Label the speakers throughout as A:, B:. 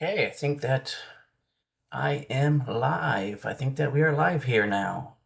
A: Okay, I think that I am live. I think that we are live here now.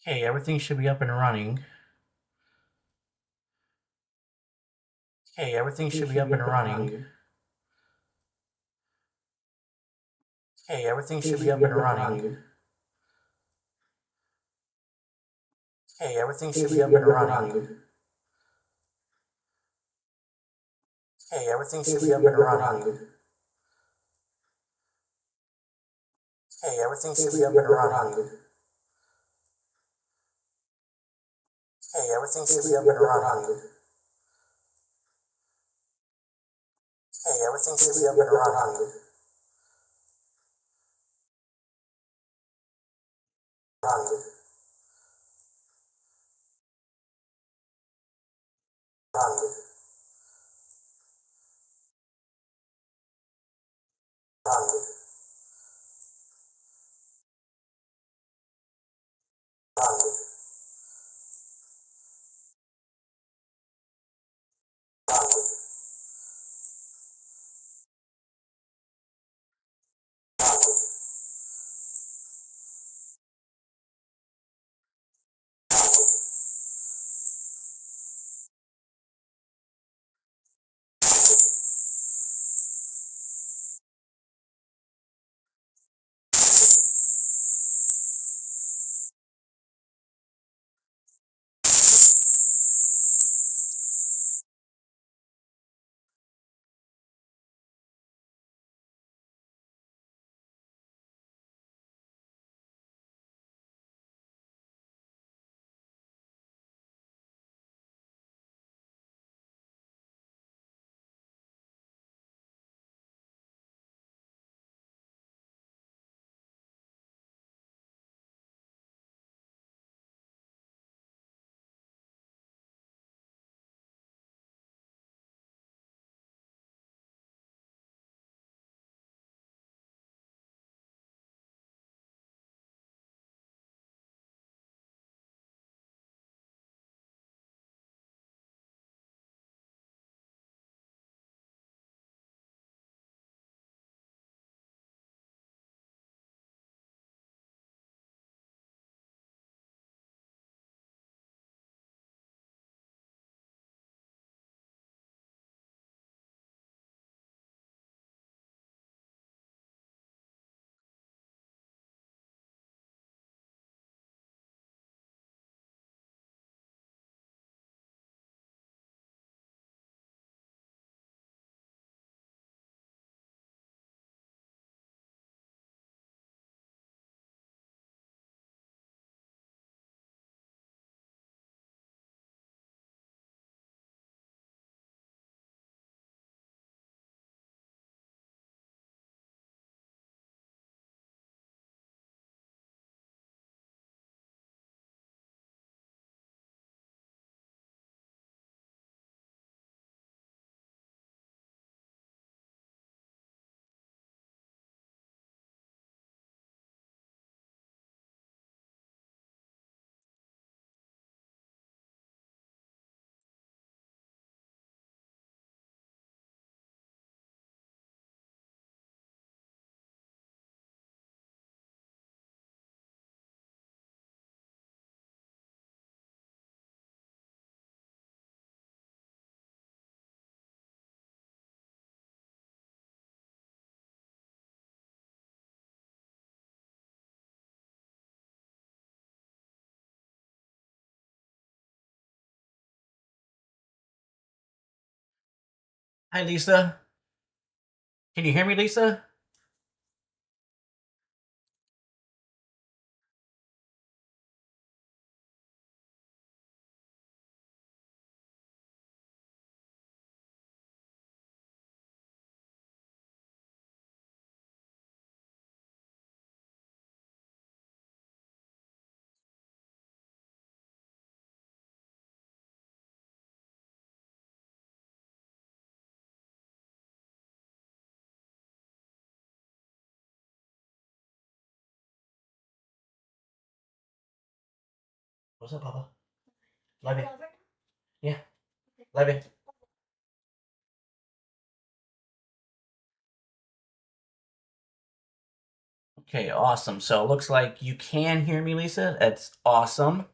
A: Okay, everything should be up and running. Okay, everything should be up and running. Okay, everything should be up and running. Okay, everything should be up and running. Okay, everything should be up and running. Okay, everything should be up and running. Okay, everything should be up and running. Okay, everything should be up and running. Run, run, run, run, run, Hi, Lisa. Can you hear me, Lisa? What's up, Papa? Love you. Yeah, love you. Okay, awesome. So it looks like you can hear me, Lisa. That's awesome.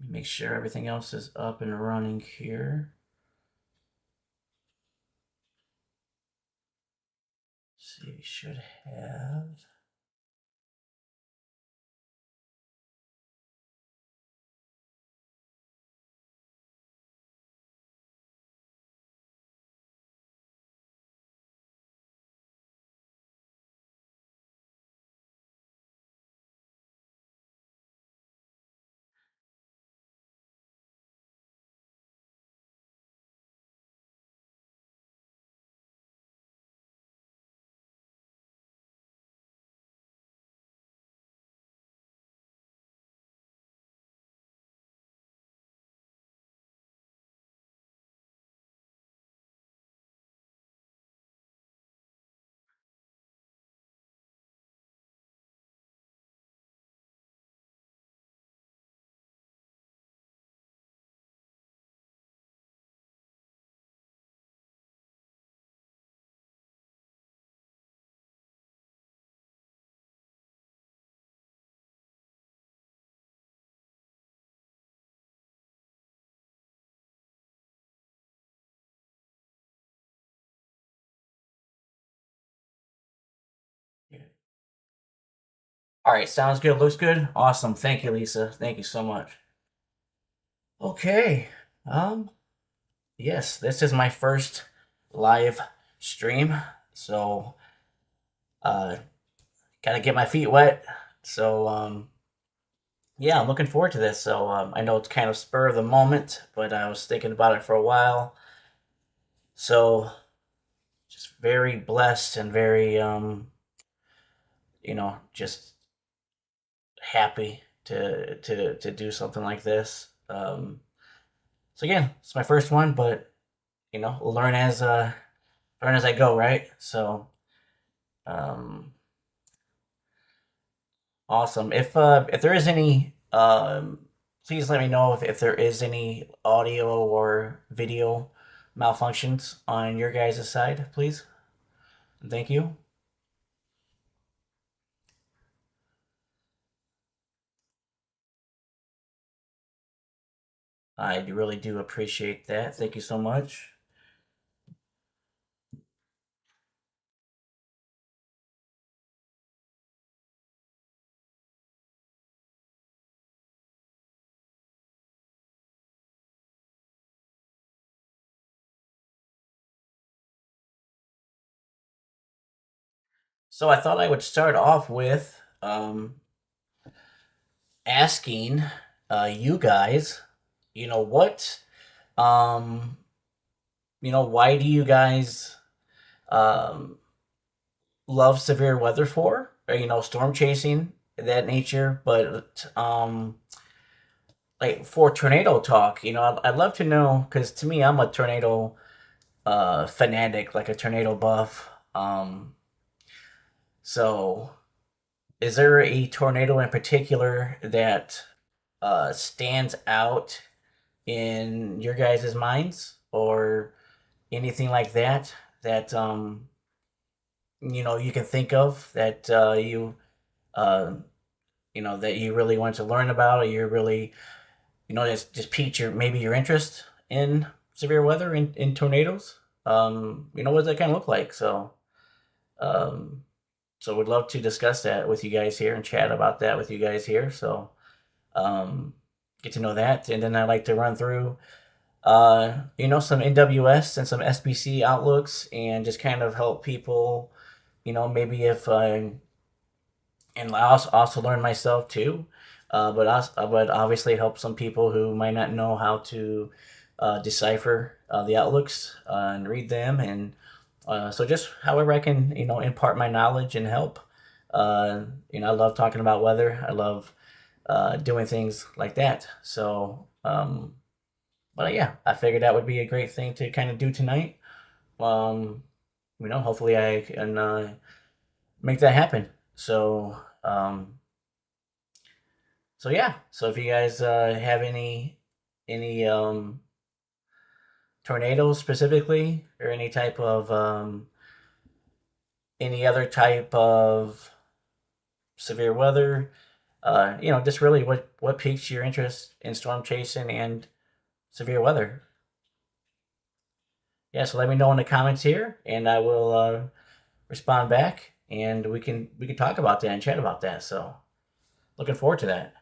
A: Let me make sure everything else is up and running here. Let's see, we should have. All right, sounds good. Looks good. Awesome. Thank you, Lisa. Thank you so much. Okay. Um, yes, this is my first live stream, so uh gotta get my feet wet. So yeah, I'm looking forward to this. So I know it's kind of spur of the moment, but I was thinking about it for a while. So just very blessed and very just happy to do something like this. So again, it's my first one, but learn as I go, right? So um, awesome. If there is any please let me know if there is any audio or video malfunctions on your guys' side, please. Thank you. I really do appreciate that. Thank you so much. So I thought I would start off with asking you guys, you know what, um, why do you guys um, love severe weather for? Or, storm chasing, that nature, but like for tornado talk, I'd love to know because to me, I'm a tornado fanatic, like a tornado buff. So is there a tornado in particular that stands out in your guys' minds or anything like that that you can think of that uh, that you really want to learn about or you're really just piqued your interest in severe weather in tornadoes. What does that kind of look like? Um, so would love to discuss that with you guys here and chat about that with you guys here. So um, get to know that, and then I like to run through some NWS and some SPC outlooks, and just kind of help people, maybe if and I also learn myself too, but obviously help some people who might not know how to decipher the outlooks and read them, and so just however I can impart my knowledge and help. I love talking about weather. I love doing things like that. So, but yeah, I figured that would be a great thing to kind of do tonight. Um, hopefully I can make that happen. So yeah. So if you guys have any tornadoes specifically or any type of any other type of severe weather, just really what piques your interest in storm chasing and severe weather. Yeah, so let me know in the comments here, and I will respond back, and we can talk about that and chat about that. So looking forward to that.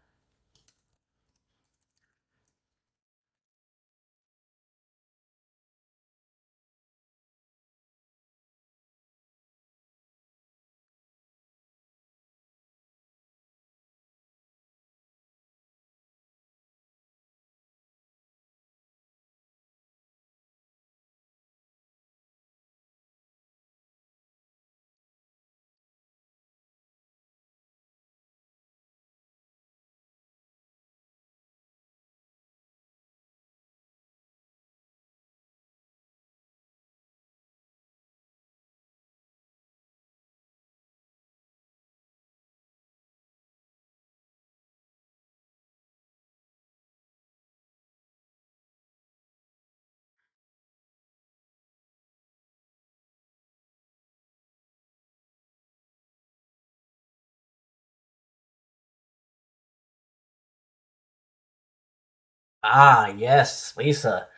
A: Ah, yes, Lisa.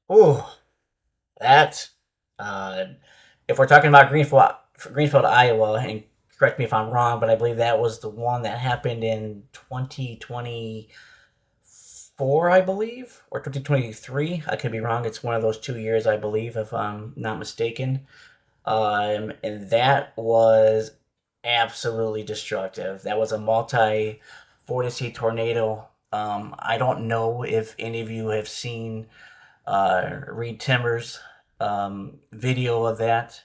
A: Oh, that. Uh, if we're talking about Greenfield, Iowa, and correct me if I'm wrong, but I believe that was the one that happened in 2024, I believe, or 2023. I could be wrong. It's one of those 2 years, I believe, if I'm not mistaken. And that was absolutely destructive. That was a multi vortice tornado. I don't know if any of you have seen Reed Timmer's video of that.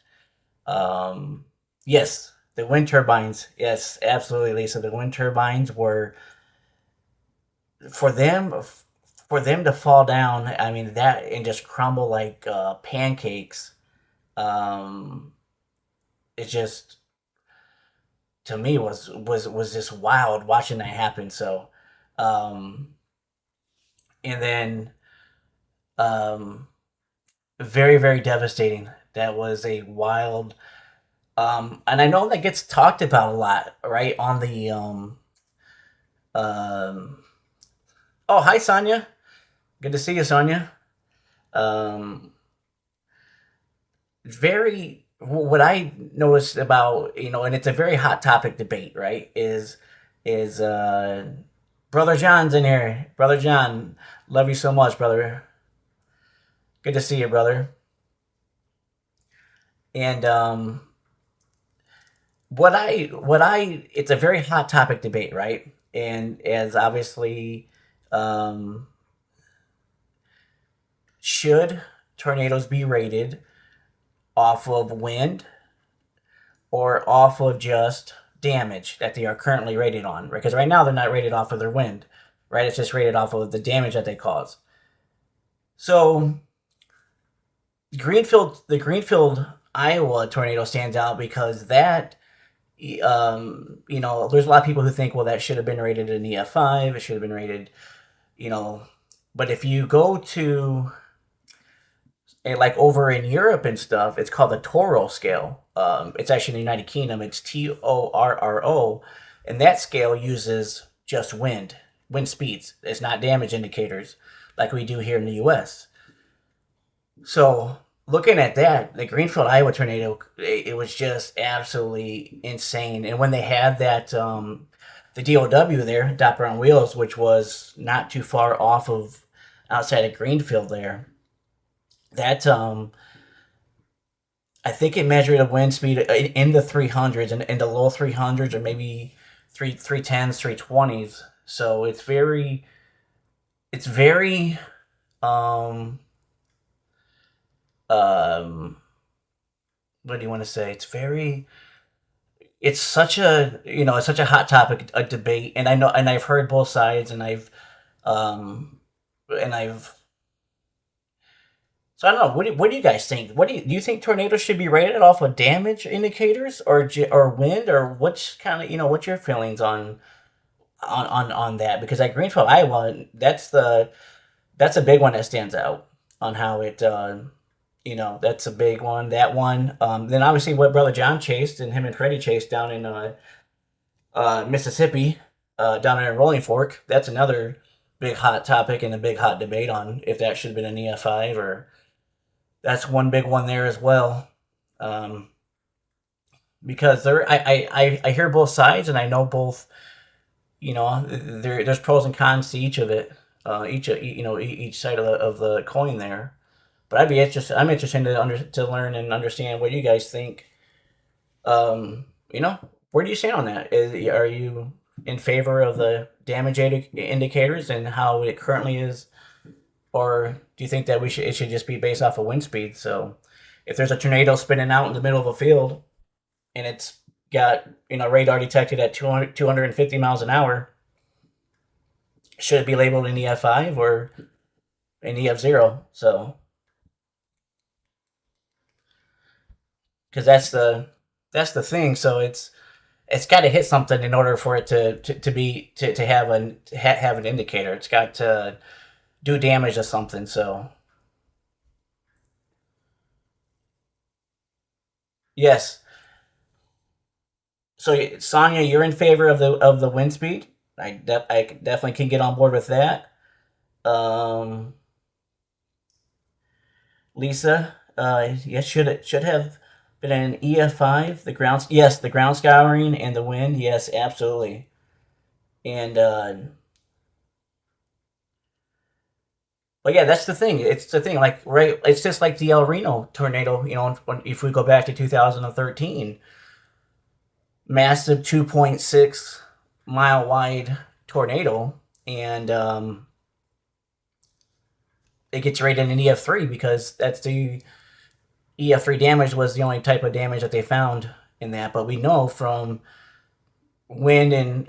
A: Um, yes, the wind turbines. Yes, absolutely, Lisa. The wind turbines were for them for them to fall down. I mean that and just crumble like pancakes. Um, it just to me was just wild watching that happen. So, um, and then um, very very devastating. That was a wild. And I know that gets talked about a lot, right? On the um. Oh, hi Sonia. Good to see you, Sonia. Um, very what I noticed about and it's a very hot topic debate, right? Is brother John's in here. Brother John, love you so much, brother. Good to see you, brother. And it's a very hot topic debate, right? And as obviously, um, should tornadoes be rated off of wind or off of just damage that they are currently rated on? Right? Because right now they're not rated off of their wind, right? It's just rated off of the damage that they cause. So the Greenfield, Iowa tornado stands out because that, there's a lot of people who think, well, that should have been rated an EF5. It should have been rated, you know, but if you go to like over in Europe and stuff, it's called the Toro scale. It's actually in the United Kingdom. It's TORRO, and that scale uses just wind speeds. It's not damage indicators like we do here in the U.S. So looking at that, the Greenfield, Iowa tornado, it was just absolutely insane. And when they had that, the DOW there, Doppler on Wheels, which was not too far off of outside of Greenfield there, that I think it measured a wind speed in the 300s and in the low 300s or maybe 310s, 320s. So it's very um um what do you want to say? It's such a hot topic, a debate, and I know, and I've heard both sides, um and I've so I don't know. What do you guys think? Do you think tornadoes should be rated off of damage indicators or wind, or what's kind of what's your feelings on that? Because at Greenfield, Iowa, that's a big one that stands out on how it That's a big one. That one. Then obviously what Brother John chased and him and Freddie chased down in Mississippi, down there in Rolling Fork. That's another big hot topic and a big hot debate on if that should have been an EF5 or that's one big one there as well. Because I hear both sides and I know both. There's pros and cons to each of it. Each side of the coin there. But I'm interested to learn and understand what you guys think. Where do you stand on that? Are you in favor of the damage indicators and how it currently is, or do you think that it should just be based off of wind speed? So, if there's a tornado spinning out in the middle of a field, and it's got radar detected at 250 miles an hour, should it be labeled an EF5 or an EF0? So, because that's the thing. So it's got to hit something in order for it to have an indicator. It's got to do damage to something. So yes. So Sonya, you're in favor of the wind speed. I definitely can get on board with that. Um, Lisa, yes, should have been an EF5. The ground scouring and the wind. Yes, absolutely. And but yeah, that's the thing. It's the thing. Like right, it's just like the El Reno tornado. If we go back to 2013, massive 2.6 mile wide tornado, and it gets rated an EF3 because that's the EF3 damage was the only type of damage that they found in that. But we know from wind and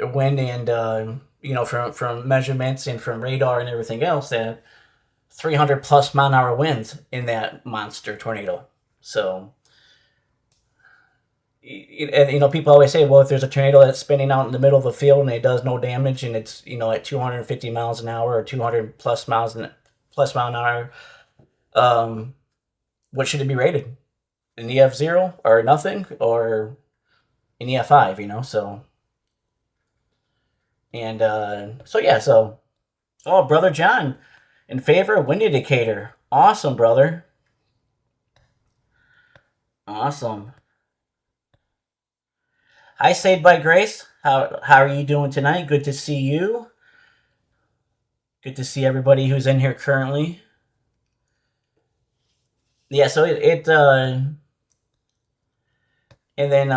A: from measurements and from radar and everything else that 300 plus mile an hour winds in that monster tornado. So, and people always say, well, if there's a tornado that's spinning out in the middle of a field and it does no damage and it's at 250 miles an hour or 200 plus mile an hour, what should it be rated? An EF0 or nothing or an EF5? So and so yeah, so oh, Brother John, in favor of wind indicator. Awesome, brother. Awesome. Hi, Saved by Grace. How are you doing tonight? Good to see you. Good to see everybody who's in here currently. Yeah, so it and then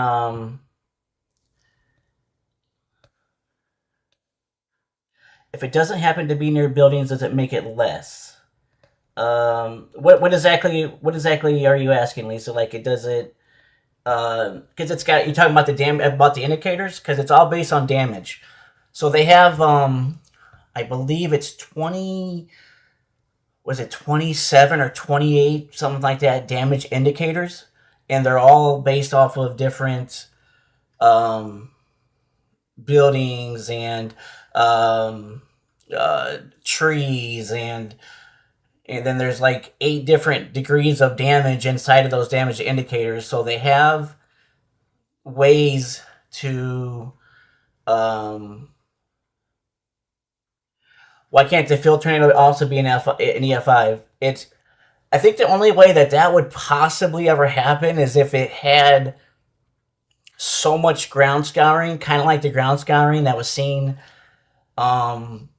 A: if it doesn't happen to be near buildings, does it make it less? What exactly are you asking, Lisa? Like, it does it because it's got, you're talking about the indicators, because it's all based on damage. So they have I believe it's 20, was it 27 or 28, something like that, damage indicators, and they're all based off of different buildings and trees, and then there's like 8 different degrees of damage inside of those damage indicators. So they have ways to why can't the field tornado also be an EF5? I think the only way that would possibly ever happen is if it had so much ground scouring, kind of like the ground scouring that was seen in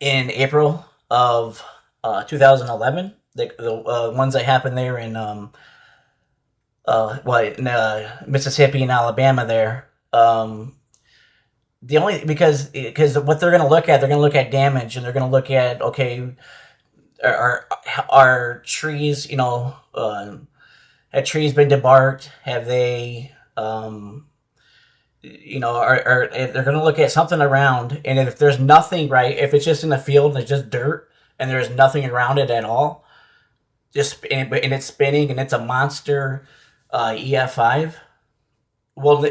A: April of 2011. The ones that happened there in Mississippi and Alabama there. The only because what they're going to look at damage, and they're going to look at, okay, are trees, have trees been debarked? Have they they're going to look at something around, and if there's nothing, right, if it's just in the field and it's just dirt and there's nothing around it at all, and it's spinning and it's a monster EF5, well,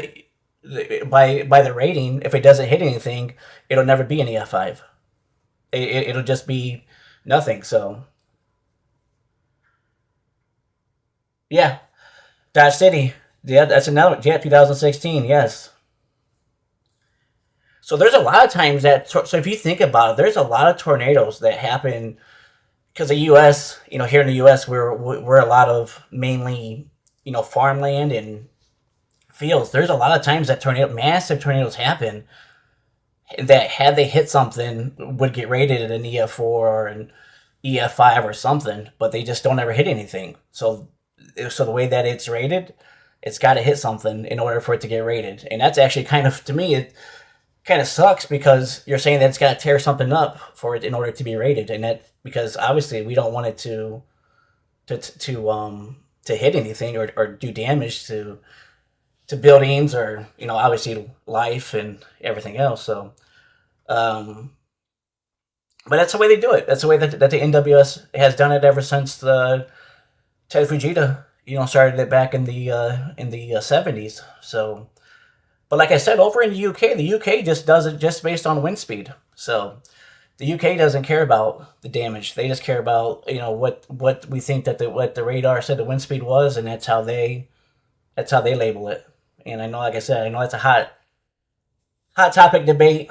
A: by the rating, if it doesn't hit anything, it'll never be an EF5. It'll just be nothing. So Yeah, Dodge City. Yeah, that's another. Yeah, 2016. Yes. So there's a lot of times that. So if you think about it, there's a lot of tornadoes that happen because the U.S. Here in the U.S. we're a lot of mainly farmland and fields. There's a lot of times that massive tornadoes happen that had they hit something would get rated at an EF4 or an EF5 or something, but they just don't ever hit anything. So the way that it's rated, it's got to hit something in order for it to get rated, and that's actually kind of, to me, it kind of sucks because you're saying that it's got to tear something up for it in order to be rated, and that because obviously we don't want it to hit anything or do damage to buildings or obviously life and everything else. So, um, but that's the way they do it. That's the way that the NWS has done it ever since the Ted Fujita started it back in the 70s. So, but like I said, over in the UK just does it just based on wind speed. So the UK doesn't care about the damage. They just care about what we think that what the radar said the wind speed was, and that's how they label it. And I know, like I said, I know it's a hot topic debate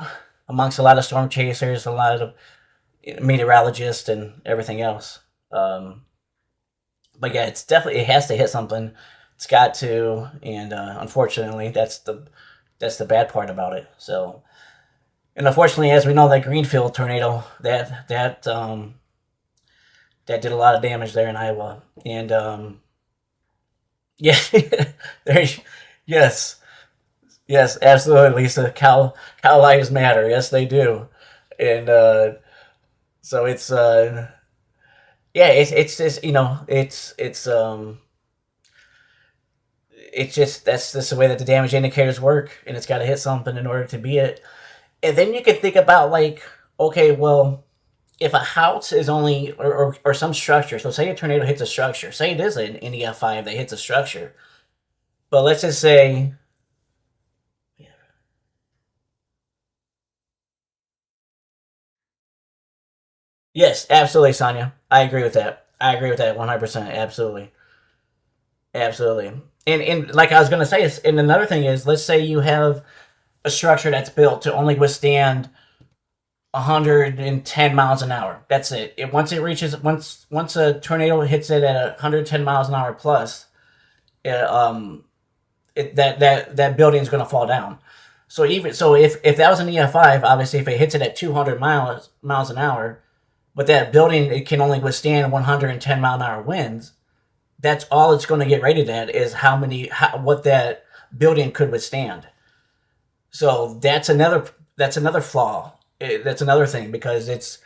A: amongst a lot of storm chasers, a lot of meteorologists, and everything else. But yeah, it has to hit something. It's got to, and unfortunately, that's the bad part about it. So, and unfortunately, as we know, that Greenfield tornado that did a lot of damage there in Iowa, and yeah, there, yes, yes, absolutely, Lisa. Cow lives matter. Yes, they do, and so it's just it's just that's just the way that the damage indicators work, and it's got to hit something in order to be it. And then you can think about, like, okay, well, if a house is only or some structure. So say a tornado hits a structure. Say it is an NEF5 that hits a structure, but let's just say, yes, absolutely, Sonia. I agree with that. I agree with that 100%. Absolutely, absolutely. And like I was gonna say, and another thing is, let's say you have a structure that's built to only withstand 110 miles an hour. That's it. Once it reaches once a tornado hits it at 110 miles an hour plus, it, that building is going to fall down. So if that was an EF5, obviously if it hits it at 200 miles an hour, but that building, it can only withstand 110-mile-an-hour winds. That's all it's going to get rated at, is what that building could withstand. So that's another flaw. That's another thing, because it's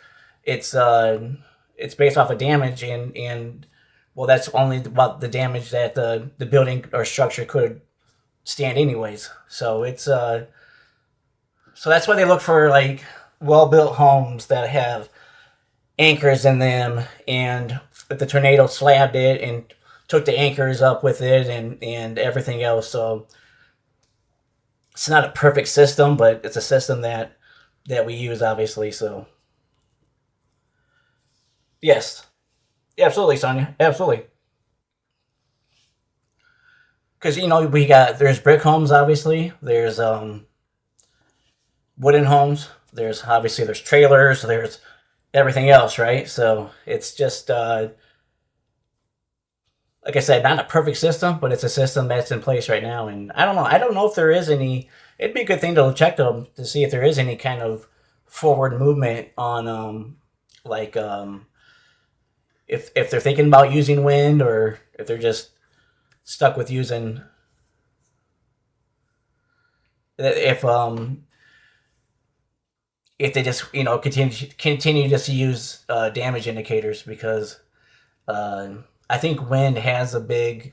A: based off of damage, and well, that's only about the damage that the building or structure could stand anyways. So that's why they look for, like, well built homes that have anchors in them, and if the tornado slabbed it and took the anchors up with it, and everything else. So it's not a perfect system, but it's a system that we use, obviously. So yes, absolutely, Sonia, absolutely. Because there's brick homes, obviously. There's wooden homes. There's trailers. There's everything else, right? So it's just like I said, not a perfect system, but it's a system that's in place right now. And I don't know. I don't know if there is any. It'd be a good thing to check them to see if there is any kind of forward movement on like if they're thinking about using wind, or if they're just stuck with using, if they just continue just to use damage indicators, because I think wind has a big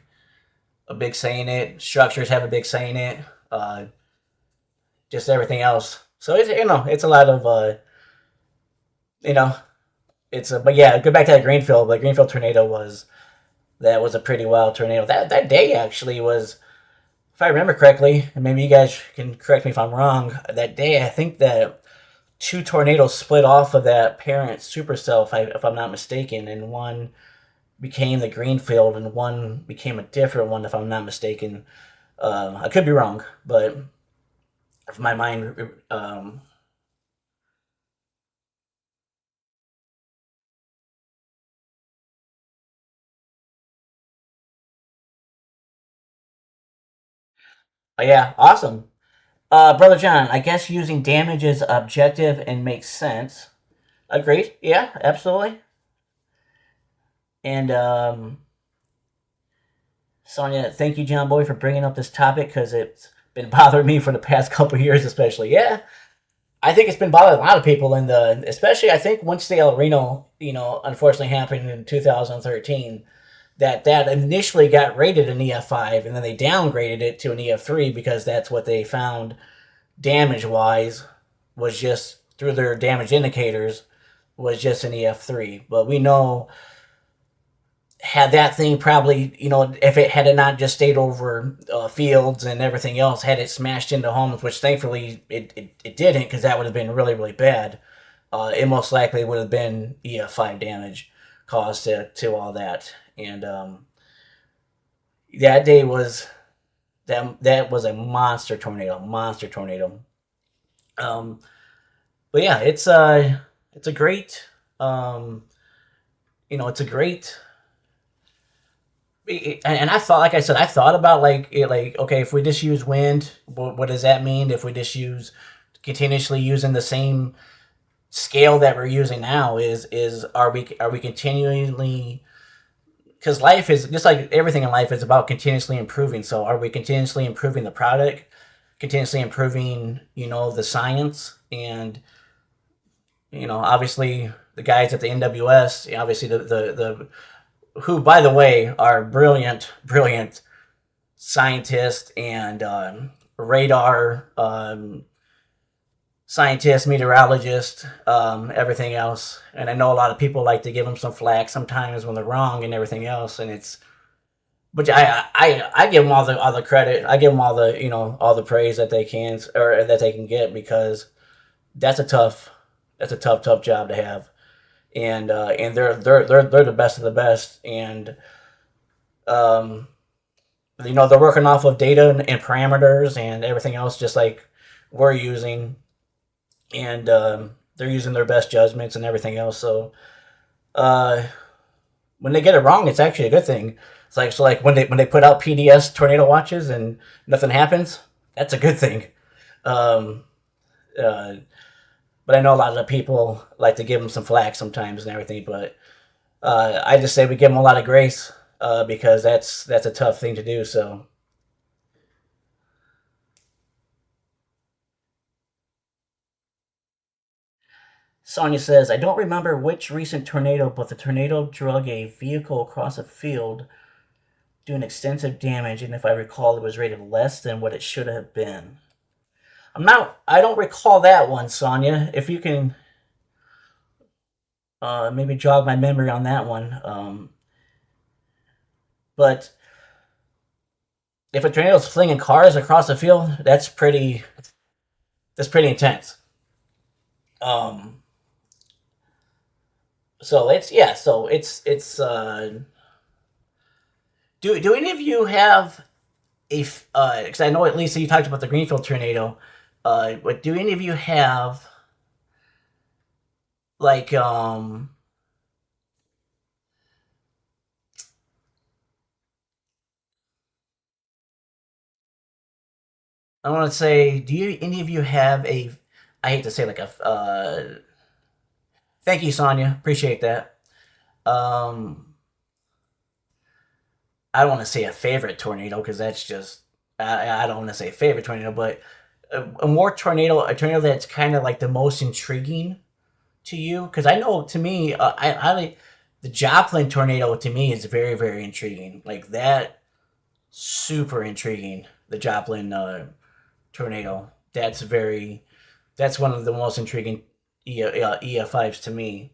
A: say in it. Structures have a big say in it. Uh, just everything else. So it's a lot of you know but yeah, go back to that Greenfield. The Greenfield tornado was a pretty wild tornado. That day actually was, if I remember correctly, and maybe you guys can correct me if I'm wrong. That day, I think that two tornadoes split off of that parent supercell, if I'm not mistaken, and one became the green field and one became a different one, if I'm not mistaken. I could be wrong, but if my mind, yeah, awesome. Brother John, I guess using damage is objective and makes sense. Agreed. Yeah, absolutely. And Sonia, thank you, John Boy, for bringing up this topic because it's been bothering me for the past couple of years, especially. Yeah, I think it's been bothering a lot of people in the, especially I think once the El Reno, unfortunately happened in 2013, that initially got rated an EF5 and then they downgraded it to an EF3 because that's what they found damage wise was just through their damage indicators was just an EF3. But we know had that thing probably, if it had not just stayed over fields and everything else, had it smashed into homes, which thankfully it didn't because that would have been really, really bad. It most likely would have been EF5 damage caused to all that. And that day was that was a monster tornado. Um, but yeah, it's a great it's a great and I thought, like I said, I thought about like okay, if we just use wind, what does that mean? If we just use continuously using the same scale that we're using now, is are we continually, because life is just like everything in life is about continuously improving. So are we continuously improving the product, continuously improving the science, and obviously the guys at the NWS, obviously the who, by the way, are brilliant, brilliant scientists and radar scientists, meteorologists, everything else. And I know a lot of people like to give them some flack sometimes when they're wrong and everything else. And it's, but I give them all the credit. I give them all the all the praise that they can or that they can get, because that's a tough job to have. And they're the best of the best. And um, they're working off of data and parameters and everything else, just like we're using, and they're using their best judgments and everything else. So uh, when they get it wrong, it's actually a good thing. It's like, so like when they put out PDS tornado watches and nothing happens, that's a good thing. Um, uh, but I know a lot of the people like to give them some flack sometimes and everything. But I just say we give them a lot of grace, because that's a tough thing to do. So Sonia says, I don't remember which recent tornado, but the tornado drug a vehicle across a field, doing extensive damage, and if I recall, it was rated less than what it should have been. I don't recall that one, Sonia. If you can maybe jog my memory on that one. But if a tornado's flinging cars across a field, that's pretty intense. Um, so it's do any of you have a because I know at least you talked about the Greenfield tornado, but do any of you have like I want to say, do you any of you have a, I hate to say like a thank you, Sonia, appreciate that. um I don't want to say a favorite tornado because that's just, I don't want to say favorite tornado, but a tornado that's kind of like the most intriguing to you, because I know to me, the Joplin tornado to me is very, very intriguing. Like that, super intriguing. The Joplin tornado. That's one of the most intriguing EF5s to me.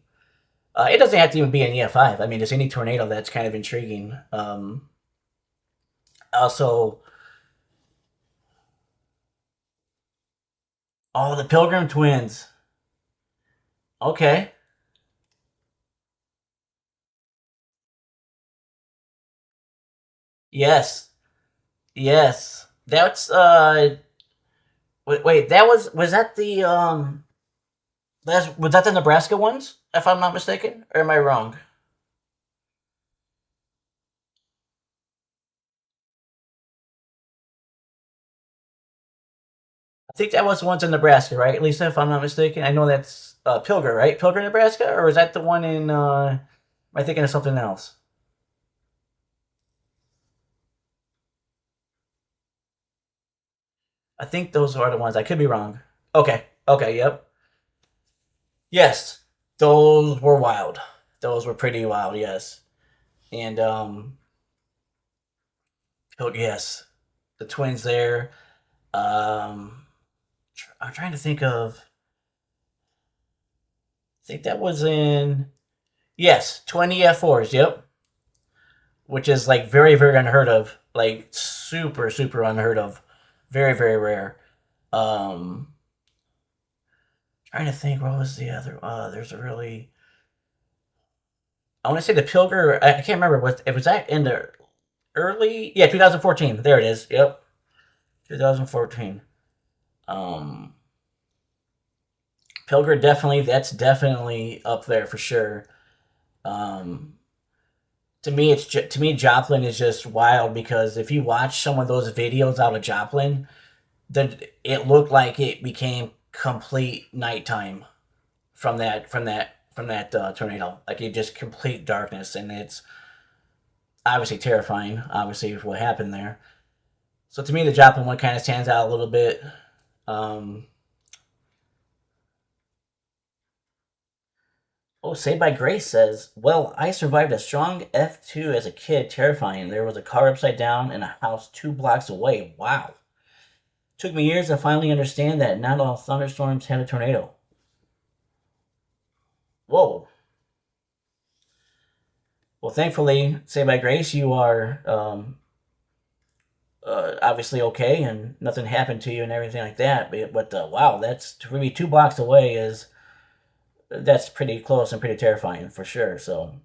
A: It doesn't have to even be an EF5. I mean, just any tornado that's kind of intriguing. Also, oh, the Pilgrim twins. Okay. Yes, yes. That's wait, that was that the was that the Nebraska ones? If I'm not mistaken, or am I wrong? I think that was the ones in Nebraska, right? Lisa, if I'm not mistaken. I know that's Pilger, right? Pilger, Nebraska, or is that the one in? Am I thinking of something else? I think those are the ones. I could be wrong. Okay. Okay. Yep. Yes. Those were wild. Those were pretty wild. Yes. And yes, the twins there. Um, I'm trying to think of. I think that was in. Yes, 20 F4s. Yep. Which is like very very unheard of. Like super super unheard of. Very very rare. Um, trying to think what was the other. There's a really. I want to say the Pilger. I can't remember what it was. That in the early, yeah, 2014. There it is. Yep, 2014. Um, Pilger definitely. That's definitely up there for sure. Um, to me Joplin is just wild because if you watch some of those videos out of Joplin, it looked like it became complete nighttime from that tornado. Like it just complete darkness, and it's obviously terrifying. Obviously, what happened there. So to me, the Joplin one kind of stands out a little bit. Um, oh, Saved by Grace says, "Well, I survived a strong F2 as a kid. Terrifying. There was a car upside down in a house 2 blocks away. Wow. Took me years to finally understand that not all thunderstorms had a tornado. Whoa. Well, thankfully, Saved by Grace, you are obviously okay and nothing happened to you and everything like that. But wow, that's to be 2 blocks away is that's pretty close and pretty terrifying for sure. So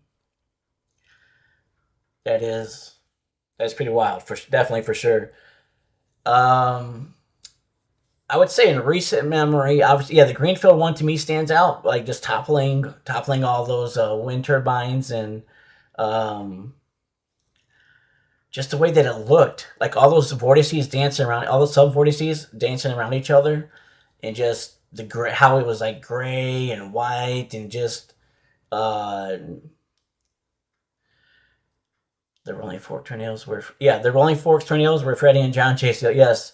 A: that is that's pretty wild for definitely for sure. Um, I would say in recent memory, obviously, yeah, the Greenfield one to me stands out, like just toppling all those wind turbines and um, just the way that it looked, like all those vortices dancing around, all the sub vortices dancing around each other, and just the gray, how it was like gray and white, and just uh, the Rolling Fork tornadoes were the Rolling Forks tornadoes were Freddie and John chased. Yes,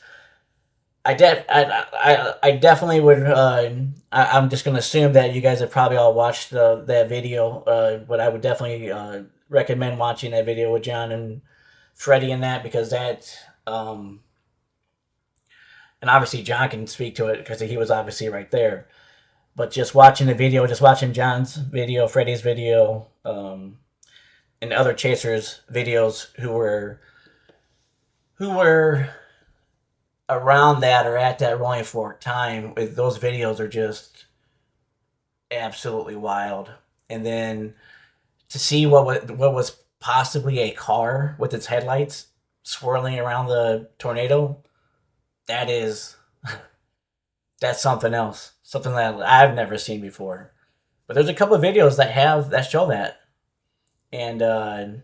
A: I definitely would. I'm just gonna assume that you guys have probably all watched that video. But I would definitely recommend watching that video with John and Freddie in that because that. And obviously John can speak to it because he was obviously right there. But just watching the video, just watching John's video, Freddie's video, and other chasers' videos who were around that or at that Rolling Fork time, those videos are just absolutely wild. And then to see what was possibly a car with its headlights swirling around the tornado, that is that's something else, something that I've never seen before. But there's a couple of videos that show that, and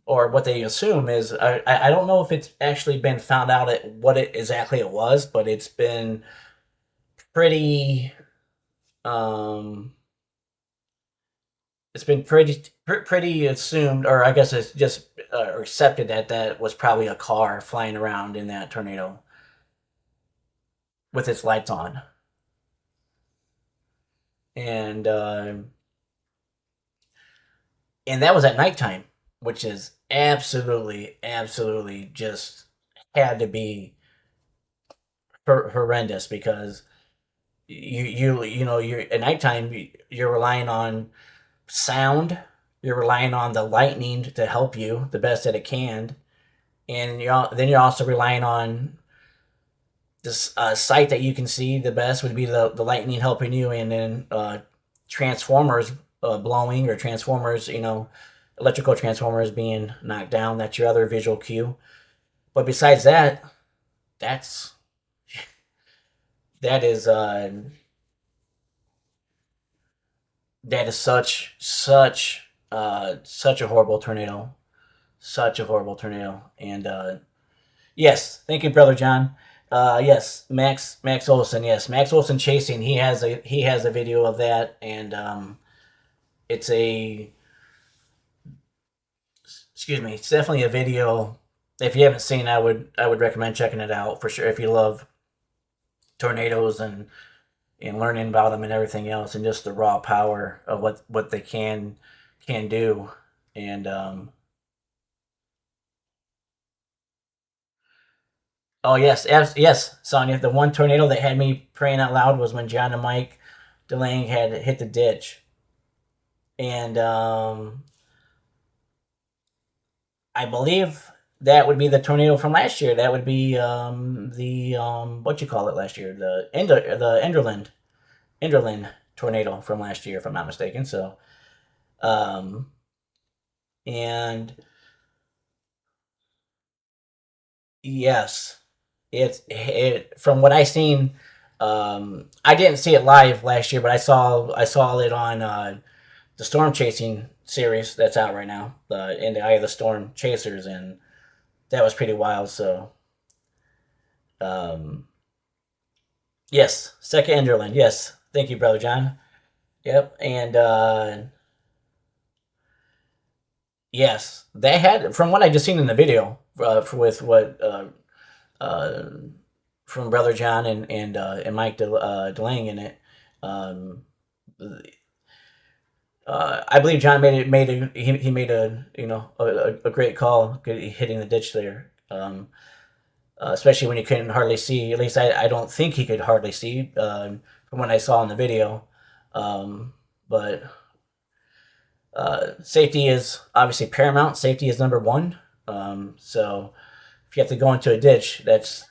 A: or what they assume is I don't know if it's actually been found out at what it exactly it was, but it's been pretty um it's been pretty assumed, or I guess it's just accepted that that was probably a car flying around in that tornado with its lights on, and and that was at nighttime, which is absolutely absolutely just had to be horrendous because you're at nighttime you're relying on sound, you're relying on the lightning to help you the best that it can, and then you're also relying on this sight that you can see the best would be the lightning helping you, and then transformers blowing or transformers, electrical transformers being knocked down. That's your other visual cue. But besides that, that's that is that is such a horrible tornado, such a horrible tornado. And yes, thank you, brother John. Yes, Max Olson. Yes, Max Olson chasing. He has a video of that, and it's a excuse me. It's definitely a video. If you haven't seen, I would recommend checking it out for sure. If you love tornadoes and learning about them and everything else, and just the raw power of what they can do. And oh yes, yes, Sonia. The one tornado that had me praying out loud was when John and Mike DeLang had hit the ditch, and I believe that would be the tornado from last year. That would be the what you call it last year, the Enderlin tornado from last year, if I'm not mistaken. So um, and yes, it from what I seen. I didn't see it live last year, but I saw it on the Storm Chasing series that's out right now, the In the Eye of the Storm Chasers, and that was pretty wild. So um, yes, second Enderlin. Yes, thank you, brother John. Yep, and yes, they had from what I just seen in the video with what uh, from brother John and Mike Delang in it. Um, I believe John he made a a great call hitting the ditch there. Especially when you couldn't hardly see. At least I don't think he could hardly see from what I saw in the video. But safety is obviously paramount. Safety is number one. So if you have to go into a ditch, that's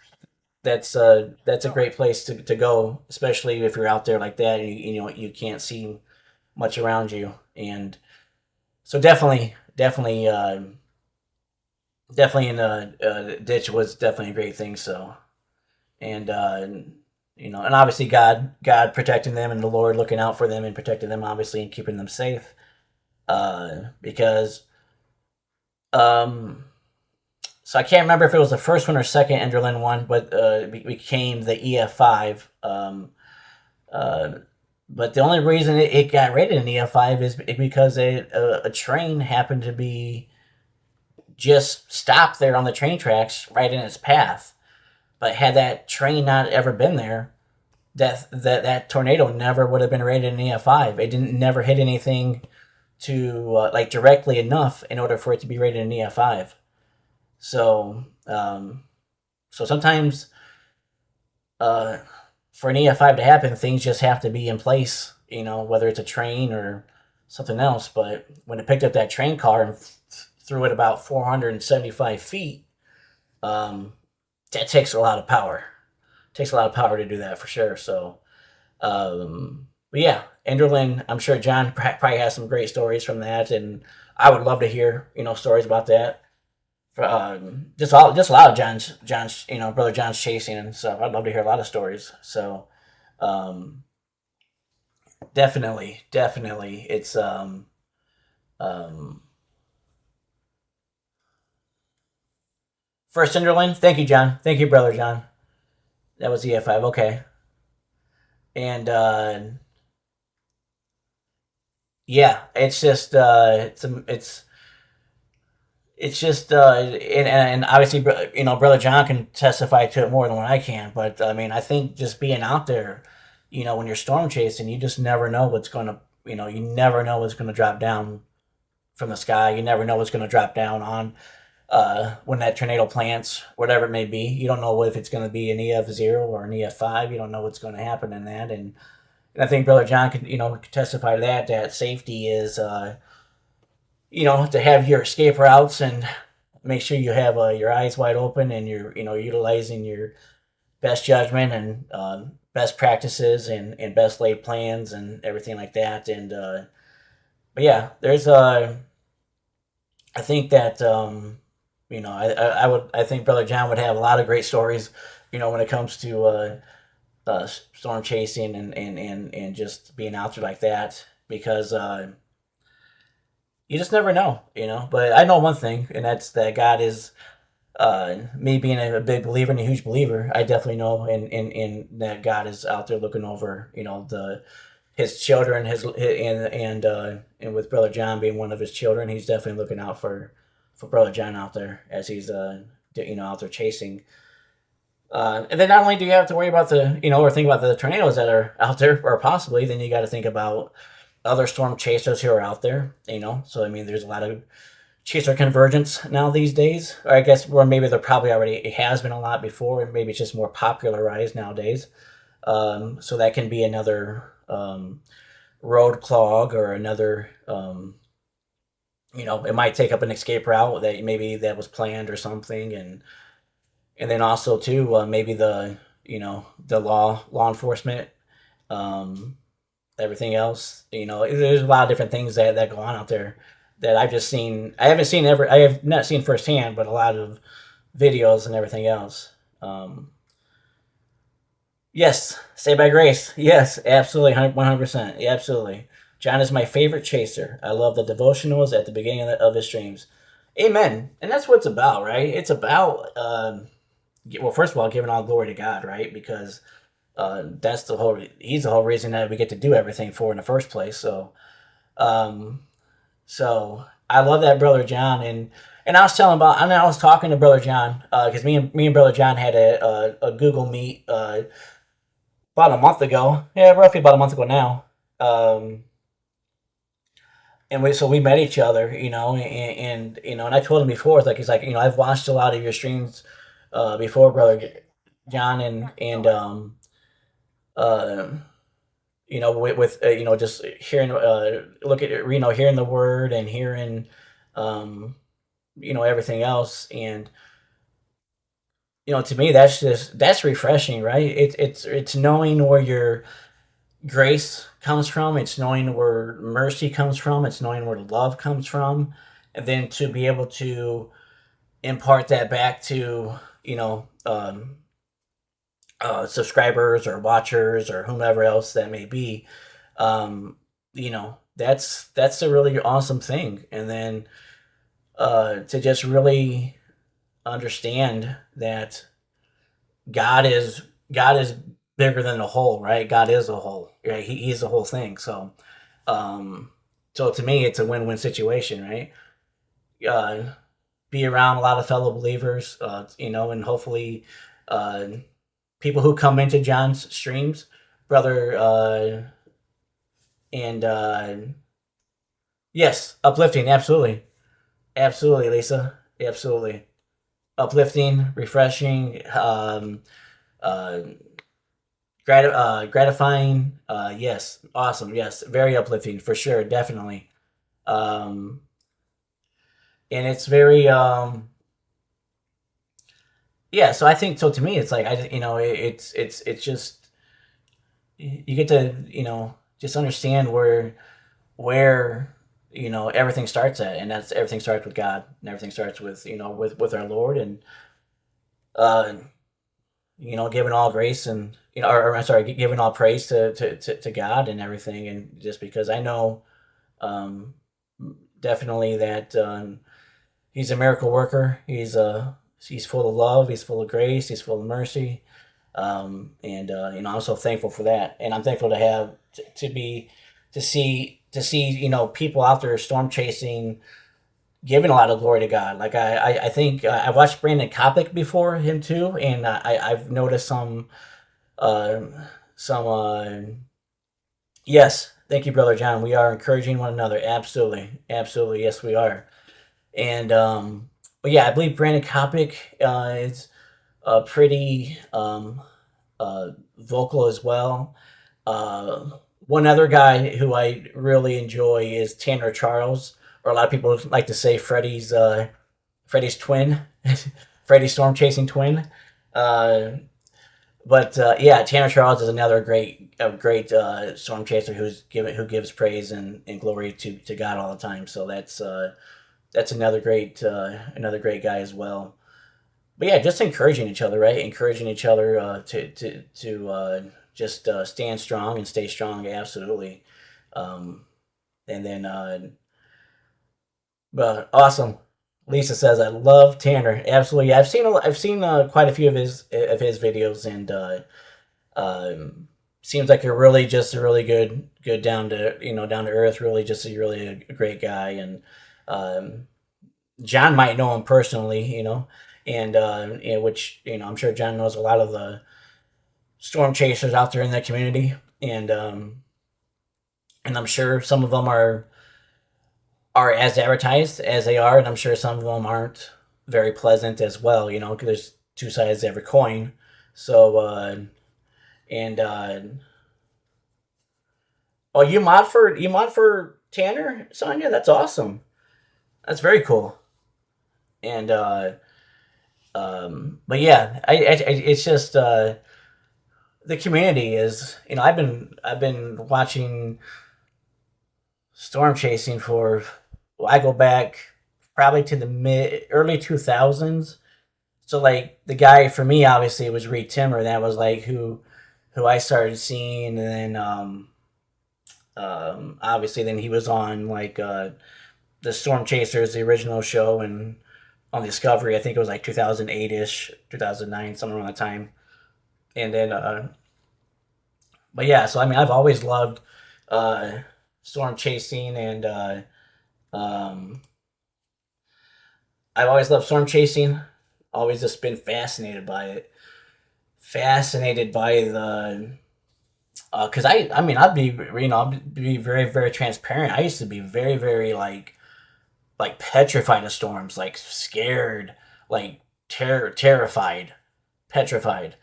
A: a great place to go, especially if you're out there like that and you can't see much around you. And so definitely in the ditch was definitely a great thing. So and and obviously God protecting them and the Lord looking out for them and protecting them obviously and keeping them safe. Because um so I can't remember if it was the first one or second Enderlin one, but it became the EF5. Uh, but the only reason it got rated an EF5 is because a train happened to be just stopped there on the train tracks right in its path. But had that train not ever been there, that tornado never would have been rated an EF5. It didn't never hit anything to like directly enough in order for it to be rated an EF5. So so sometimes uh, for an EF5 to happen, things just have to be in place. Whether it's a train or something else. But when it picked up that train car and threw it about 475 feet, um, that takes a lot of power. It takes a lot of power to do that for sure. So, but yeah, Enderlin. I'm sure John probably has some great stories from that, and I would love to hear stories about that. Just a lot of John's brother John's chasing and stuff. I'd love to hear a lot of stories. So, um, definitely, it's um, first Enderlin. Thank you, John. Thank you, brother John. That was EF5. Okay, and yeah, it's just it's just and obviously brother John can testify to it more than what I can. But I mean, I think just being out there, when you're storm chasing, you just never know what's gonna you never know what's gonna drop down from the sky. You never know what's gonna drop down on when that tornado plants, whatever it may be. You don't know if it's going to be an EF0 or an EF5. You don't know what's going to happen in that. And I think Brother John could, could testify to that safety is, to have your escape routes and make sure you have your eyes wide open and you're, utilizing your best judgment and best practices and best laid plans and everything like that. And, but yeah, there's, I think that I think Brother John would have a lot of great stories, when it comes to storm chasing and just being out there like that, because you just never know, But I know one thing, and that's that God is, me being a big believer and a huge believer. I definitely know, in that God is out there looking over, the his children, and with Brother John being one of his children, he's definitely looking out for Brother John out there as he's out there chasing. And then not only do you have to worry about or think about the tornadoes that are out there, or possibly, then you got to think about other storm chasers who are out there. So I mean, there's a lot of chaser convergence now these days. Or I guess, or maybe there probably already it has been a lot before, and maybe it's just more popularized nowadays. So that can be another road clog, or another, it might take up an escape route that maybe that was planned or something, and then also too, maybe the law enforcement, um, everything else. There's a lot of different things that go on out there that I've just seen. I have not seen firsthand, but a lot of videos and everything else. Yes, Saved by Grace. Yes, absolutely, 100%. Yeah, absolutely. John is my favorite chaser. I love the devotionals at the beginning of his streams. Amen. And that's what it's about, right? It's about, well, first of all, giving all glory to God, right? Because he's the whole reason that we get to do everything for in the first place. Um, so I love that, Brother John. And I was I was talking to Brother John, because me and Brother John had a Google Meet, about a month ago. Yeah, roughly about a month ago now. Um, and we met each other, and I told him before, it's like, he's like, I've watched a lot of your streams before, Brother John, and uh, with just hearing, look at hearing the word, and hearing, um, everything else. And to me, that's refreshing, right? It's knowing where your grace comes from. It's knowing where mercy comes from. It's knowing where love comes from, and then to be able to impart that back to, subscribers or watchers or whomever else that may be. That's a really awesome thing. And then to just really understand that God is bigger than the whole, right? God is a whole, right? He's the whole thing. Um, so to me, it's a win-win situation, right? Uh, be around a lot of fellow believers, and hopefully, uh, people who come into John's streams, brother, and yes, uplifting, absolutely, absolutely, Lisa, absolutely, uplifting, refreshing, uh, gratifying. Yes, awesome. Yes, very uplifting for sure, definitely. Um, and it's very, yeah. So I think, so. To me, it's like, it's just, you get to, just understand where everything starts at, and that's everything starts with God, and everything starts with, with our Lord, and uh, giving all grace, and or I'm sorry, giving all praise to God and everything. And just because I know, um, definitely that, He's a miracle worker. He's full of love. He's full of grace. He's full of mercy. And I'm so thankful for that. And I'm thankful to have to see people out there storm chasing, giving a lot of glory to God. Like I think, I've watched Brandon Kopic before, him too, and I've noticed uh, some yes. Thank you, Brother John. We are encouraging one another. Absolutely, absolutely. Yes, we are. And but yeah, I believe Brandon Kopic is pretty vocal as well. One other guy who I really enjoy is Tanner Charles, or a lot of people like to say Freddie's twin, Freddie's storm chasing twin. Uh, but yeah, Tanner Charles is another great storm chaser who gives praise and glory to God all the time. So that's another great guy as well. But yeah, just encouraging each other, right? Encouraging each other to just stand strong and stay strong. Absolutely. Um, and then, but awesome. Lisa says, "I love Tanner. Absolutely, I've seen quite a few of his videos, and seems like a really just a really good down to down to earth. Really, just a great guy. And um, John might know him personally, and which I'm sure John knows a lot of the storm chasers out there in that community, and I'm sure some of them are as advertised as they are, and I'm sure some of them aren't very pleasant as well. Because there's two sides to every coin. So and oh, you mod for Tanner, Sonia? That's awesome. That's very cool. And but yeah, it's just the community is I've been watching storm chasing for I go back probably to the mid early 2000s. So like the guy for me obviously was Reed Timmer. That was like who I started seeing, and then obviously then he was on like the Storm Chasers, the original show, and on Discovery. I think it was like 2008 ish, 2009, somewhere around the time. And then, but yeah, so I mean, I've always loved uh, storm chasing, and um, I've always loved storm chasing. Always just been fascinated by it. Fascinated by the because I mean I'll be very very transparent. I used to be very very like petrified of storms, like scared, like terrified, petrified.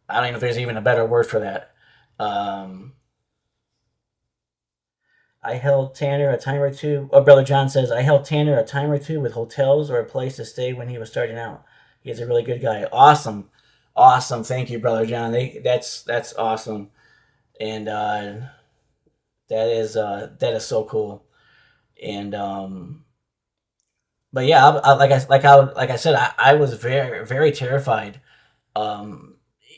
A: I don't even know if there's even a better word for that. Um, I held Tanner a time or two. Oh, Brother John says I held Tanner a time or two with hotels or a place to stay when he was starting out. He's a really good guy. Awesome, awesome. Thank you, Brother John. That's awesome, and that is so cool. And but yeah, like I said, I was very very terrified. Um,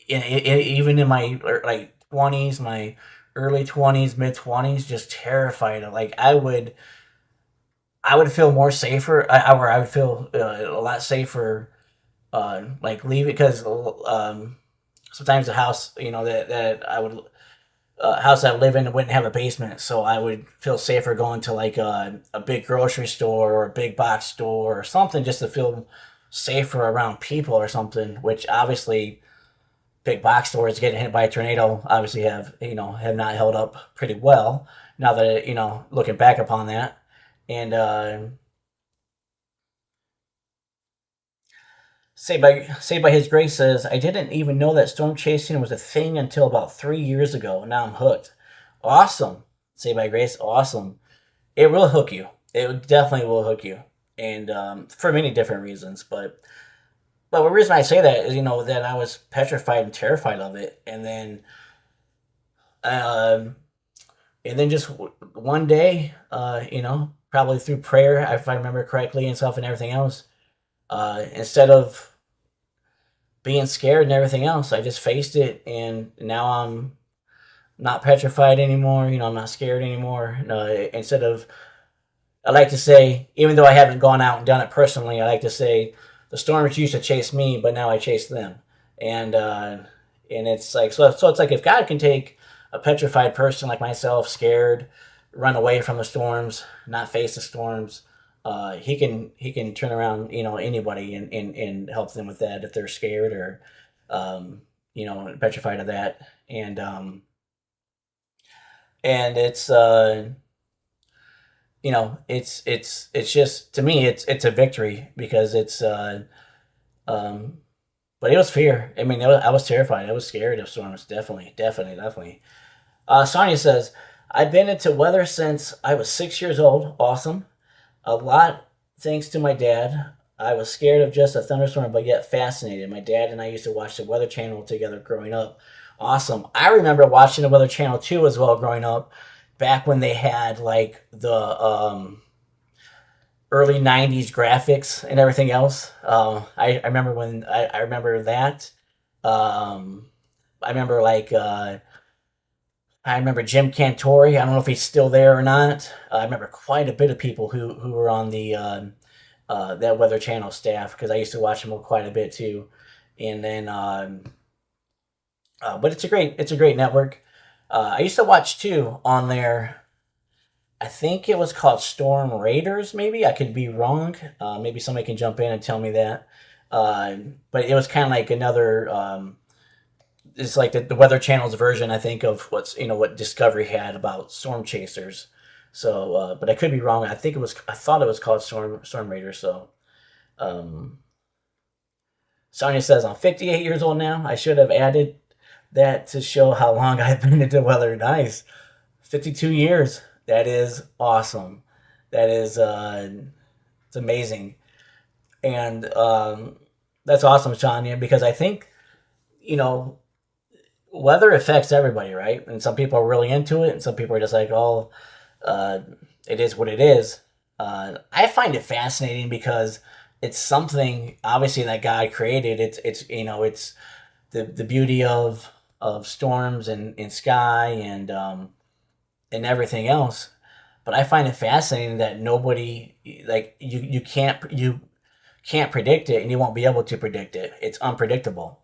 A: even in my like 20s, my early 20s, mid 20s, just terrified. Like I would feel more safer, or I would feel a lot safer, like leaving because sometimes the house, that I would house I live in wouldn't have a basement, so I would feel safer going to like a big grocery store or a big box store or something just to feel safer around people or something. Which obviously big box stores getting hit by a tornado obviously have not held up pretty well. Now that looking back upon that, and say by His Grace says I didn't even know that storm chasing was a thing until about 3 years ago. Now I'm hooked. Awesome. Say by Grace, awesome. It will hook you. It definitely will hook you, and for many different reasons. But the reason I say that is, that I was petrified and terrified of it, um, and then just one day, probably through prayer, if I remember correctly, and stuff and everything else, instead of being scared and everything else, I just faced it, and now I'm not petrified anymore. I'm not scared anymore. Instead of I like to say, even though I haven't gone out and done it personally, I like to say the storms used to chase me, but now I chase them. And it's like so it's like if God can take a petrified person like myself, scared, run away from the storms, not face the storms, he can turn around anybody and help them with that if they're scared or petrified of that. And it's it's just to me it's a victory because it's um but it was fear. I mean, I was terrified. I was scared of storms. Definitely, definitely, definitely. Sonia says, I've been into weather since I was 6 years old. Awesome. A lot thanks to my dad. I was scared of just a thunderstorm, but yet fascinated. My dad and I used to watch the Weather Channel together growing up. Awesome. I remember watching the Weather Channel too as well growing up, back when they had like early '90s graphics and everything else. I remember when I remember that. Um, I remember I remember Jim Cantori. I don't know if he's still there or not. I remember quite a bit of people who were on the that Weather Channel staff because I used to watch them quite a bit too. And then, but it's a great network. I used to watch too on there. I think it was called Storm Raiders. Maybe I could be wrong. Maybe somebody can jump in and tell me that. But it was kind of like another. It's like the Weather Channel's version, I think, of what Discovery had about storm chasers. So, but I could be wrong. I thought it was called Storm Raiders. So, um, Sonia says I'm 58 years old now. I should have added that to show how long I've been into weather. Nice, 52 years. That is awesome. That is it's amazing, and that's awesome, Sonia, because I think you know weather affects everybody, right? And some people are really into it, and some people are just like, oh, uh, it is what it is. I find it fascinating because it's something obviously that God created. It's the beauty of storms and sky and everything else. But I find it fascinating that nobody like you can't predict it and you won't be able to predict it. It's unpredictable,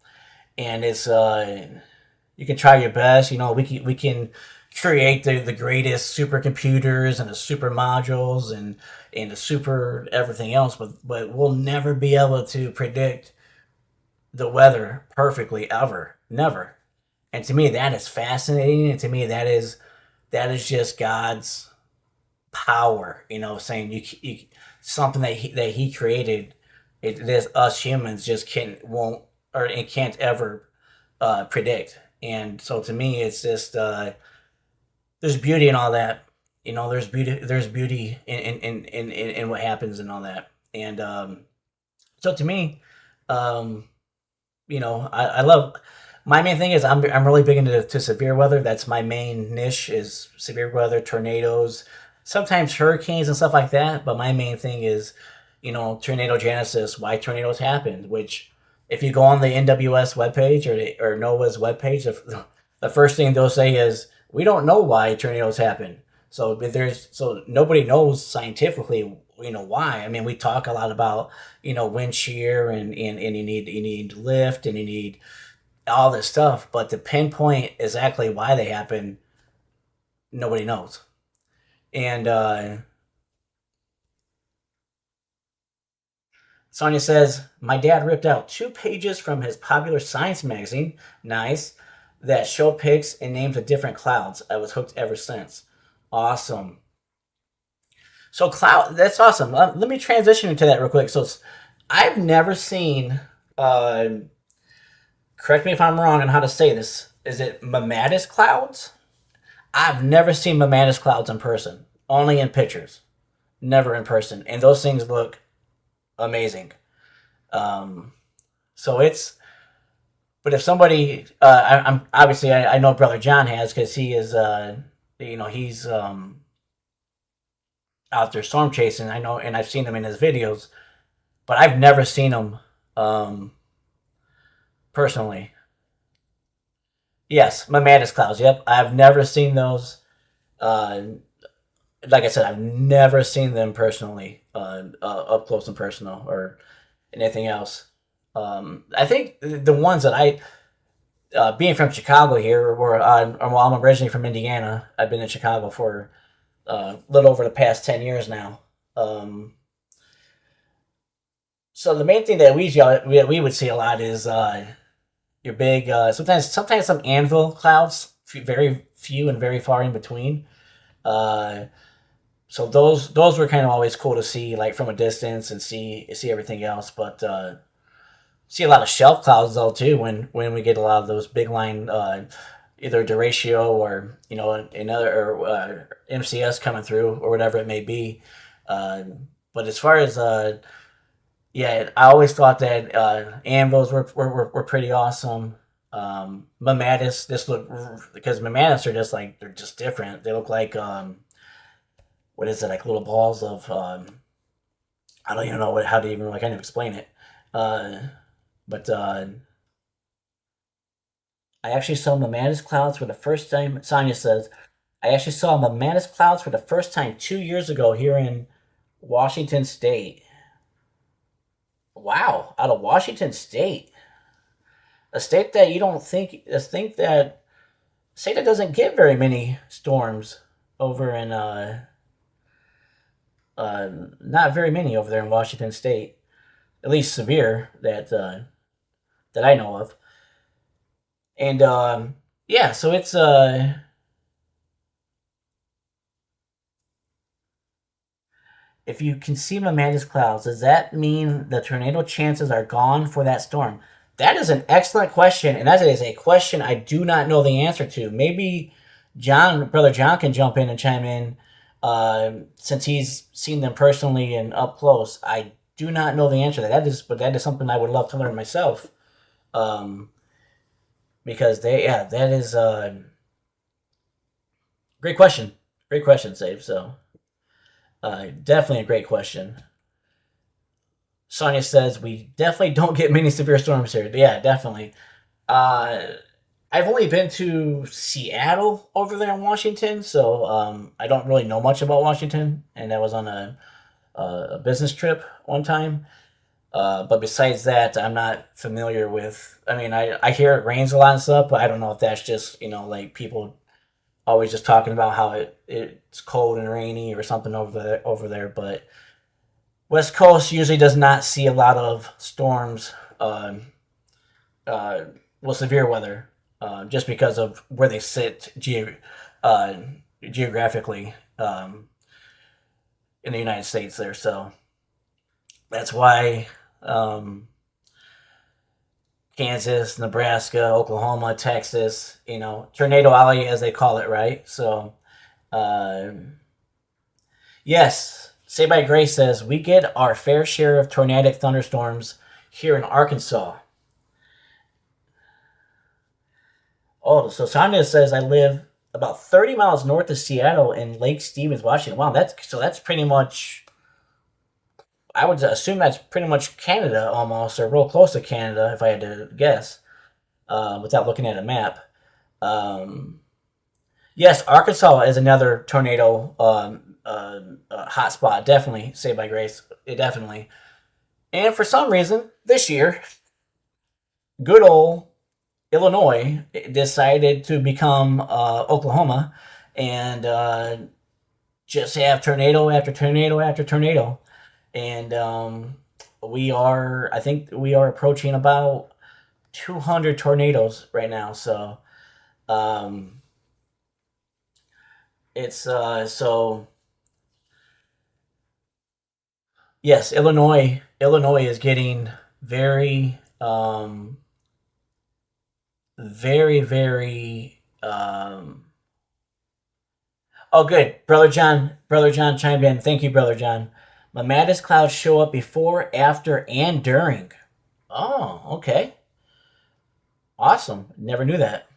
A: and it's you can try your best. We can create the greatest supercomputers and the super modules and the super everything else, but we'll never be able to predict the weather perfectly ever, never. And to me, that is fascinating. And to me, that is just God's power. Saying something that He created. It is us humans just can't won't or it can't ever predict. And so to me, it's just there's beauty in all that. There's beauty in what happens and all that. And so to me, um, I love my main thing is I'm really big into to severe weather. That's my main niche is severe weather, tornadoes, sometimes hurricanes and stuff like that. But my main thing is, tornado genesis, why tornadoes happen. Which, if you go on the NWS webpage or NOAA's webpage, the first thing they'll say is we don't know why tornadoes happen. So nobody knows scientifically, why. I mean, we talk a lot about wind shear and you need lift and you need all this stuff, but to pinpoint exactly why they happen, nobody knows. And Sonia says, my dad ripped out 2 pages from his popular science magazine, nice, that show pics and names of different clouds. I was hooked ever since. Awesome. So that's awesome. Let me transition into that real quick. So I've never seen, uh, correct me if I'm wrong on how to say this. Is it mammatus clouds? I've never seen mammatus clouds in person, only in pictures, never in person. And those things look amazing. Um, so but if somebody, I'm obviously I know Brother John has because he is, he's out there storm chasing. I know, and I've seen him in his videos, but I've never seen him um, personally. Yes, mammatus clouds. Yep, I've never seen those. Uh, like I said, I've never seen them personally, up close and personal, or anything else. I think the ones that being from Chicago here, well, I'm originally from Indiana. I've been in Chicago for a little over the past 10 years now. Um, so the main thing that we would see a lot is your big sometimes some anvil clouds, very few and very far in between. Uh, so those were kind of always cool to see, like from a distance and see everything else. But see a lot of shelf clouds though too when we get a lot of those big line either derecho or another or MCS coming through or whatever it may be. Uh, but as far as yeah, I always thought that anvils were pretty awesome. Mammatus, this look because mammatus are just like they're just different. They look like what is it, like little balls of I don't even know how to even kind of explain it. Uh, but I actually saw mammatus clouds for the first time. Sonia says, I actually saw mammatus clouds for the first time 2 years ago here in Washington State. Wow, out of Washington State, a state that you don't think, state that doesn't get very many storms over in not very many over there in Washington State, at least severe that I know of. And yeah, so it's if you can see mammatus clouds, does that mean the tornado chances are gone for that storm? That is an excellent question, and that is a question I do not know the answer to. Maybe Brother John, can jump in and chime in since he's seen them personally and up close. I do not know the answer to that. But that is something I would love to learn myself. Because that is great question. Great question, Save. So, definitely a great question. Sonia says we definitely don't get many severe storms here. Yeah, definitely. I've only been to Seattle over there in Washington, so I don't really know much about Washington, and that was on a business trip one time. But besides that, I'm not familiar with. I mean, I hear it rains a lot and stuff, but I don't know if that's just like people always just talking about how it's cold and rainy or something over there. But West Coast usually does not see a lot of storms, severe weather, just because of where they sit geographically in the United States there. So that's why Kansas, Nebraska, Oklahoma, Texas, Tornado Alley, as they call it, right? So, yes, Say by Grace says, we get our fair share of tornadic thunderstorms here in Arkansas. Oh, so Sonia says, I live about 30 miles north of Seattle in Lake Stevens, Washington. Wow, that's pretty much, I would assume that's pretty much Canada almost, or real close to Canada, if I had to guess, without looking at a map. Yes, Arkansas is another tornado hotspot, definitely, Say by Grace. Definitely. And for some reason, this year, good old Illinois decided to become Oklahoma and just have tornado after tornado after tornado. And I think we are approaching about 200 tornadoes right now. So it's so yes, Illinois is getting very very very oh, good. Brother John chimed in. Thank you, Brother John. Mammatus clouds show up before, after, and during. Oh, okay. Awesome. Never knew that.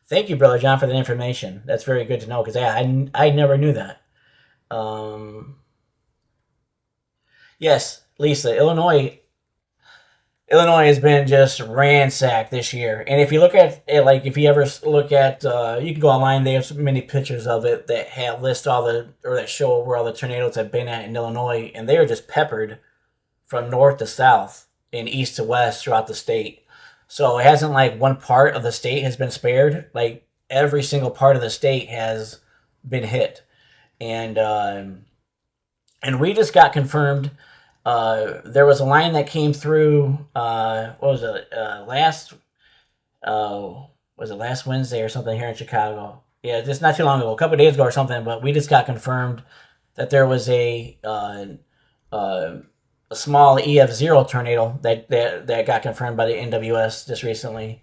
A: Thank you, Brother John, for the information. That's very good to know because I never knew that. Yes, Lisa, Illinois has been just ransacked this year. And if you look at it, like if you ever look at, you can go online. They have so many pictures of it that have that show where all the tornadoes have been at in Illinois, and they are just peppered from north to south and east to west throughout the state. So it hasn't like one part of the state has been spared. Like every single part of the state has been hit, and we just got confirmed. There was a line that came through. What was it? Was it last Wednesday or something here in Chicago? Yeah, just not too long ago, a couple of days ago or something. But we just got confirmed that there was a small EF0 tornado that got confirmed by the NWS just recently,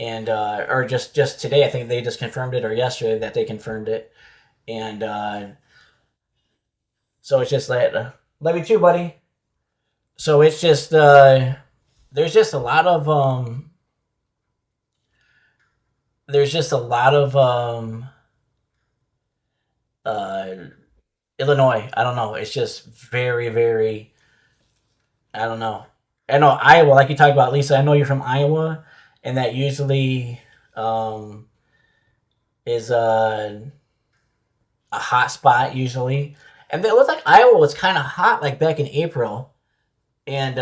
A: and or just today. I think they just confirmed it, or yesterday that they confirmed it, and so it's just like love you too, buddy. So it's just there's just a lot of there's just a lot of Illinois. I don't know. It's just very, very. I don't know. I know Iowa, like you talked about, Lisa. I know you're from Iowa, and that usually um, is a hot spot usually. And it looked like Iowa was kind of hot like back in April. And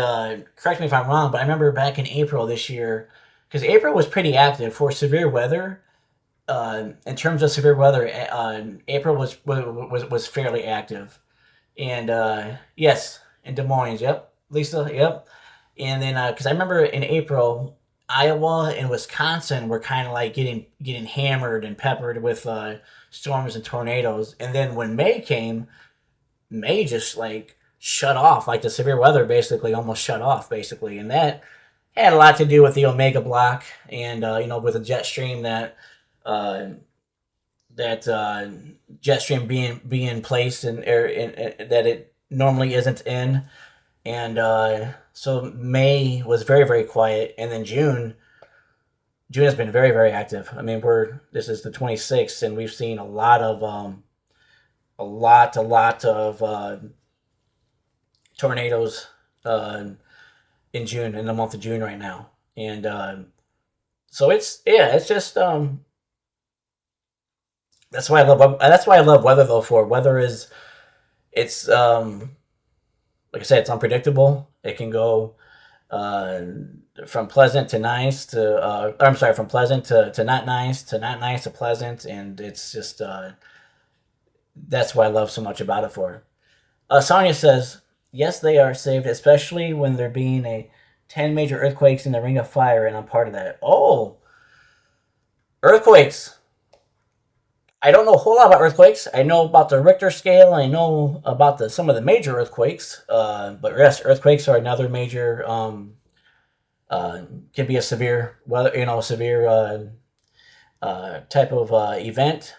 A: correct me if I'm wrong, but I remember back in April this year, because April was pretty active for severe weather. In terms of severe weather, April was fairly active. And yes, in Des Moines, yep, Lisa, yep. And then because I remember in April, Iowa and Wisconsin were kind of like getting hammered and peppered with storms and tornadoes. And then when May came, May just like shut off, like the severe weather basically almost shut off basically, and that had a lot to do with the Omega block and with the jet stream uh, that jet stream being placed in air that it normally isn't in, and so May was very very quiet, and then June has been very very active. I mean, this is the 26th, and we've seen a lot of tornadoes uh, in the month of June right now, and so it's just that's why I love weather though. For weather is it's like I said, it's unpredictable. It can go uh, from pleasant to nice to I'm sorry, from pleasant to not nice to pleasant, and it's just that's why I love so much about it for. Sonia says, yes, they are saved, especially when there being a 10 major earthquakes in the Ring of Fire, and I'm part of that. Oh, earthquakes. I don't know a whole lot about earthquakes. I know about the Richter scale. I know about some of the major earthquakes. But yes, earthquakes are another major. Uh, can be a severe weather, severe type of event.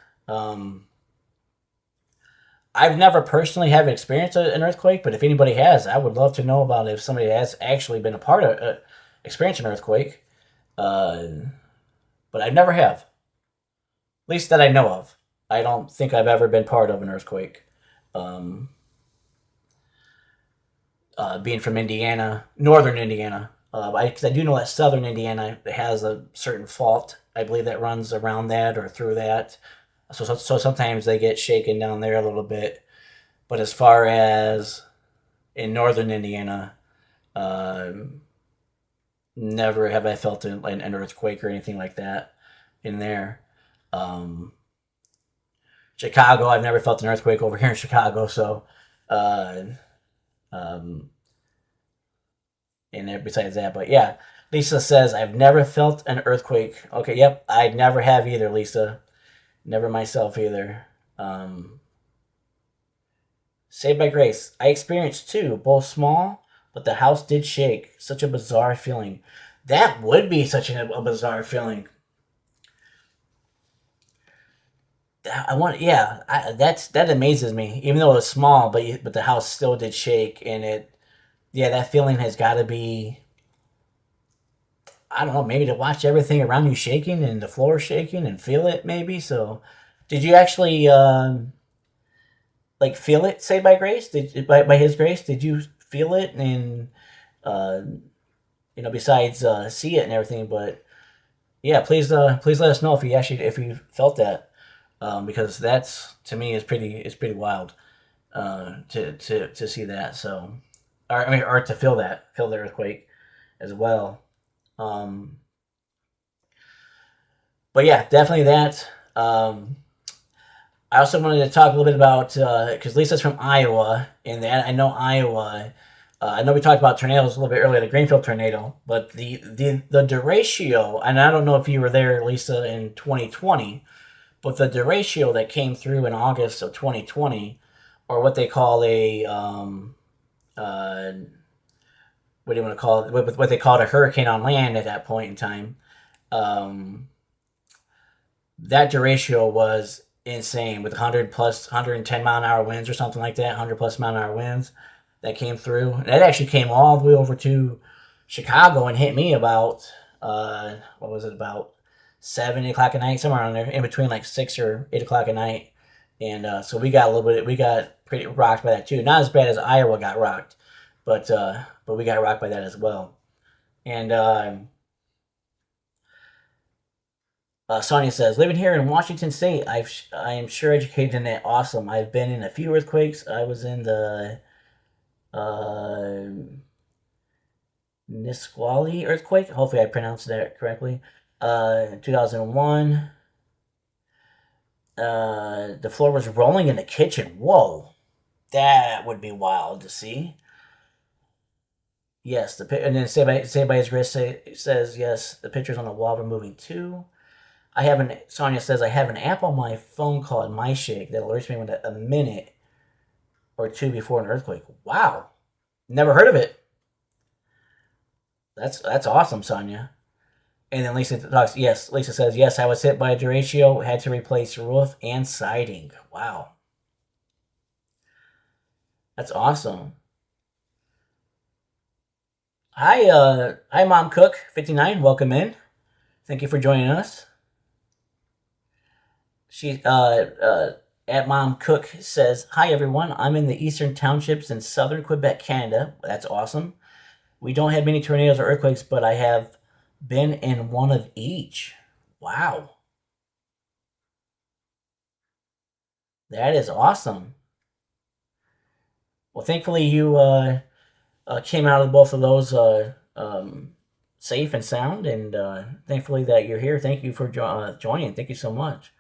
A: I've never personally have experienced an earthquake, but if anybody has, I would love to know about it if somebody has actually been a part of experience an earthquake. Uh, but I never have, at least that I know of. I don't think I've ever been part of an earthquake. Um, Being from Indiana, northern Indiana, because I do know that southern Indiana has a certain fault. I believe that runs around that or through that. So sometimes they get shaken down there a little bit. But as far as in northern Indiana, um, never have I felt an earthquake or anything like that in there. Um, Chicago, I've never felt an earthquake over here in Chicago. So, uh, um, and there, besides that, but yeah, Lisa says I've never felt an earthquake. Okay, yep, I never have either, Lisa. Never myself either. Um, Saved by Grace. I experienced two, both small, but the house did shake. Such a bizarre feeling. That would be such a bizarre feeling. I want, yeah, that amazes me. Even though it was small, but the house still did shake, and yeah, that feeling has got to be. I don't know, maybe to watch everything around you shaking and the floor shaking and feel it, maybe. So, did you actually like feel it? Saved by Grace? By His grace? Did you feel it and uh, besides see it and everything? But yeah, please let us know if you felt that, because that's to me is pretty wild to see that. So, or I mean, or to feel the earthquake as well. Um, but yeah, definitely that. I also wanted to talk a little bit about because Lisa's from Iowa, and I know Iowa. I know we talked about tornadoes a little bit earlier, the Greenfield tornado, but the derecho, and I don't know if you were there, Lisa, in 2020, but the derecho that came through in August of 2020, or what they call uh, what do you want to call it? What they called a hurricane on land at that point in time. Um, that derecho was insane with 100 plus 110 mile an hour winds or something like that, 100 plus mile an hour winds that came through. And that actually came all the way over to Chicago and hit me about what was it, about 7, 8 o'clock at night, somewhere around there, in between like 6 or 8 o'clock at night. and so we got a little bit. We got pretty rocked by that too. Not as bad as Iowa got rocked, but we got rocked by that as well. And Sonia says, living here in Washington State, I am sure educated in it. Awesome. I've been in a few earthquakes. I was in the uh, Nisqually earthquake. Hopefully, I pronounced that correctly. 2001. The floor was rolling in the kitchen. Whoa, that would be wild to see. Yes, and then say by his grace says yes. The pictures on the wall were moving too. Sonia says, I have an app on my phone called MyShake that alerts me when a minute or two before an earthquake. Wow. Never heard of it. That's awesome, Sonia. And then Lisa talks, yes, Lisa says, yes, I was hit by a derecho, had to replace roof and siding. Wow. That's awesome. Hi, Mom Cook 59. Welcome in. Thank you for joining us. She at Mom Cook says, hi everyone. I'm in the eastern townships in southern Quebec, Canada. That's awesome. We don't have many tornadoes or earthquakes, but I have been in one of each. Wow. That is awesome. Well, thankfully you came out of both of those safe and sound, and thankfully that you're here. Thank you for joining. Thank you so much.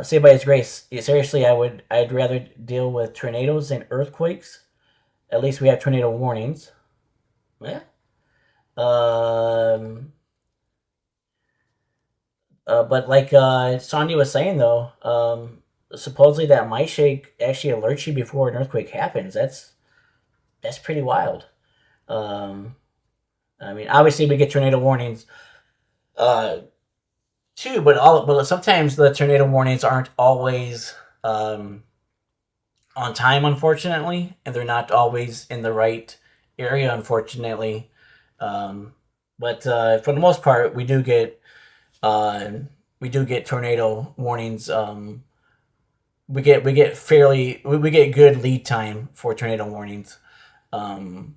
A: Say by His grace, seriously, I'd rather deal with tornadoes than earthquakes. At least we have tornado warnings. Yeah. But like Sonia was saying though, supposedly that MyShake actually alerts you before an earthquake happens. That's pretty wild. Um, I mean, obviously we get tornado warnings too, but sometimes the tornado warnings aren't always on time, unfortunately, and they're not always in the right area, unfortunately. Um, but for the most part, uh, we do get tornado warnings. We get good lead time for tornado warnings. Um,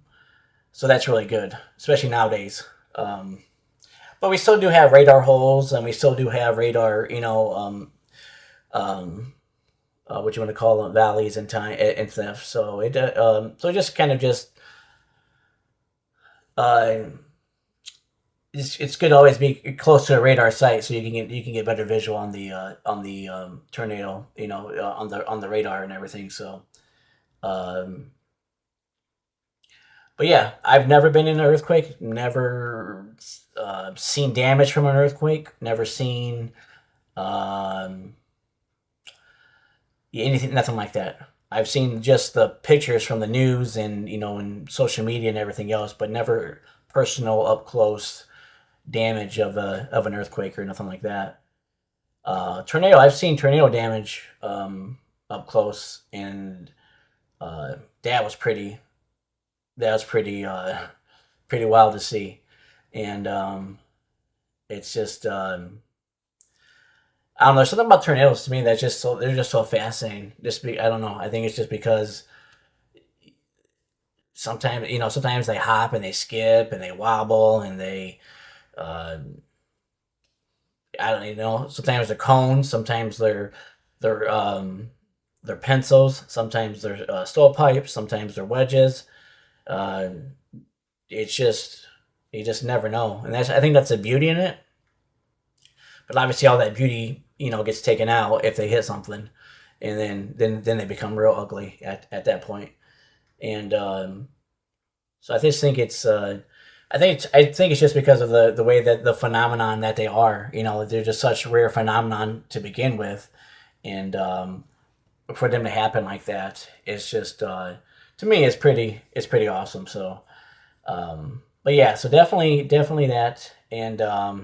A: so that's really good, especially nowadays. But we still do have radar holes, and we still do have radar, um, what you want to call them, valleys and time and stuff. So just kind of just uh, it's good to always be close to a radar site so you can get better visual on the tornado, on the radar and everything. So, um, but yeah, I've never been in an earthquake. Never seen damage from an earthquake. Never seen um, anything, nothing like that. I've seen just the pictures from the news and and social media and everything else, but never personal up close damage of an earthquake or nothing like that. Tornado. I've seen tornado damage up close, and uh, that was pretty. That was pretty wild to see, and it's just I don't know. There's something about tornadoes to me that's just they're just so fascinating. I don't know. I think it's just because sometimes they hop and they skip and they wobble and they uh, I don't even know. Sometimes they're cones. Sometimes they're they're pencils. Sometimes they're stovepipes. Sometimes they're wedges. Uh, it's just you just never know, and I think that's the beauty in it. But obviously, all that beauty gets taken out if they hit something, and then they become real ugly at that point. And so I just think I think it's just because of the way that the phenomenon that they are. They're just such rare phenomenon to begin with, and for them to happen like that, it's just to me it's pretty awesome. So, but yeah, so definitely that, and uh,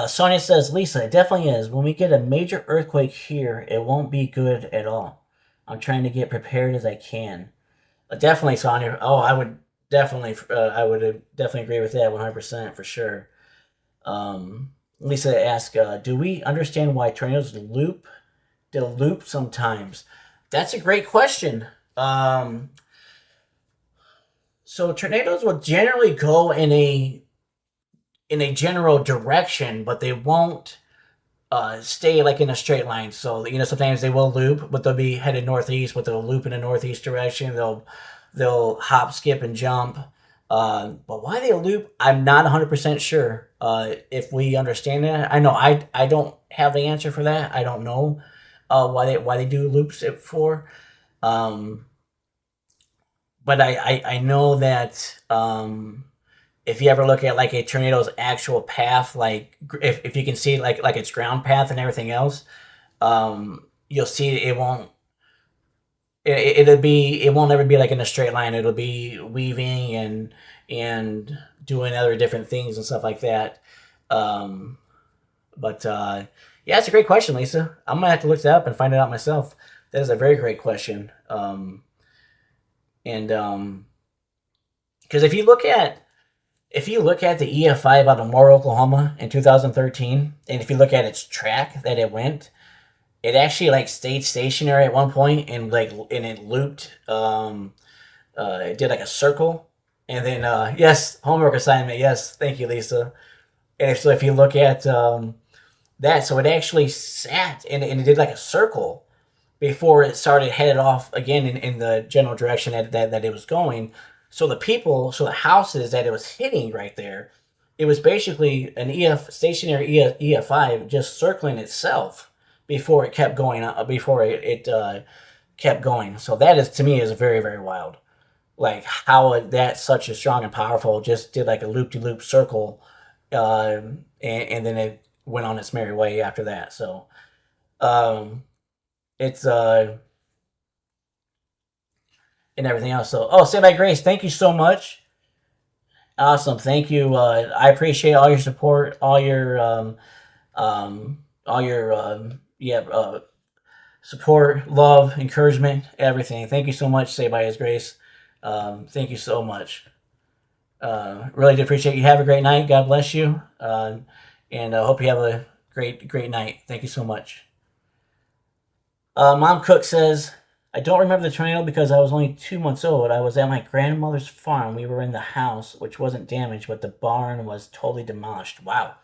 A: Sonia says, Lisa, it definitely is. When we get a major earthquake here, it won't be good at all. I'm trying to get prepared as I can. Definitely, Sonia. Oh, I would. definitely. I would definitely agree with that 100% for sure. Lisa asked, "Do we understand why tornadoes loop? They loop sometimes." That's a great question. So tornadoes will generally go in a general direction, but they won't stay like in a straight line. So sometimes they will loop, but they'll be headed northeast, but they'll loop in a northeast direction. They'll hop, skip, and jump. But why they loop, I'm not 100% sure. If we understand that, I know I don't have the answer for that. I don't know why they do loops it for. Um, but I know that if you ever look at like a tornado's actual path, like if you can see like its ground path and everything else, you'll see it won't ever be like in a straight line. It'll be weaving and doing other different things and stuff like that. Um, but yeah, it's a great question, Lisa. I'm gonna have to look that up and find it out myself. That is a very great question. And because if you look at the EF5 out of Moore, Oklahoma in 2013, and if you look at its track that it went, it actually like stayed stationary at one point and it looped. It did like a circle, and then yes, homework assignment. Yes, thank you, Lisa. And so if you look at that, so it actually sat and it did like a circle before it started headed off again in the general direction that it was going. So the houses that it was hitting right there, it was basically an stationary EF5 just circling itself before it kept going. Before it kept going. So that is to me is very very wild. Like how that such a strong and powerful just did like a loop de loop circle, and then it went on its merry way after that. So um, it's and everything else. So Saved by Grace, thank you so much. Awesome, thank you. I appreciate all your support, all your yeah support, love, encouragement, everything. Thank you so much, Saved by His Grace. Thank you so much. Really do appreciate you. Have a great night. God bless you. And I hope you have a great night. Thank you so much. Mom Cook says, I don't remember the tornado because I was only 2 months old. I was at my grandmother's farm. We were in the house, which wasn't damaged, but the barn was totally demolished. Wow.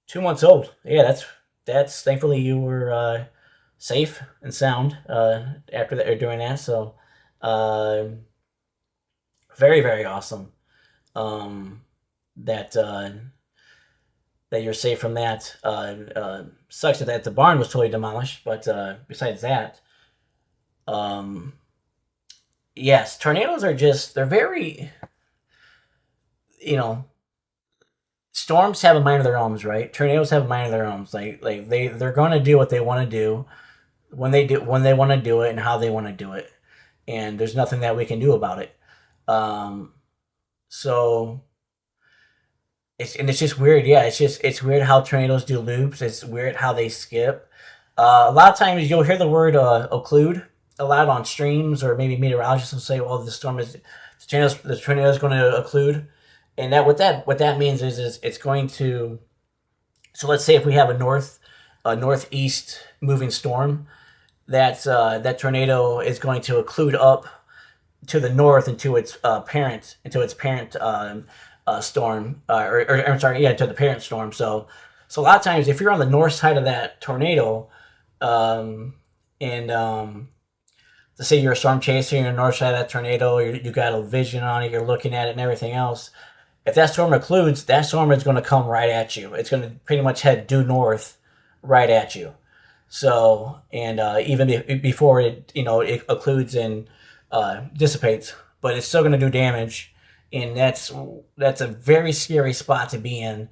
A: 2 months old. Yeah, that's thankfully you were safe and sound after that or during that. So uh, very very awesome. That that you're safe from that. Sucks that the barn was totally demolished, but besides that, um, yes, tornadoes are they're very, you know, storms have a mind of their own, right? Tornadoes have a mind of their own. Like they're going to do what they want to do when they want to do it and how they want to do it, and there's nothing that we can do about it. Um, so it's just weird. Yeah, it's weird how tornadoes do loops. It's weird how they skip. A lot of times you'll hear the word occlude a lot on streams, or maybe meteorologists will say, "Well, the tornado is going to occlude," and what that means is it's going to. So let's say if we have a northeast moving storm, that tornado is going to occlude up to the north into its parent storm, or I'm sorry, yeah, to the parent storm. So a lot of times, if you're on the north side of that tornado, and let's say you're a storm chaser, you're on the north side of that tornado, you got a vision on it, you're looking at it and everything else. If that storm occludes, that storm is going to come right at you. It's going to pretty much head due north, right at you. So, and even before it occludes and dissipates, but it's still going to do damage, and that's a very scary spot to be in,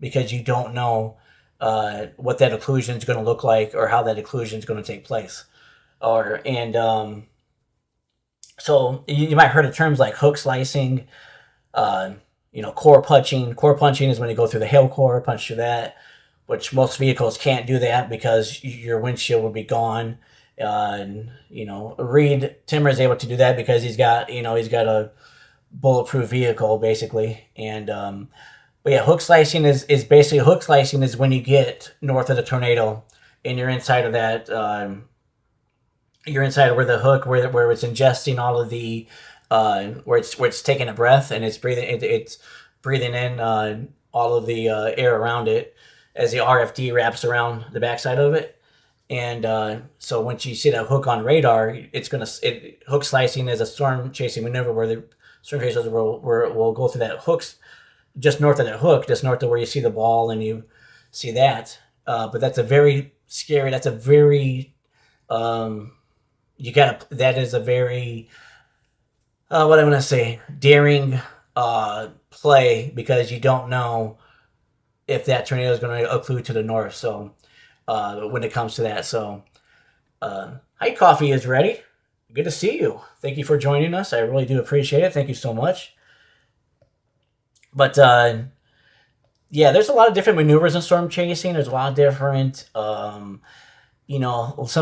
A: because you don't know what that occlusion is going to look like or how that occlusion is going to take place, so you might have heard of terms like hook slicing, core punching. Core punching is when you go through the hail core, punch through that, which most vehicles can't do that because your windshield will be gone, And, Reed Timmer is able to do that because he's got a bulletproof vehicle basically. And but yeah, hook slicing is when you get north of the tornado and you're inside of that. You're inside of where the hook, where it's ingesting all of the, where it's taking a breath and it's breathing in all of the air around it as the RFD wraps around the backside of it. And so once you see that hook on radar, hook slicing is a storm chasing maneuver where the storm chasers will go through that hooks just north of that hook, just north of where you see the ball and you see that. But that's a very scary. That's a very that is a very what I'm gonna say, daring play, because you don't know if that tornado is going to occlude to the north. So when it comes to that, so hi, coffee is ready. Good to see you. Thank you for joining us. I really do appreciate it. Thank you so much. But yeah, there's a lot of different maneuvers in storm chasing. There's a lot of different. Some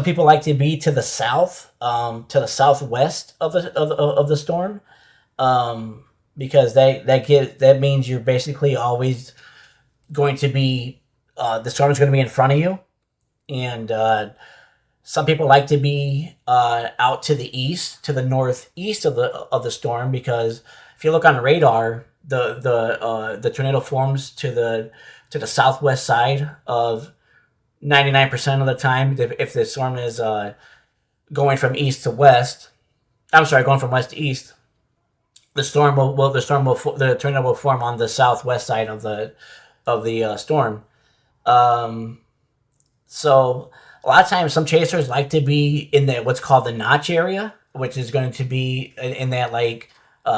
A: people like to be to the south, to the southwest of the storm, because that means you're basically always going to be the storm is going to be in front of you, and some people like to be out to the east, to the northeast of the storm, because if you look on radar, the tornado forms to the southwest side of 99% of the time. If the storm is going from east to west, I'm sorry, going from west to east, the tornado will form on the southwest side of the storm. So a lot of times, some chasers like to be in what's called the notch area, which is going to be in that, like,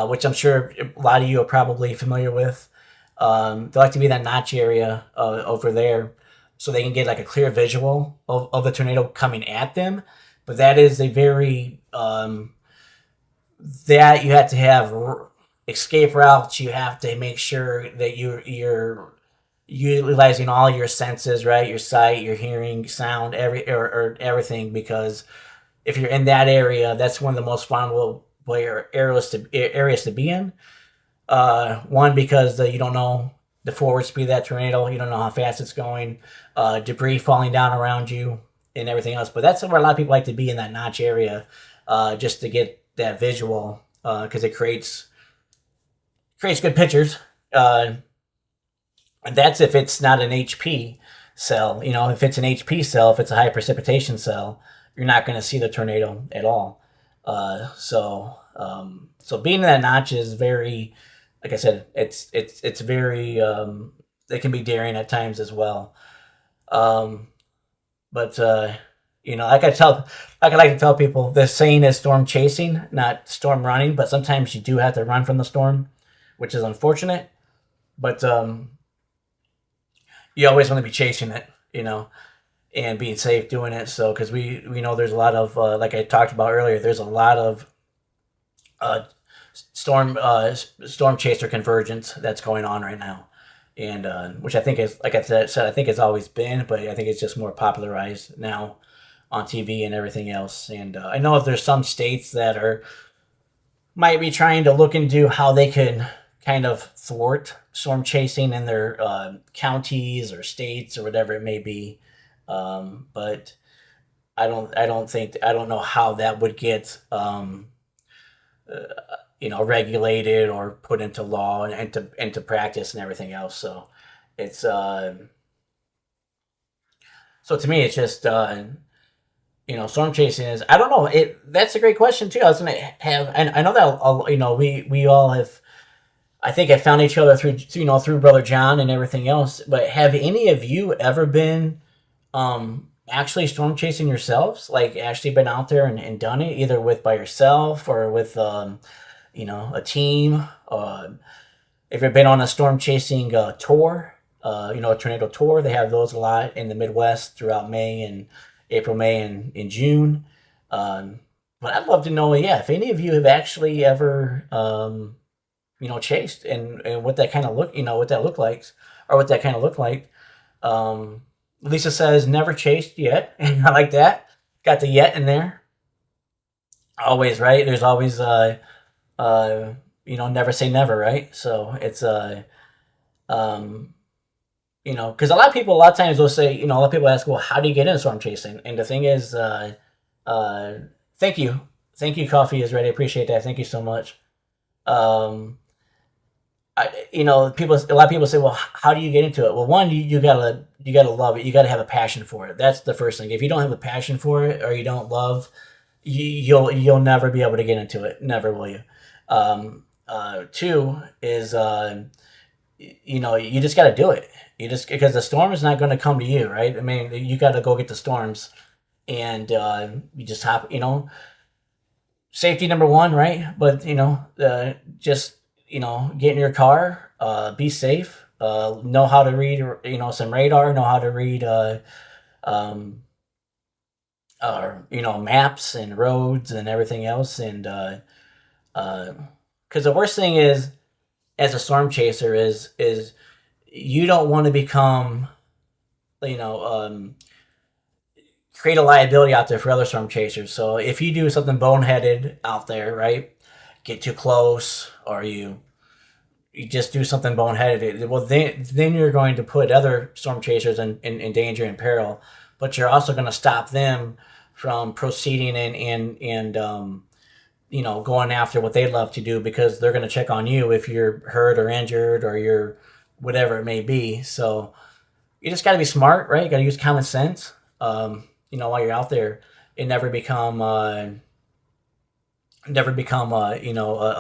A: which I'm sure a lot of you are probably familiar with. They like to be in that notch area over there, so they can get like a clear visual of the tornado coming at them. But that is a very that you have to have escape routes. You have to make sure that you're utilizing all your senses, right? Your sight, your hearing, sound, or everything, because if you're in that area, that's one of the most vulnerable areas to be in. One, because you don't know the forward speed of that tornado, you don't know how fast it's going, debris falling down around you, and everything else. But that's where a lot of people like to be, in that notch area, just to get that visual, because it creates good pictures. And that's if it's not an HP cell. If it's an HP cell, if it's a high precipitation cell, you're not going to see the tornado at all. So being in that notch is very, like I said, it's very, it can be daring at times as well. But like I like to tell people, the saying is storm chasing, not storm running. But sometimes you do have to run from the storm, which is unfortunate. But you always want to be chasing it, and being safe doing it. So, because we know there's a lot of, like I talked about earlier, there's a lot of storm chaser convergence that's going on right now, and which I think is, like I said, I think it's always been, but I think it's just more popularized now on TV and everything else. And I know if there's some states that might be trying to look into how they can kind of thwart storm chasing in their counties or states or whatever it may be, but I don't know how that would get regulated or put into law and into practice and everything else. So it's so to me, it's just storm chasing is, I don't know, that's a great question too. I was gonna have, and I know that we all have, I think, I found each other through Brother John and everything else. But have any of you ever been actually storm chasing yourselves? Like, actually been out there and done it, either by yourself or with a team? If you've been on a storm chasing tour, a tornado tour, they have those a lot in the Midwest throughout April, May, and June. But I'd love to know, if any of you have actually ever chased, and what that kind of what that looked like, or what that kind of looked like. Lisa says never chased yet, and I like that. got the yet in there. Always, right? There's always never say never, right? So it's um because a lot of times they'll say, a lot of people ask, well, how do you get into storm chasing? And the thing is, uh, thank you, coffee is ready. I appreciate that. Thank you so much. Um, a lot of people say, well, how do you get into it? Well, one, you gotta love it. You gotta have a passion for it. That's the first thing. If you don't have a passion for it, or you don't love, you'll never be able to get into it. Never will you. Two is, you just got to do it. You just, because the storm is not going to come to you, right? I mean, you got to go get the storms, and you just hop. Safety number one, right? But just get in your car, be safe, know how to read, some radar, know how to read, um, maps and roads and everything else, and because the worst thing is, as a storm chaser, is you don't want to become, create a liability out there for other storm chasers. So if you do something boneheaded out there, right, get too close, or you just do something boneheaded, well, then you're going to put other storm chasers in danger and peril, but you're also going to stop them from proceeding and going after what they love to do, because they're going to check on you if you're hurt or injured, or you're whatever it may be. So you just got to be smart, right? You got to use common sense, while you're out there, and never become a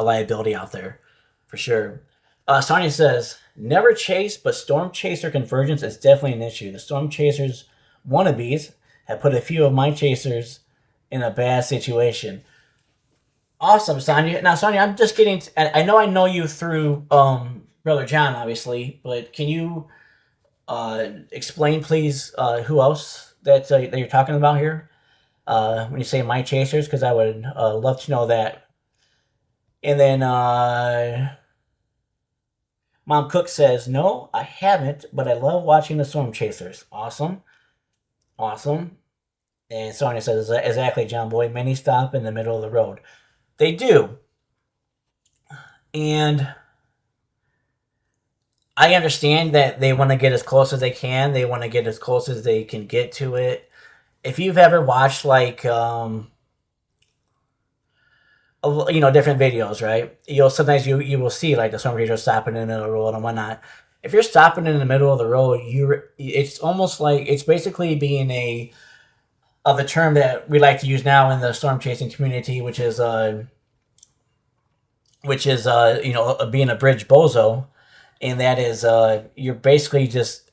A: liability out there, for sure. Sonia says, never chase, but storm chaser convergence is definitely an issue. The storm chasers wannabes have put a few of my chasers in a bad situation. Awesome, Sonia. Now, Sonia, I'm just getting. I know you through Brother John, obviously, but can you explain, please, who else that you're talking about here when you say my chasers? Because I would love to know that. And then Mom Cook says, no, I haven't, but I love watching the storm chasers. Awesome. And Sonia says, exactly, John Boy. Many stop in the middle of the road. They do. And I understand that they want to get as close as they can. They want to get as close as they can get to it. If you've ever watched, like, different videos, right? Sometimes you will see, like, the storm chaser stopping in the middle of the road and whatnot. If you're stopping in the middle of the road, it's almost like, it's basically being of the term that we like to use now in the storm chasing community, which is being a bridge bozo, and that is you're basically just,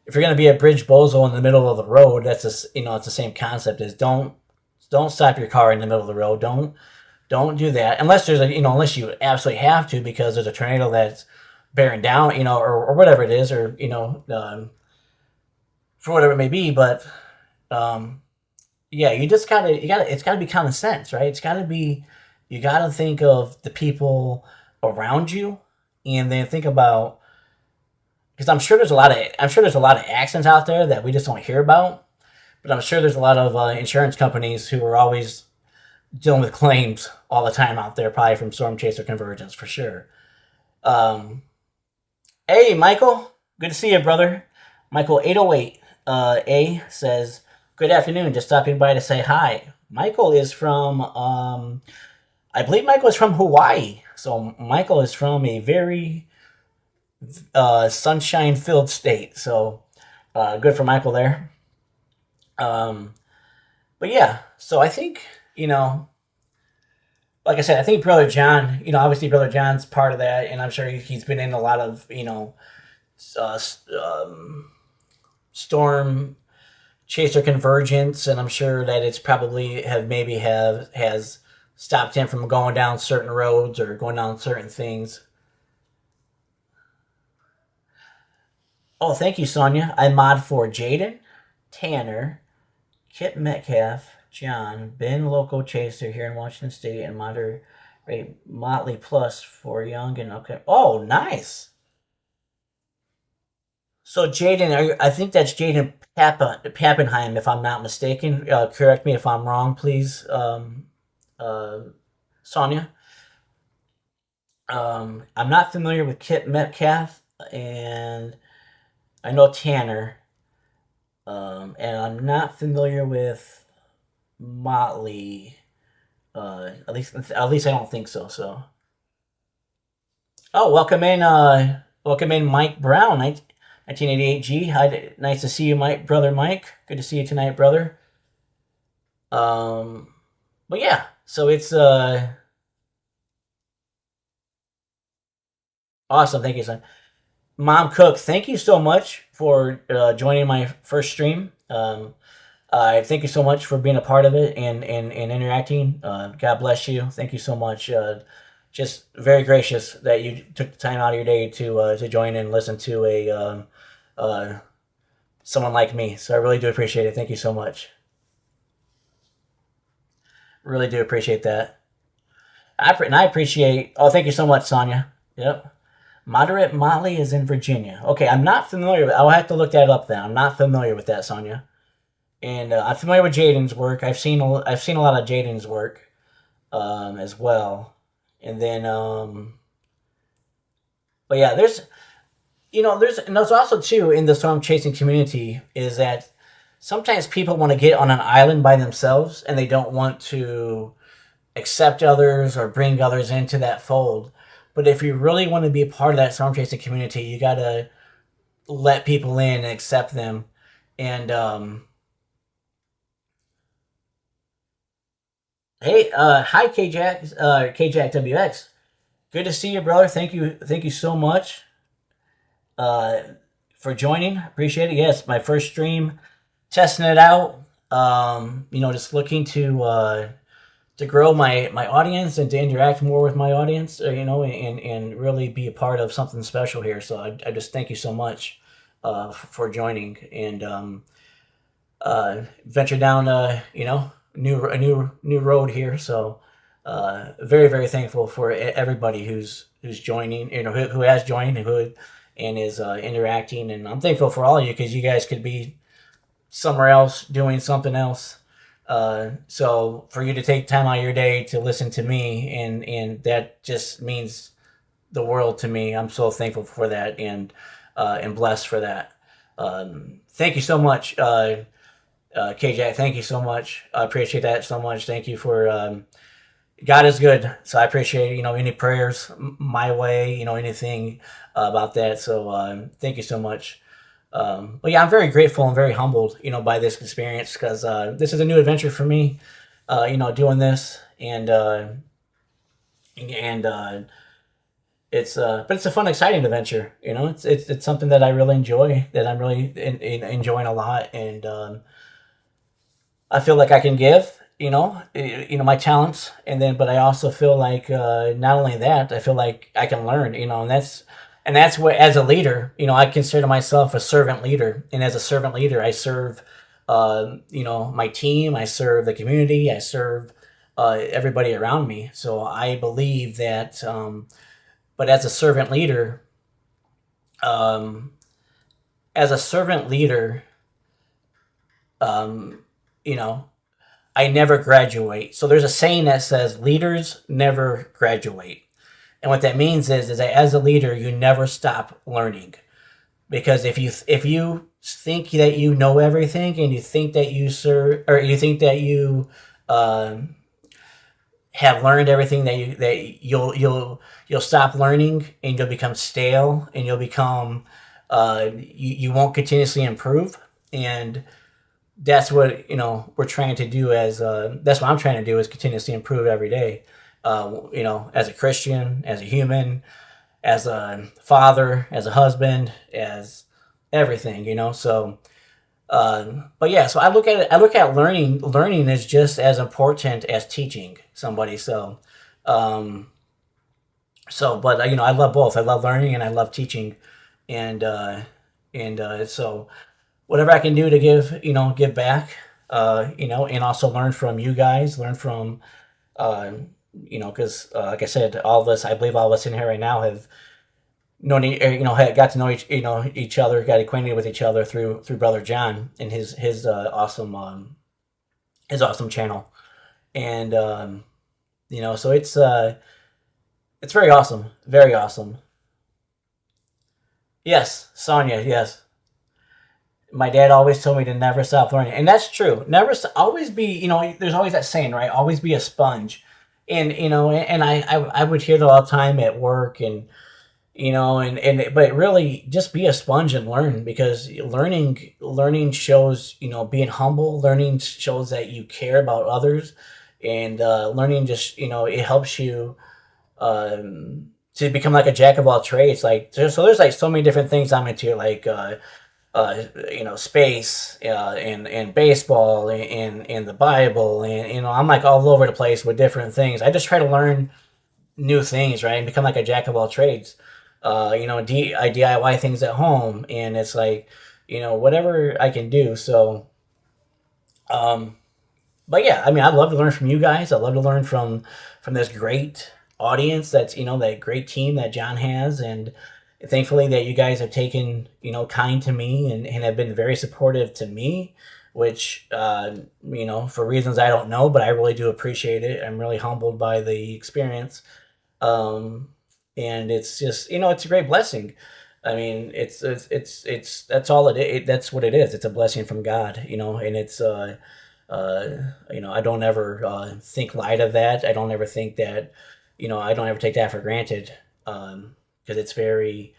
A: if you're going to be a bridge bozo in the middle of the road, that's it's the same concept as don't stop your car in the middle of the road. Don't do that unless there's unless you absolutely have to, because there's a tornado that's bearing down, or whatever it is, or for whatever it may be. But yeah, it's gotta be common sense, right? You gotta think of the people around you, and then think about, because I'm sure there's a lot of accidents out there that we just don't hear about, but I'm sure there's a lot of insurance companies who are always dealing with claims all the time out there, probably from storm chaser convergence, for sure. Hey, Michael, good to see you, brother. Michael 808 A says, good afternoon, just stopping by to say hi. Michael is from I believe Michael is from Hawaii. So Michael is from a very sunshine-filled state. So good for Michael there. But yeah, so I think, like I said, I think Brother John, obviously Brother John's part of that, and I'm sure he's been in a lot of, storm chaser convergence, and I'm sure that it's probably has stopped him from going down certain roads or going down certain things. Oh, thank you, Sonia. I mod for Jaden, Tanner, Kip Metcalf, John, Ben Loco Chaser here in Washington State, and moderate Motley Plus for Young and okay. Oh, nice. So Jaden, I think that's Jaden Pappenheim, if I'm not mistaken. Correct me if I'm wrong, please, uh, Sonia. I'm not familiar with Kit Metcalf, and I know Tanner, and I'm not familiar with Motley. At least I don't think so. So, oh, welcome in, Mike Brown, 1988 G. Hi, nice to see you, Mike, brother Mike. Good to see you tonight, brother. Um, but yeah, so it's awesome. Thank you, son. Mom Cook, thank you so much for joining my first stream. Thank you so much for being a part of it and interacting. God bless you. Thank you so much. Just very gracious that you took the time out of your day to join and listen to a uh, someone like me. So I really do appreciate it. Thank you so much. Really do appreciate that. And I appreciate. Oh, thank you so much, Sonia. Yep. Moderate Motley is in Virginia. Okay, I'm not familiar with. I'll have to look that up then. I'm not familiar with that, Sonia. And I'm familiar with Jaden's work. I've seen a lot of Jaden's work as well. And then, but yeah, there's also too in the storm chasing community is that sometimes people want to get on an island by themselves and they don't want to accept others or bring others into that fold. But if you really want to be a part of that storm chasing community, you gotta let people in and accept them. And hey, hi KJack, KJack WX. Good to see you, brother. Thank you so much uh, for joining. Appreciate it. Yes, my first stream, testing it out. Just looking to grow my audience and to interact more with my audience. And really be a part of something special here. So I just thank you so much for joining and venture down. New road here. So very very thankful for everybody who's joining, who has joined and is interacting, and I'm thankful for all of you because you guys could be somewhere else doing something else. So for you to take time out of your day to listen to me, and that just means the world to me. I'm so thankful for that and blessed for that. Thank you so much, KJ. Thank you so much. I appreciate that so much. Thank you for God is good. So I appreciate any prayers my way. Anything about that. So thank you so much. But yeah, I'm very grateful and very humbled, by this experience because this is a new adventure for me. Doing this and but it's a fun, exciting adventure. It's something that I really enjoy, that I'm really enjoying a lot, and I feel like I can give. My talents, but I also feel like not only that, I feel like I can learn. And that's what, as a leader, I consider myself a servant leader, and as a servant leader, I serve, my team, I serve the community, I serve everybody around me. So I believe that, but um, as a servant leader, um, you know, I never graduate. So there's a saying that says leaders never graduate. And what that means is that as a leader, you never stop learning. Because if you think that you know everything and you think that you serve, or you think that you um, have learned everything, that you'll stop learning and you'll become stale and you'll become you won't continuously improve. And that's what we're trying to do, as that's what I'm trying to do, is continuously improve every day. As a Christian, as a human, as a father, as a husband, as everything. So but yeah, so I look at learning is just as important as teaching somebody. Um but I love both. I love learning and I love teaching. And uh and uh so whatever I can do to give back, and also learn from you guys, learn from, uh, because like I said, all of us, I believe all of us in here right now have had got to know each other, got acquainted with each other through Brother John and his awesome channel, and so it's very awesome, very awesome. Yes, Sonia. Yes, my dad always told me to never stop learning, and that's true. Always be. There's always that saying, right? Always be a sponge, and I would hear that all the time at work, and but really just be a sponge and learn, because learning shows, being humble. Learning shows that you care about others, and learning just it helps you to become like a jack of all trades. Like there's like so many different things I'm into, like space, and baseball, and the Bible, and I'm like all over the place with different things. I just try to learn new things, right, and become like a jack of all trades. I DIY things at home, and it's like whatever I can do. So, um, but yeah, I mean, I'd love to learn from you guys. I'd love to learn from this great audience, that's that great team that John has, and thankfully that you guys have taken kind to me, and have been very supportive to me, which for reasons I don't know, but I really do appreciate it. I'm really humbled by the experience, um, and it's just it's a great blessing. I mean, it's that's all that's what it is. It's a blessing from God, and it's I don't ever think light of that. I don't ever think that, I don't ever take that for granted, because it's very,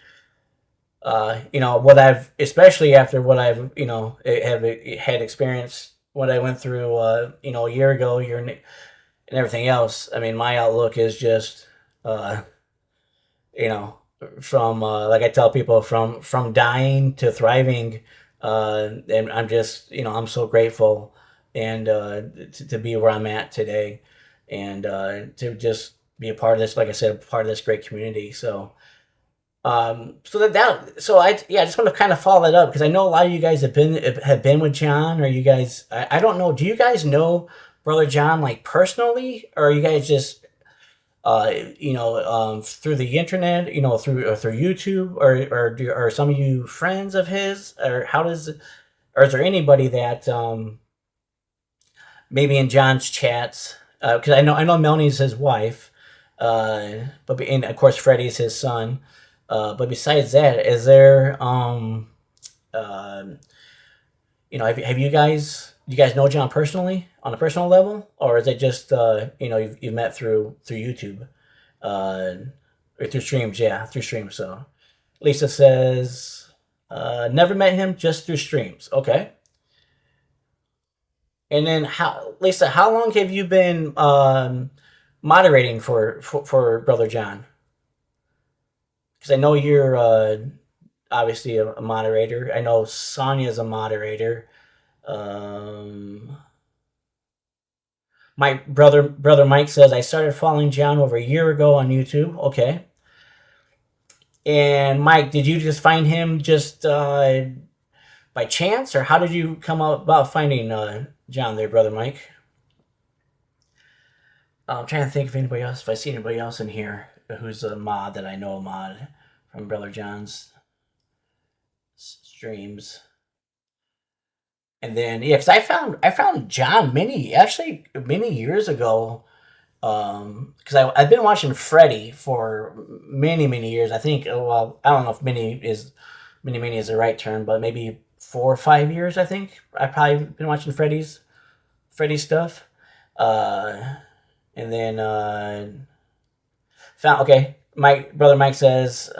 A: what I've, especially after what I've, have had experienced, what I went through, a year ago, and everything else. I mean, my outlook is just, uh, you know, from like I tell people, from dying to thriving, and I'm just, I'm so grateful, and to be where I'm at today, and to just be a part of this, like I said, a part of this great community. So, so I just want to kind of follow that up, because I know a lot of you guys have been with John, or you guys, I don't know, do you guys know Brother John, like, personally, or are you guys just through the internet, through YouTube, or some of you friends of his, or or is there anybody that maybe in John's chats, because I know Melanie's his wife, but and of course Freddie's his son. But besides that, is there uh, have you guys know John personally, on a personal level, or is it just you've met through YouTube, uh, or through streams? Yeah, through streams. So Lisa says never met him, just through streams. Okay. And then Lisa, how long have you been moderating for Brother John? Because I know you're obviously a moderator. I know Sonia's a moderator. Um, my brother Mike says I started following John over a year ago on YouTube. Okay. And Mike, did you just find him just by chance, or how did you come about finding John there, brother Mike? I'm trying to think if anybody else, if I see anybody else in here who's a mod that I know, a mod from Brother John's streams. And then yeah, because I found John many years ago. Because I've been watching Freddie for many years. I think, well, I don't know if many is the right term, but maybe 4 or 5 years. I think I've probably been watching Freddie's stuff. Uh, and then found okay. My brother Mike says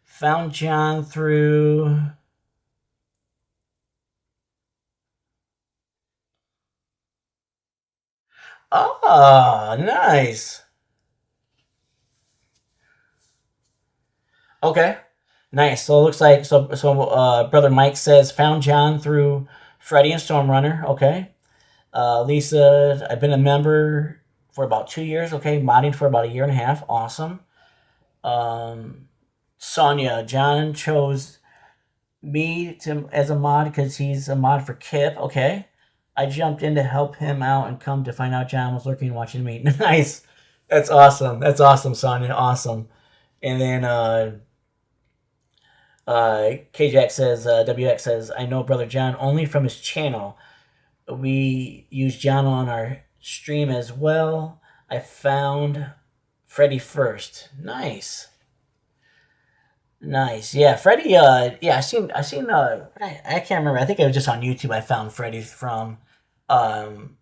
A: found John through. Oh, nice. Okay, nice. So it looks like brother Mike says found John through Freddie and Stormrunner. Okay. Lisa, I've been a member for about 2 years. Okay, modding for about a year and a half. Awesome. Um, Sonia, John chose me to as a mod because he's a mod for Kip. Okay. I jumped in to help him out, and come to find out John was lurking watching me. Nice. That's awesome. That's awesome, Sonya. Awesome. And then KJack says, WX says, I know Brother John only from his channel. We use John on our stream as well. I found Freddy first. Nice. Nice. Yeah, Freddy, yeah, I seen, I can't remember. I think it was just on YouTube I found Freddy from. Um,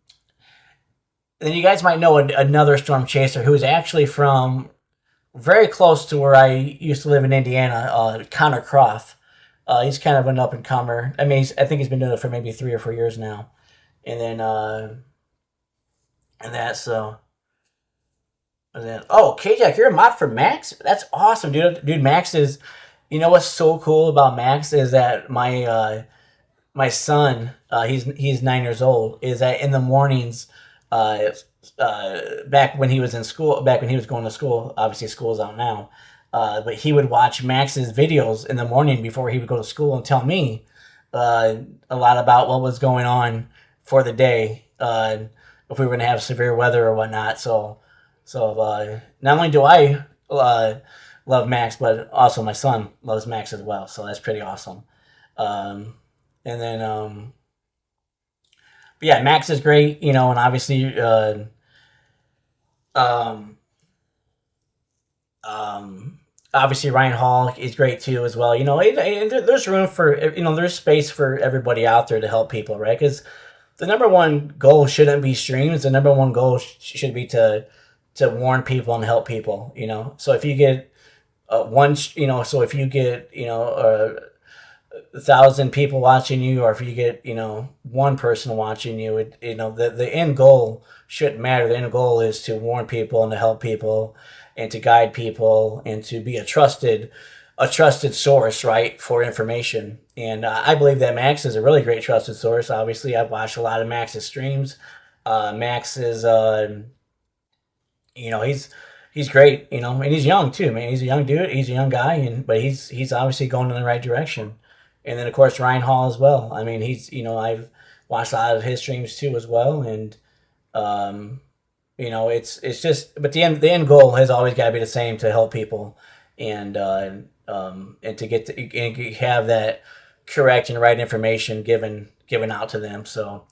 A: then you guys might know another storm chaser who is actually from very close to where I used to live in Indiana, Connor Croft. He's kind of an up and comer. I mean, I think he's been doing it for maybe 3 or 4 years now. And then, and that, so. And then, oh, KJack, you're a mod for Max? That's awesome, dude. Dude, Max is, you know what's so cool about Max is that my son, he's 9 years old, is that in the mornings, uh, back when he was in school, back when he was going to school, obviously school's out now, but he would watch Max's videos in the morning before he would go to school and tell me uh, a lot about what was going on for the day, if we were going to have severe weather or whatnot. So not only do I love Max, but also my son loves Max as well. So that's pretty awesome. Um, and then, but yeah, Max is great, you know, and obviously, um, obviously Ryan Hall is great too as well. You know, there's room for, you know, there's space for everybody out there to help people, right? Because the number one goal shouldn't be streams. The number one goal should be to warn people and help people. You know, so if you get you know, so if you get, you know, 1,000 people watching you, or if you get, you know, one person watching you, you know, the end goal shouldn't matter. The end goal is to warn people and to help people and to guide people and to be a trusted source, right, for information. And I believe that Max is a really great trusted source. Obviously, I've watched a lot of Max's streams. Max is, you know, he's great, you know, and he's young too, man. He's a young dude. He's a young guy, and but he's obviously going in the right direction. And then of course Ryan Hall as well. I mean, he's, you know, I've watched a lot of his streams too as well, and um, you know, it's just, but the end goal has always got to be the same, to help people and and to get to and have that correct and right information given out to them. So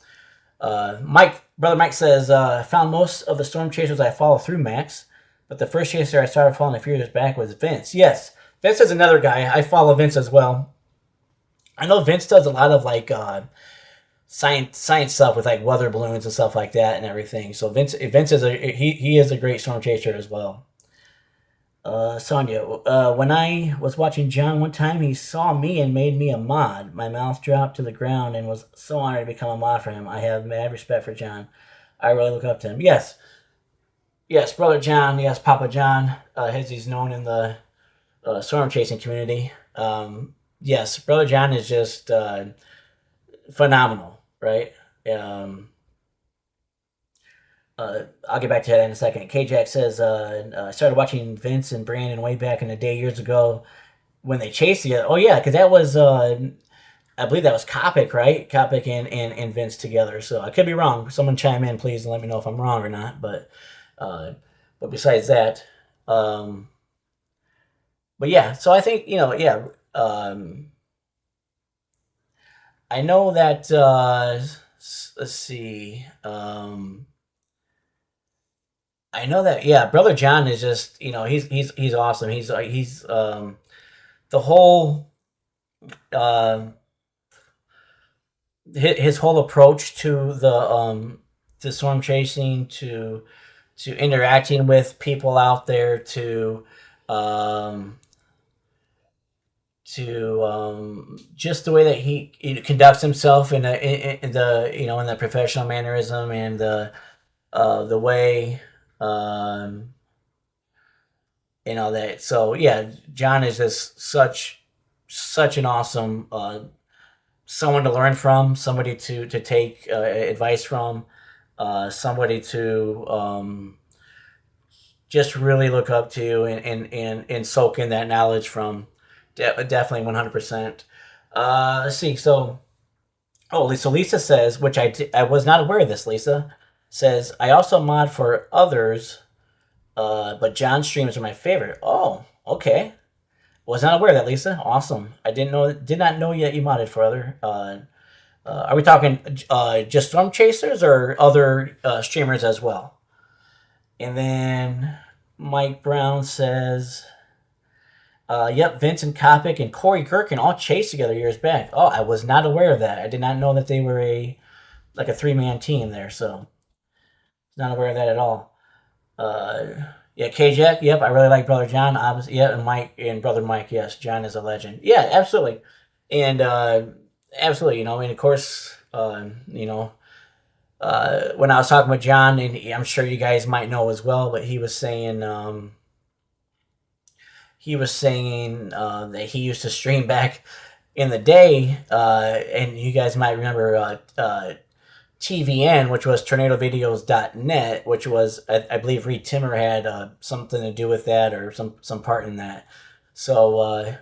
A: Brother Mike says, found most of the storm chasers I follow through Max, but the first chaser I started following a few years back was Vince. Yes, Vince is another guy. I follow Vince as well. I know Vince does a lot of like science stuff with like weather balloons and stuff like that and everything. So Vince is he is a great storm chaser as well. Sonia, when I was watching John one time, he saw me and made me a mod. My mouth dropped to the ground and was so honored to become a mod for him. I have mad respect for John. I really look up to him. Yes, yes, Brother John. Yes, Papa John, as he's known in the storm chasing community. Yes, Brother John is just phenomenal, right? Um, I'll get back to that in a second. K-Jack says, I started watching Vince and Brandon way back in the day years ago when they chased together. Oh, yeah, because that was, I believe that was Kopic, right? Kopic and Vince together. So I could be wrong. Someone chime in, please, and let me know if I'm wrong or not. Uh, but besides that, but yeah, so I think, you know, yeah, I know that, let's see, I know that, yeah, Brother John is just, you know, he's awesome. He's the whole uh, his whole approach to the to storm chasing, to interacting with people out there, um, to just the way that he conducts himself in the, you know, in the professional mannerism, and the way, um, you know, that. So yeah, John is just such an awesome someone to learn from, somebody to take advice from, somebody to just really look up to, and soak in that knowledge from. Definitely 100%. Let's see. So, oh, so Lisa says, which I was not aware of this. Lisa says, I also mod for others But John's streams are my favorite. Oh, okay. Was not aware of that, Lisa. Awesome. I did not know yet you modded for other. Are we talking just Storm Chasers or other streamers as well? And then Mike Brown says, yep, Vincent Kopic and Corey Gherkin all chased together years back. Oh, I was not aware of that. I did not know that they were a 3-man team there, so not aware of that at all. Yeah, K-Jack, yep, I really like Brother John, obviously, yeah, and Mike, and Brother Mike, yes, John is a legend. Yeah, absolutely. And, absolutely, and of course, when I was talking with John, and I'm sure you guys might know as well, but he was saying, that he used to stream back in the day, and you guys might remember, TVN, which was tornadovideos.net, which was, I believe Reed Timmer had something to do with that, or some part in that. So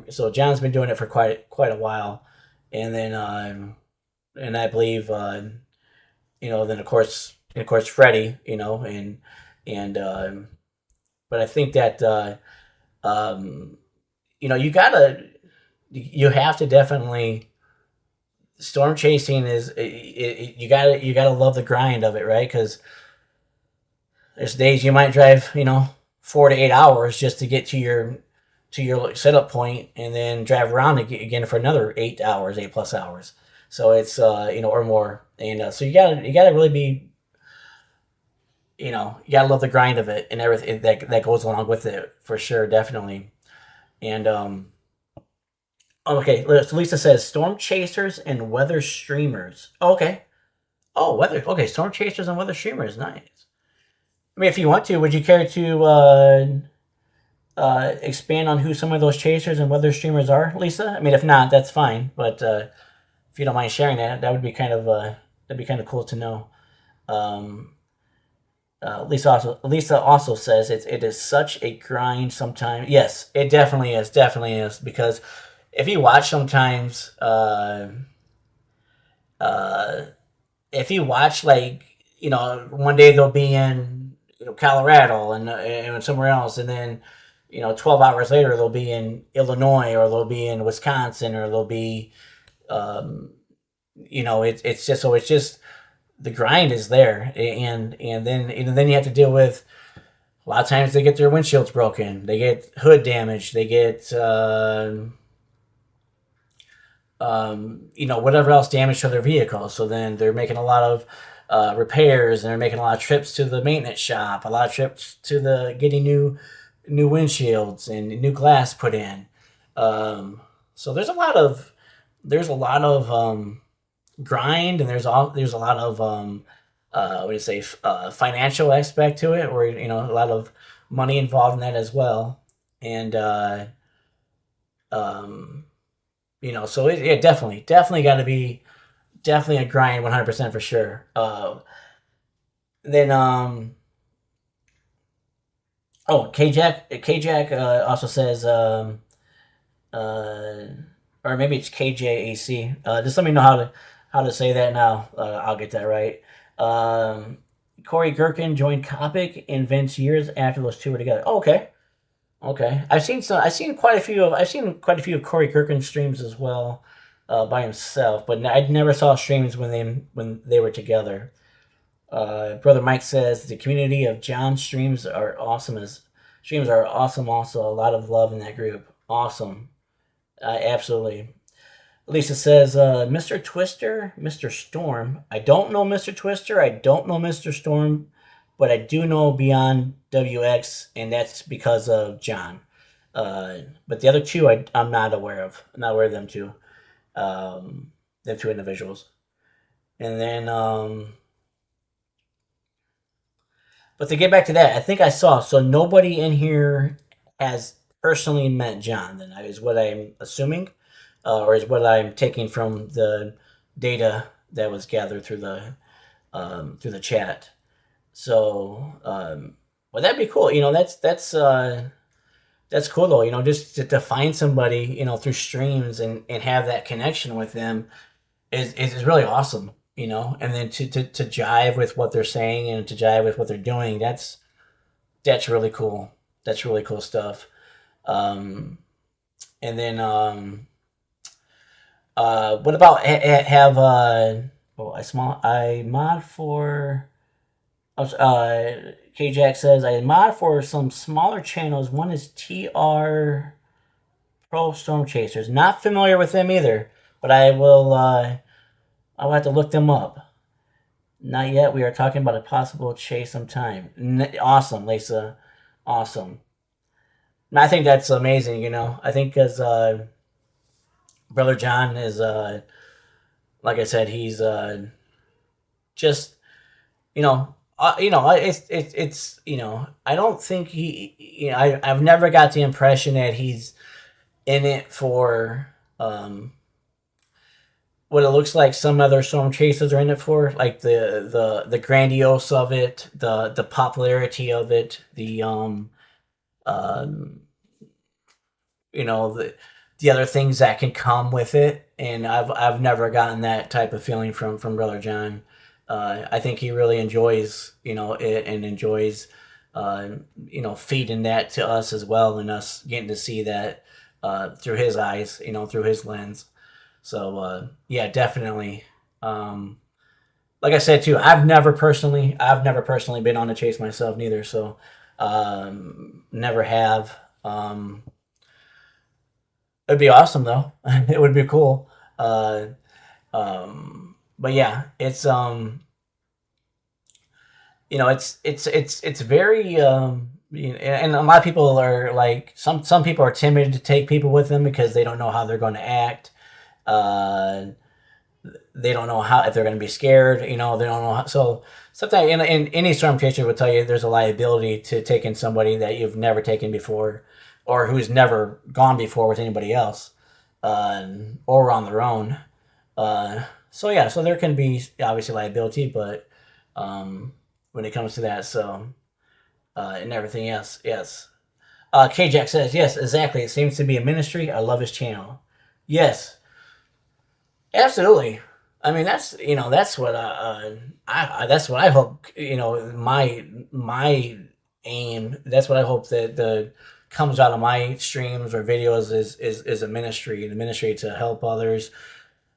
A: so John's been doing it for quite a while, and then and I believe then of course Freddie, and but I think that you have to definitely. Storm chasing is you gotta love the grind of it, right? Because there's days you might drive 4 to 8 hours just to get to your setup point, and then drive around again for another 8 plus hours. So it's or more, and so you gotta really be you gotta love the grind of it and everything that goes along with it, for sure, definitely. And okay, so Lisa says storm chasers and weather streamers. Oh, okay. Oh, weather. Okay, storm chasers and weather streamers. Nice. I mean, if you want to, would you care to expand on who some of those chasers and weather streamers are, Lisa? I mean, if not, that's fine. But if you don't mind sharing that, that would be kind of cool to know. Lisa also says it is such a grind sometimes. Yes, it definitely is, because if you watch sometimes, if you watch one day they'll be in Colorado and somewhere else, and then 12 hours later they'll be in Illinois, or they'll be in Wisconsin, or they'll be it's just the grind is there, and then you have to deal with a lot of times they get their windshields broken, they get hood damage, they get whatever else damage to their vehicle. So then they're making a lot of repairs, and they're making a lot of trips to the maintenance shop, a lot of trips to getting new windshields and new glass put in. So there's a lot of grind, and there's a lot of what do you say, financial aspect to it, or a lot of money involved in that as well, and so it definitely got to be definitely a grind, 100% for sure. Then K-Jack also says or maybe it's KJAC. Just let me know how to say that now. I'll get that right. Corey Gherkin joined Kopic and Vince years after those two were together. Oh, okay. Okay, I've seen quite a few of Corey Gherkin's streams as well, by himself, but I never saw streams when they were together. Brother Mike says the community of John's streams are awesome. Also, a lot of love in that group. Awesome, absolutely. Lisa says, Mr. Twister, Mr. Storm. I don't know Mr. Twister. I don't know Mr. Storm, but I do know Beyond WX, and that's because of John. But the other two, I'm not aware of. I'm not aware of them two individuals. And then, but to get back to that, I think I saw, so nobody in here has personally met John, then, is what I'm assuming, or is what I'm taking from the data that was gathered through the chat. So, well, that'd be cool. That's cool though. Just to find somebody, through streams and have that connection with them is really awesome. And then to jive with what they're saying and to jive with what they're doing. That's that's really cool. That's really cool stuff. Um, and then what about have well, I mod for KJack says I mod for some smaller channels. One is TR Pro Storm Chasers. Not familiar with them either, but I'll have to look them up. Not yet. We are talking about a possible chase sometime. Awesome, Lisa. Awesome. I think that's amazing. I think because Brother John is, like I said, he's just it's I don't think I've never got the impression that he's in it for what it looks like some other storm chasers are in it for, like the grandiose of it, the popularity of it, um the other things that can come with it. And I've never gotten that type of feeling from Brother John. I think he really enjoys it, and enjoys feeding that to us as well, and us getting to see that through his eyes, through his lens. So yeah, definitely. Like I said too, I've never personally been on a chase myself neither. So never have. It'd be awesome though. It would be cool. But yeah, it's very and a lot of people are like, some people are timid to take people with them because they don't know how they're going to act. Uh, they don't know how, if they're going to be scared. They don't know how, so sometimes in any storm chaser would tell you there's a liability to taking somebody that you've never taken before, or who's never gone before with anybody else, or on their own. So yeah, so there can be obviously liability, but when it comes to that, so and everything else, yes. KJack says yes, exactly. It seems to be a ministry. I love his channel. Yes, absolutely. I mean, that's what that's what I hope. My aim. That's what I hope that the comes out of my streams or videos is a ministry, and a ministry to help others,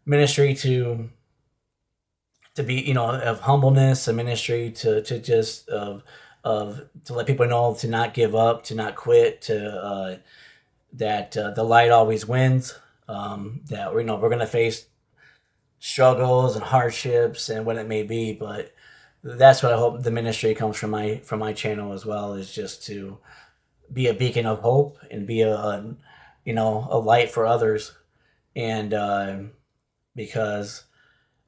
A: ministry to be, of humbleness, a ministry to just to let people know to not give up, to not quit, to that the light always wins. That we're gonna face struggles and hardships and what it may be, but that's what I hope the ministry comes from my channel as well, is just to be a beacon of hope and be a light for others. And because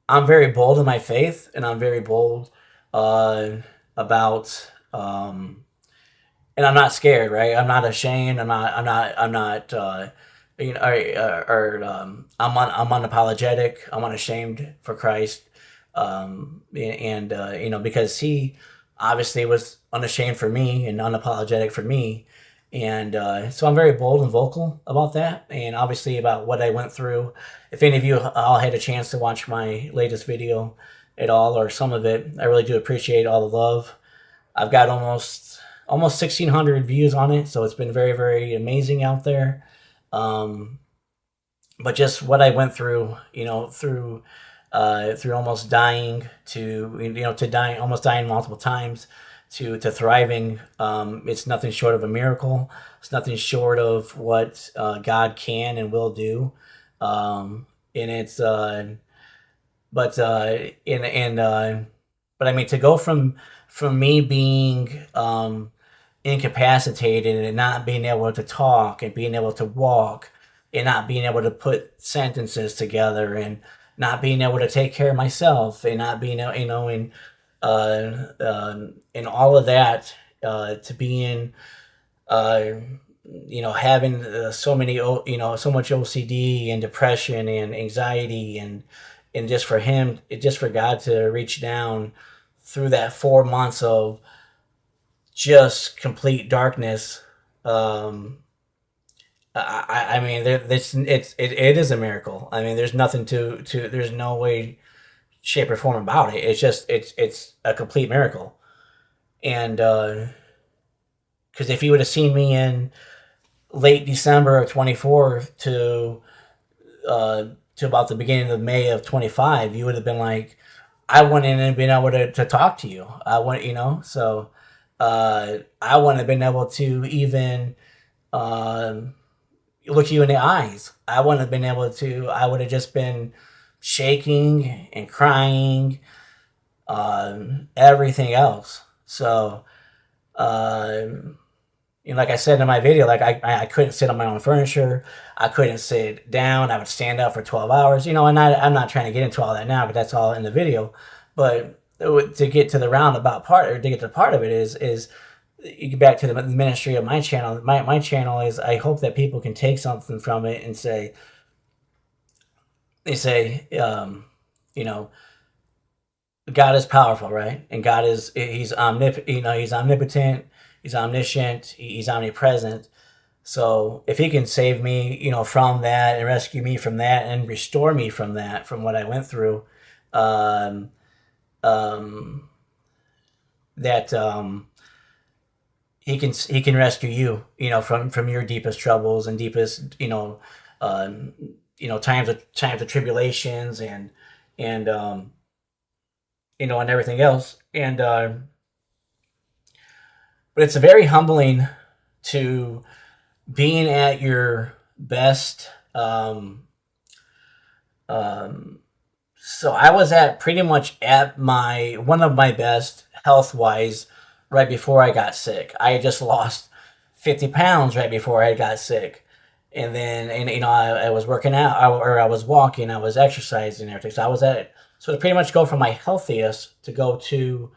A: I'm very bold in my faith, and I'm very bold about and I'm not scared, right? I'm not ashamed. I'm not I'm unapologetic. I'm unashamed for Christ. And because he obviously was unashamed for me and unapologetic for me. And so I'm very bold and vocal about that, and obviously about what I went through. If any of you all had a chance to watch my latest video at all, or some of it, I really do appreciate all the love. I've got almost 1,600 views on it, so it's been very, very amazing out there. But just what I went through, through almost dying to dying, almost dying multiple times, to thriving. It's nothing short of a miracle. It's nothing short of what God can and will do. And it's but but I mean, to go from me being incapacitated and not being able to talk and being able to walk and not being able to put sentences together and not being able to take care of myself and not being and all of that, to being having so much OCD and depression and anxiety, and just for God to reach down through that 4 months of just complete darkness. I mean, it is a miracle. I mean, there's nothing there's no way, shape, or form about it. It's just it's a complete miracle. And Because if you would have seen me in late December of 24 to about the beginning of May of 25, you would have been like, I wouldn't have been able to talk to you. I wouldn't, so I wouldn't have been able to even look you in the eyes. I wouldn't have been able to, I would have just been shaking and crying, everything else. So, like I said in my video, like I couldn't sit on my own furniture. I couldn't sit down. I would stand up for 12 hours, and I'm not trying to get into all that now, but that's all in the video. But to get to the roundabout part, or to get to the part of it is you get back to the ministry of my channel. My channel is, I hope that people can take something from it and say, God is powerful, right? And God he's he's omnipotent, he's omniscient, he's omnipresent. So if he can save me, from that, and rescue me from that, and restore me from that, from what I went through, that he can rescue you, from your deepest troubles and deepest, times of tribulations and and everything else. And but it's very humbling to being at your best. So I was at pretty much at one of my best health wise right before I got sick. I had just lost 50 pounds right before I got sick. And then, I was working out, or I was walking, I was exercising and everything. So I was at it. So to pretty much go from my healthiest to go to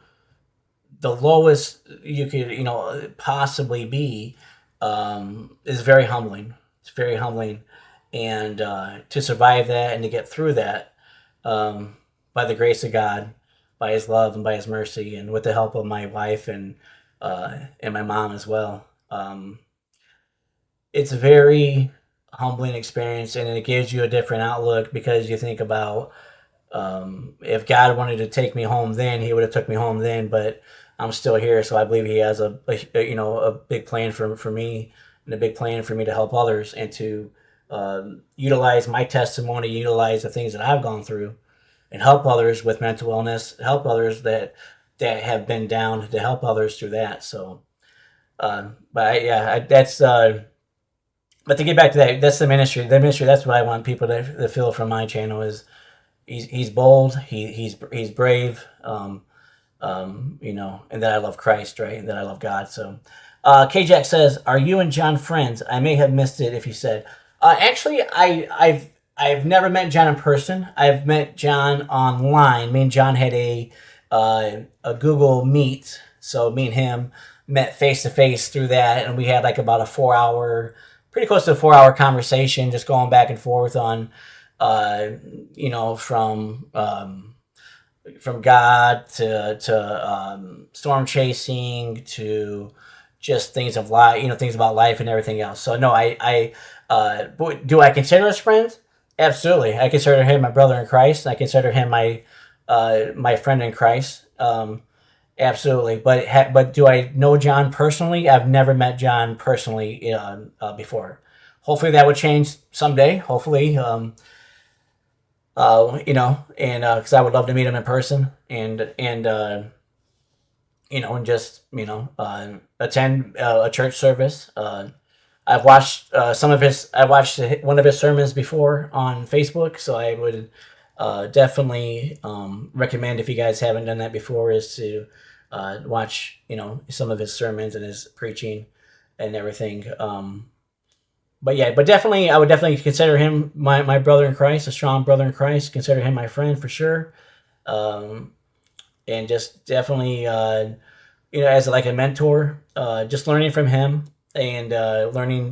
A: the lowest you could, possibly be, is very humbling. It's very humbling. And to survive that and to get through that, by the grace of God, by his love and by his mercy, and with the help of my wife and my mom as well. It's a very humbling experience, and it gives you a different outlook, because you think about, if God wanted to take me home then, he would have took me home then, but I'm still here. So I believe he has a big plan for me, and a big plan for me to help others, and to utilize my testimony, utilize the things that I've gone through, and help others with mental illness, help others that have been down, to help others through that. So, that's, but to get back to that, that's the ministry. The ministry, that's what I want people to feel from my channel is, he's bold, he's brave, and that I love Christ, right? And that I love God. So, KJack says, "Are you and John friends? I may have missed it if you said." Actually, I've never met John in person. I've met John online. Me and John had a Google Meet, so me and him met face to face through that, and we had like about a 4-hour, pretty close to a 4-hour conversation, just going back and forth on, from God to storm chasing, to just things of life, things about life and everything else. So no, do I consider us friends? Absolutely. I consider him my brother in Christ. I consider him my friend in Christ. Absolutely. But do I know John personally? I've never met John personally before. Hopefully that would change someday. Hopefully, and because I would love to meet him in person, and just attend a church service. I've watched I watched one of his sermons before on Facebook, so I would definitely recommend, if you guys haven't done that before, is to watch some of his sermons and his preaching and everything. But definitely, I would definitely consider him my brother in Christ, a strong brother in Christ. Consider him my friend for sure, and just definitely as like a mentor, just learning from him, and learning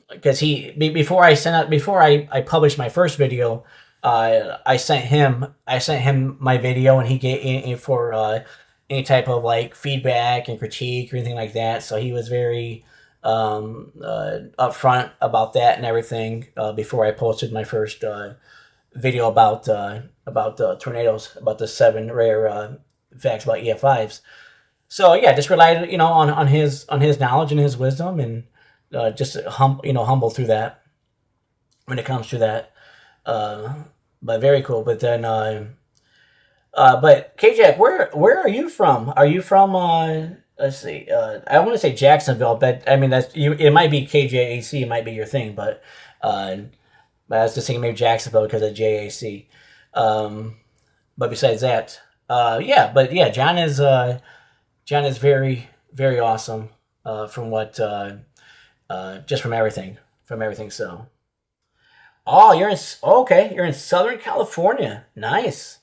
A: because before I published my first video, I sent him my video, and he gave for any type of like feedback and critique or anything like that. So he was very upfront about that and everything before I posted my first video about tornadoes, about the 7 rare facts about EF5s. So yeah, just relied on his knowledge and his wisdom, and just humble through that when it comes to that. Uh, but very cool. But then, but KJ, where are you from? Are you from? Let's see. I want to say Jacksonville, but I mean that's you. It might be KJAC. It might be your thing, uh, but I was just thinking maybe Jacksonville because of JAC. Um, but besides that, yeah. But yeah, John is very very awesome. From what just from everything. So, oh, okay. You're in Southern California. Nice.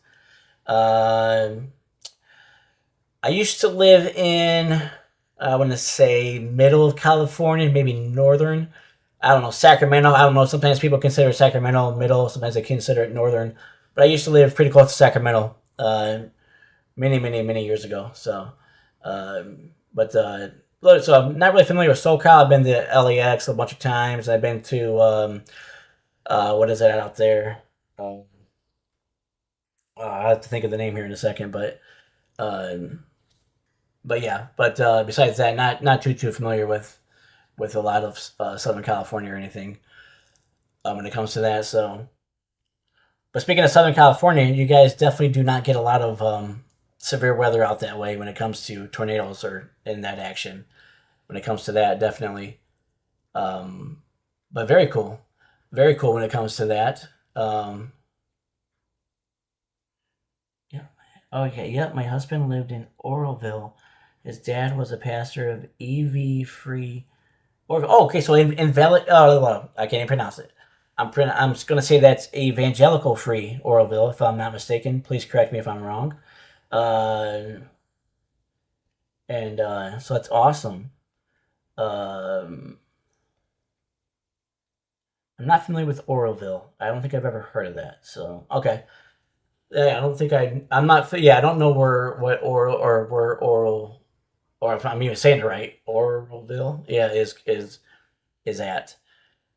A: Um, I used to live in, I want to say, middle of California, maybe northern. I don't know, Sacramento. I don't know. Sometimes people consider Sacramento middle, sometimes they consider it northern. But I used to live pretty close to Sacramento many years ago. So, but so I'm not really familiar with SoCal. I've been to LAX a bunch of times. I've been to, what is that out there? Um, I have to think of the name here in a second, um, but yeah, but besides that, not too familiar with a lot of Southern California or anything when it comes to that. So, but speaking of Southern California, you guys definitely do not get a lot of severe weather out that way when it comes to tornadoes or in that action. When it comes to that, definitely. Um, but very cool when it comes to that. Yeah. Oh yeah, yep. My husband lived in Oroville. His dad was a pastor of EV Free. Or oh, okay. So invalid. Oh, well, I can't even pronounce it. I'm just gonna say that's Evangelical Free Oroville, if I'm not mistaken. Please correct me if I'm wrong. Uh, and so that's awesome. Um, I'm not familiar with Oroville. I don't think I've ever heard of that. So okay. Yeah, I don't think I'm not. Yeah, I don't know what oral or where oral or if I'm even saying it right, Oroville. Yeah, is at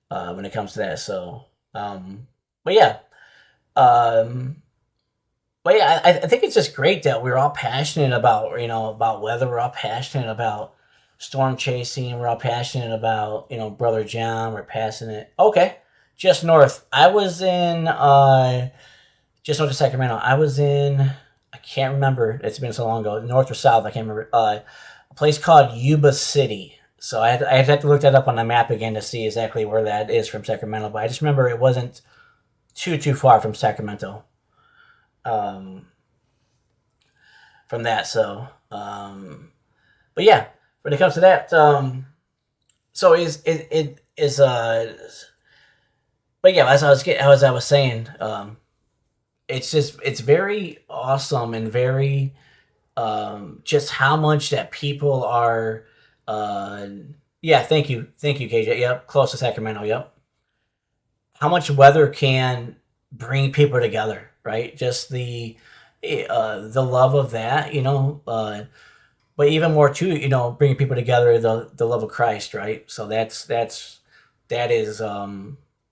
A: when it comes to that. So, but yeah, um, but yeah, I think it's just great that we're all passionate about about weather. We're all passionate about storm chasing. We're all passionate about Brother John. We're passionate. Okay, just north. I was in just north of Sacramento. I was in. I can't remember. It's been so long ago. North or south? I can't remember. A place called Yuba City. So I'd have to look that up on the map again to see exactly where that is from Sacramento. But I just remember it wasn't too far from Sacramento. Um, from that. So, but yeah, when it comes to that, so it is but yeah, as I was saying, it's very awesome and very just how much that people are. Uh, yeah, thank you, KJ. Yep, close to Sacramento. Yep, how much weather can bring people together, right? Just the love of that, but even more too, bringing people together, the love of Christ, right? So that is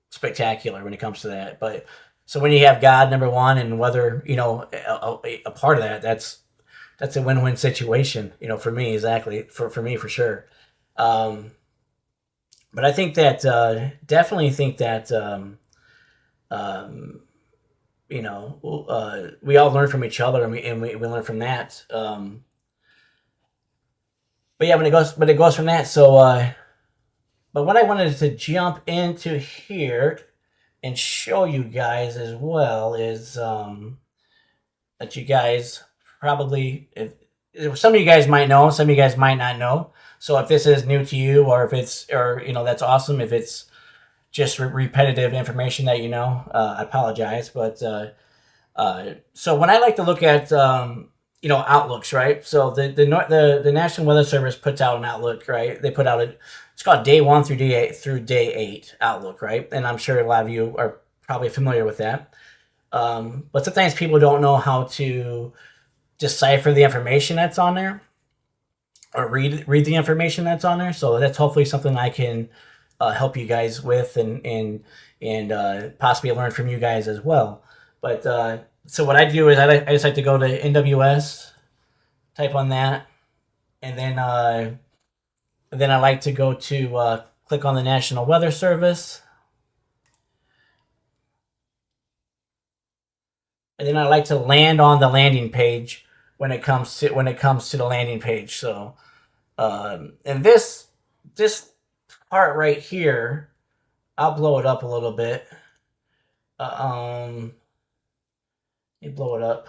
A: spectacular when it comes to that. But so when you have God number one and whether a part of that, that's a win-win situation, for me exactly for me for sure. Um, but I think that definitely think that um, we all learn from each other and we learn from that. But yeah, when it goes from that, so but what I wanted to jump into here and show you guys as well is that you guys probably if some of you guys might know, some of you guys might not know. So if this is new to you, or if it's or that's awesome. If it's just repetitive information that I apologize. But so when I like to look at outlooks, right? So the National Weather Service puts out an outlook, right? They put out it's called Day 1 through Day 8 outlook, right? And I'm sure a lot of you are probably familiar with that. But sometimes people don't know how to decipher the information that's on there or read the information that's on there. So that's hopefully something I can help you guys with and possibly learn from you guys as well. But so what I do is I just like to go to NWS, type on that, and then I like to go to click on the National Weather Service, and then I like to land on the landing page when it comes to the landing page. So, and this part right here, I'll blow it up a little bit. You blow it up.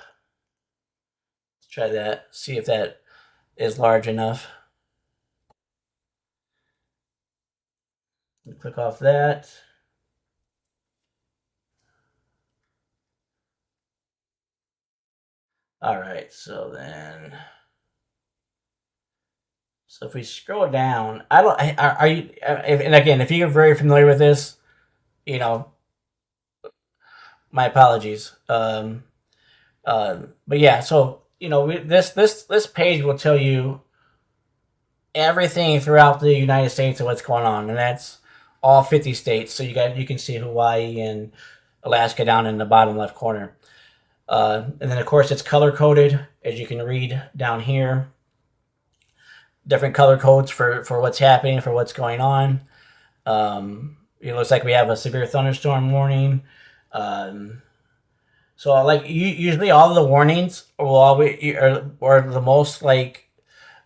A: Let's try that. See if that is large enough. Click off that. All right, so if we scroll down, I don't. Are you? And again, if you're very familiar with this, you know, my apologies. But yeah, so this page will tell you everything throughout the United States of what's going on, and that's all 50 states. So you can see Hawaii and Alaska down in the bottom left corner. And then of course it's color coded, as you can read down here. Different color codes for what's happening, for what's going on. It looks like we have a severe thunderstorm warning. So like usually all of the warnings will always or the most like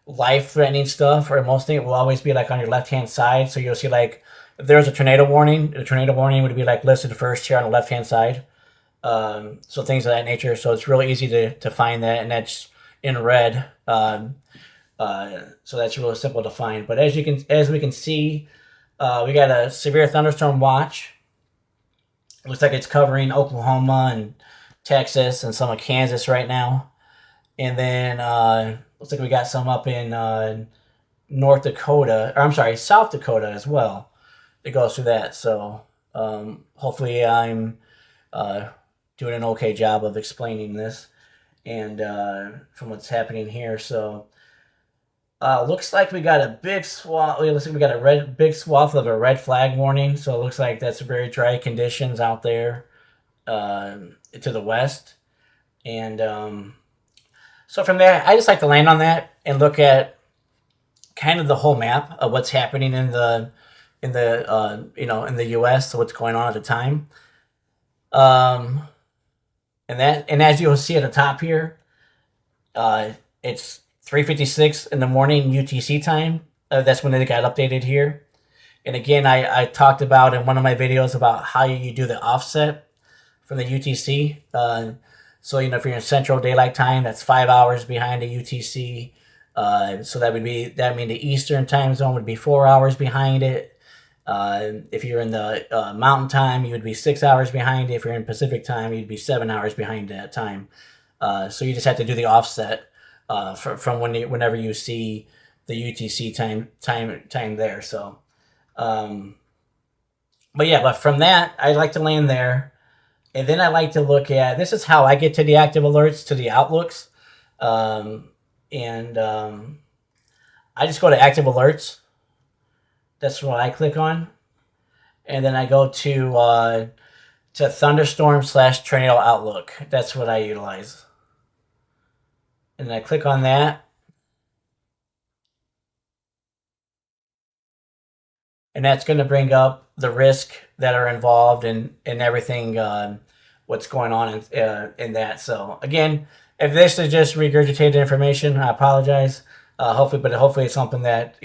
A: life-threatening stuff, or most things will always be like on your left-hand side. So you'll see like if there's a tornado warning, the tornado warning would be like listed first here on the left-hand side. So things of that nature. So it's really easy to find that, and that's in red. So that's really simple to find. But as we can see, we got a severe thunderstorm watch. Looks like it's covering Oklahoma and Texas and some of Kansas right now. And then looks like we got some up in South Dakota as well. It goes through that. So hopefully I'm doing an okay job of explaining this and from what's happening here. So looks like we got a big swath. Looks like we got a big swath of a red flag warning. So it looks like that's very dry conditions out there to the west. And so from there, I just like to land on that and look at kind of the whole map of what's happening in the U.S. So what's going on at the time. And as you'll see at the top here, it's 3:56 in the morning UTC time. That's when they got updated here. And again, I talked about in one of my videos about how you do the offset from the UTC. So if you're in Central Daylight Time, that's 5 hours behind the UTC. So that mean the Eastern Time Zone would be 4 hours behind it. If you're in the Mountain Time, you would be 6 hours behind it. If you're in Pacific Time, you'd be 7 hours behind that time. So you just have to do the offset from whenever you see the UTC time there. So, but from that, I like to land there, and then I like to look at. This is how I get to the active alerts, to the outlooks, I just go to active alerts. That's what I click on, and then I go to thunderstorm/tornado outlook. That's what I utilize. And then I click on that. And that's going to bring up the risk that are involved in everything, what's going on in that. So again, if this is just regurgitated information, I apologize. Hopefully it's something that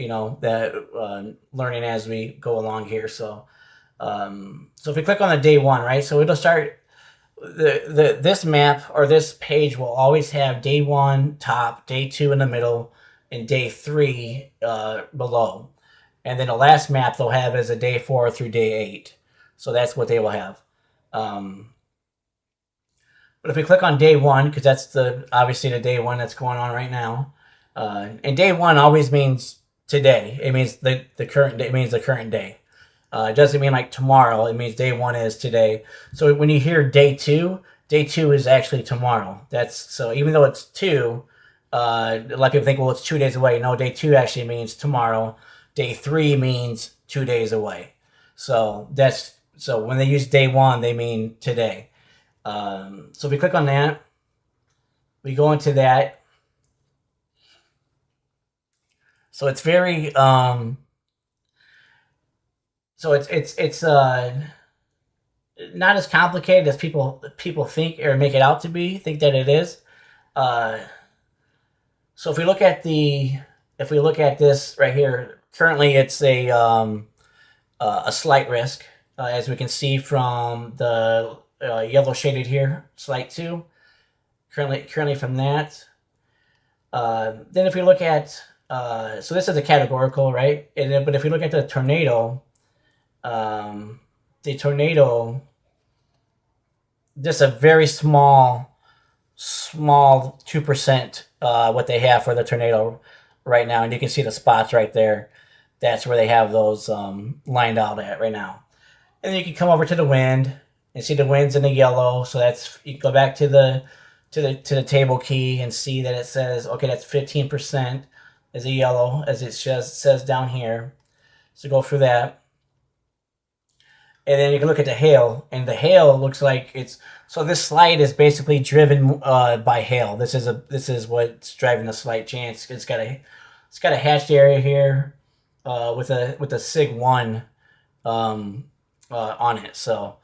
A: learning as we go along here. So if we click on the day one, right? So it'll start. This map or this page will always have day one top, day two in the middle, and day three below. And then the last map they'll have is a day 4 through day 8. So that's what they will have. But if we click on day one, because that's obviously the day one that's going on right now. And day one always means today. It means the current day. It means the current day. It doesn't mean like tomorrow. It means day one is today. So when you hear day two is actually tomorrow. So even though it's 2, a lot of people think, well, it's 2 days away. No, day 2 actually means tomorrow. Day 3 means 2 days away. So when they use day 1, they mean today. So if we click on that, we go into that. So it's very so it's not as complicated as people think or make it out to be. Think that it is. Uh, so if we look at this right here, currently it's a slight risk, as we can see from the yellow shaded here, slight 2. Currently from that. Then if we look at so this is a categorical, right? But if we look at the tornado, the tornado, just a very small 2% what they have for the tornado right now, and you can see the spots right there. That's where they have those lined out at right now. And then you can come over to the wind and see the wind's in the yellow. So that's, you can go back to the table key and see that it says, okay, that's 15% is a yellow, as it says down here. So go through that. And then you can look at the hail, and the hail looks like it's, so this slide is basically driven by hail. This is what's driving the slight chance. It's got a hatched area here with a sig 1 on it. So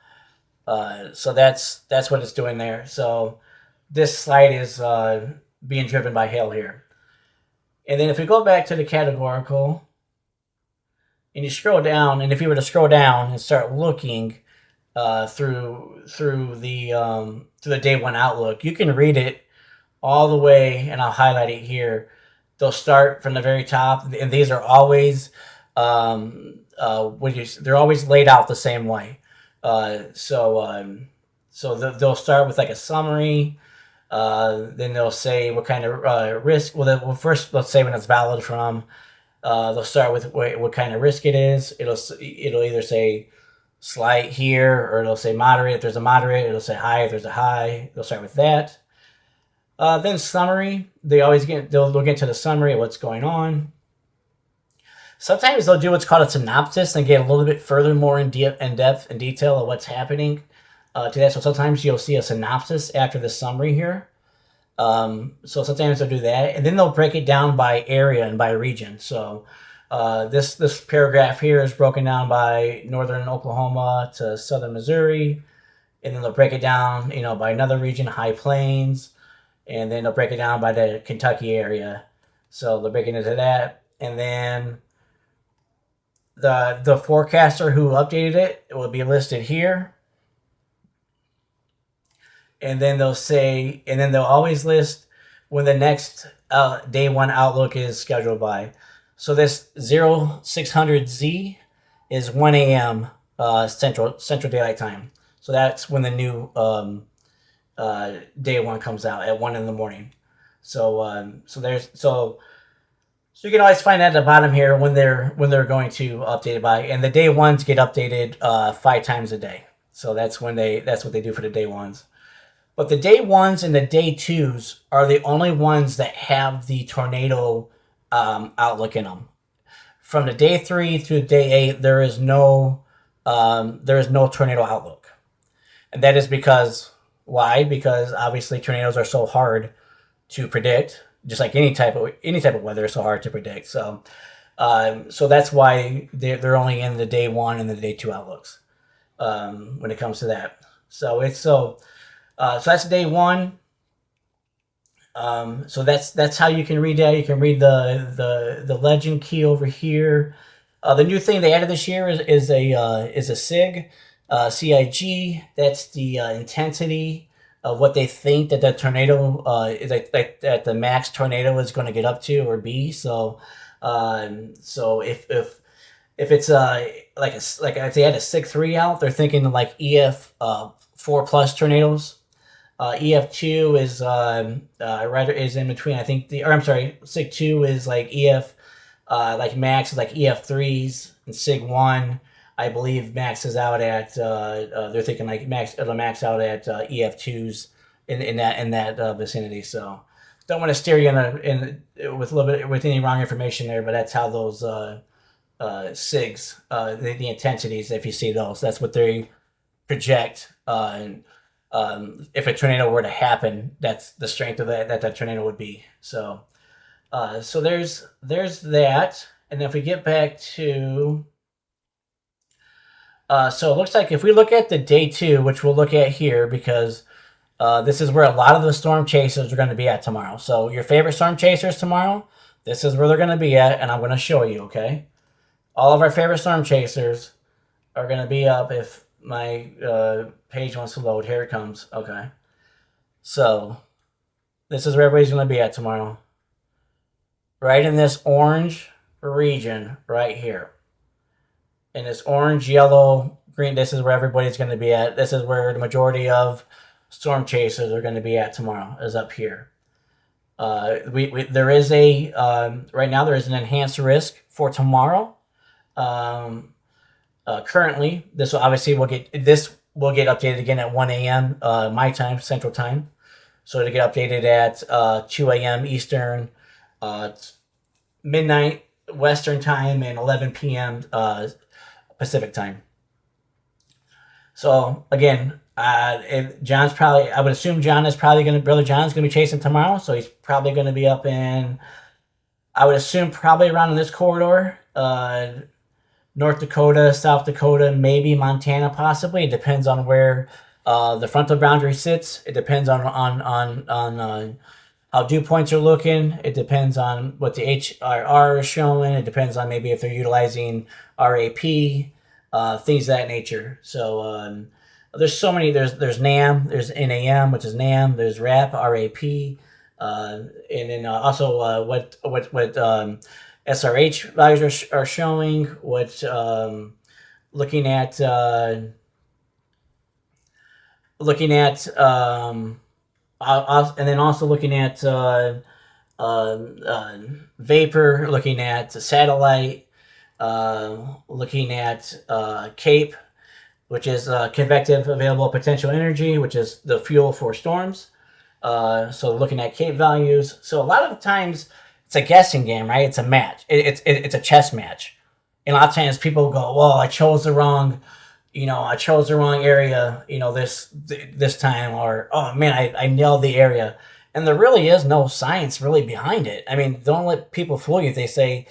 A: that's what it's doing there. So this slide is being driven by hail here. And then if we go back to the categorical, and you scroll down, and if you were to scroll down and start looking through the day 1 outlook, you can read it all the way, and I'll highlight it here. They'll start from the very top, and these are always they're always laid out the same way. So they'll start with like a summary. Then they'll say what kind of risk. Well, first let's say when it's valid from. They'll start with what kind of risk it is. It'll either say slight here, or it'll say moderate if there's a moderate. It'll say high if there's a high. They'll start with that. Then summary. They'll get into the summary of what's going on. Sometimes they'll do what's called a synopsis and get a little bit further, more in depth and detail of what's happening to that. So sometimes you'll see a synopsis after the summary here. So sometimes they'll do that, and then they'll break it down by area and by region. So this paragraph here is broken down by northern Oklahoma to southern Missouri, and then they'll break it down, by another region, High Plains, and then they'll break it down by the Kentucky area. So they're breaking into that, and then the forecaster who updated it will be listed here. And then they'll always list when the next day 1 outlook is scheduled by. So this 0600Z is 1 a.m. Central Daylight Time. So that's when the new day 1 comes out at 1 in the morning. So you can always find at the bottom here when they're going to update it by. And the day 1s get updated 5 times a day. So that's what they do for the day 1s. But the day 1s and the day 2s are the only ones that have the tornado outlook in them. From the day 3 through day 8, there is no tornado outlook, and that is because why? Because obviously tornadoes are so hard to predict, just like any type of weather is so hard to predict. So that's why they're only in the day 1 and the day 2 outlooks when it comes to that. So that's day 1. So that's how you can read that. You can read the legend key over here. The new thing they added this year is a SIG, CIG. That's the intensity of what they think that the tornado that the max tornado is going to get up to or be. So if it's like if they had a SIG 3 out, they're thinking like EF 4+ tornadoes. EF2 is in between. I think SIG 2 is like EF like max is like EF3s, and SIG 1 I believe max is out at they're thinking like it'll max out at EF2s in that vicinity. So don't want to steer you in with a little bit with any wrong information there, but that's how those SIGs the intensities, if you see those, that's what they project. If a tornado were to happen, that's the strength of that tornado would be. So So there's that. And if we get back to, so it looks like if we look at the day 2, which we'll look at here, because this is where a lot of the storm chasers are going to be at tomorrow. So your favorite storm chasers tomorrow, this is where they're going to be at, and I'm going to show you, okay? All of our favorite storm chasers are going to be up if my page wants to load. Here it comes. Okay. So this is where everybody's going to be at tomorrow. Right in this orange region right here. In this orange, yellow, green, this is where everybody's going to be at. This is where the majority of storm chasers are going to be at tomorrow, is up here. There is a, right now there is an enhanced risk for tomorrow. Currently, this will obviously will get updated again at 1 a.m. My time, Central Time. So to get updated at 2 a.m. Eastern, midnight Western Time, and 11 p.m. Pacific Time. So again, John's probably, I would assume Brother John's going to be chasing tomorrow. So he's probably going to be up in, I would assume probably around in this corridor, North Dakota, South Dakota, maybe Montana, possibly. It depends on where the frontal boundary sits. It depends on how dew points are looking. It depends on what the HRR is showing. It depends on maybe if they're utilizing RAP, things of that nature. So there's so many. There's NAM. There's NAM, which is NAM. There's RAP, RAP, and then also what SRH values are showing. What looking at and then also looking at vapor, looking at satellite, looking at CAPE, which is convective available potential energy, which is the fuel for storms. So looking at CAPE values. So a lot of times it's a guessing game, right? It's a match. It's a chess match. And a lot of times people go, well, I chose the wrong area, this time, or, oh man, I nailed the area. And there really is no science really behind it. I mean, don't let people fool you if they say,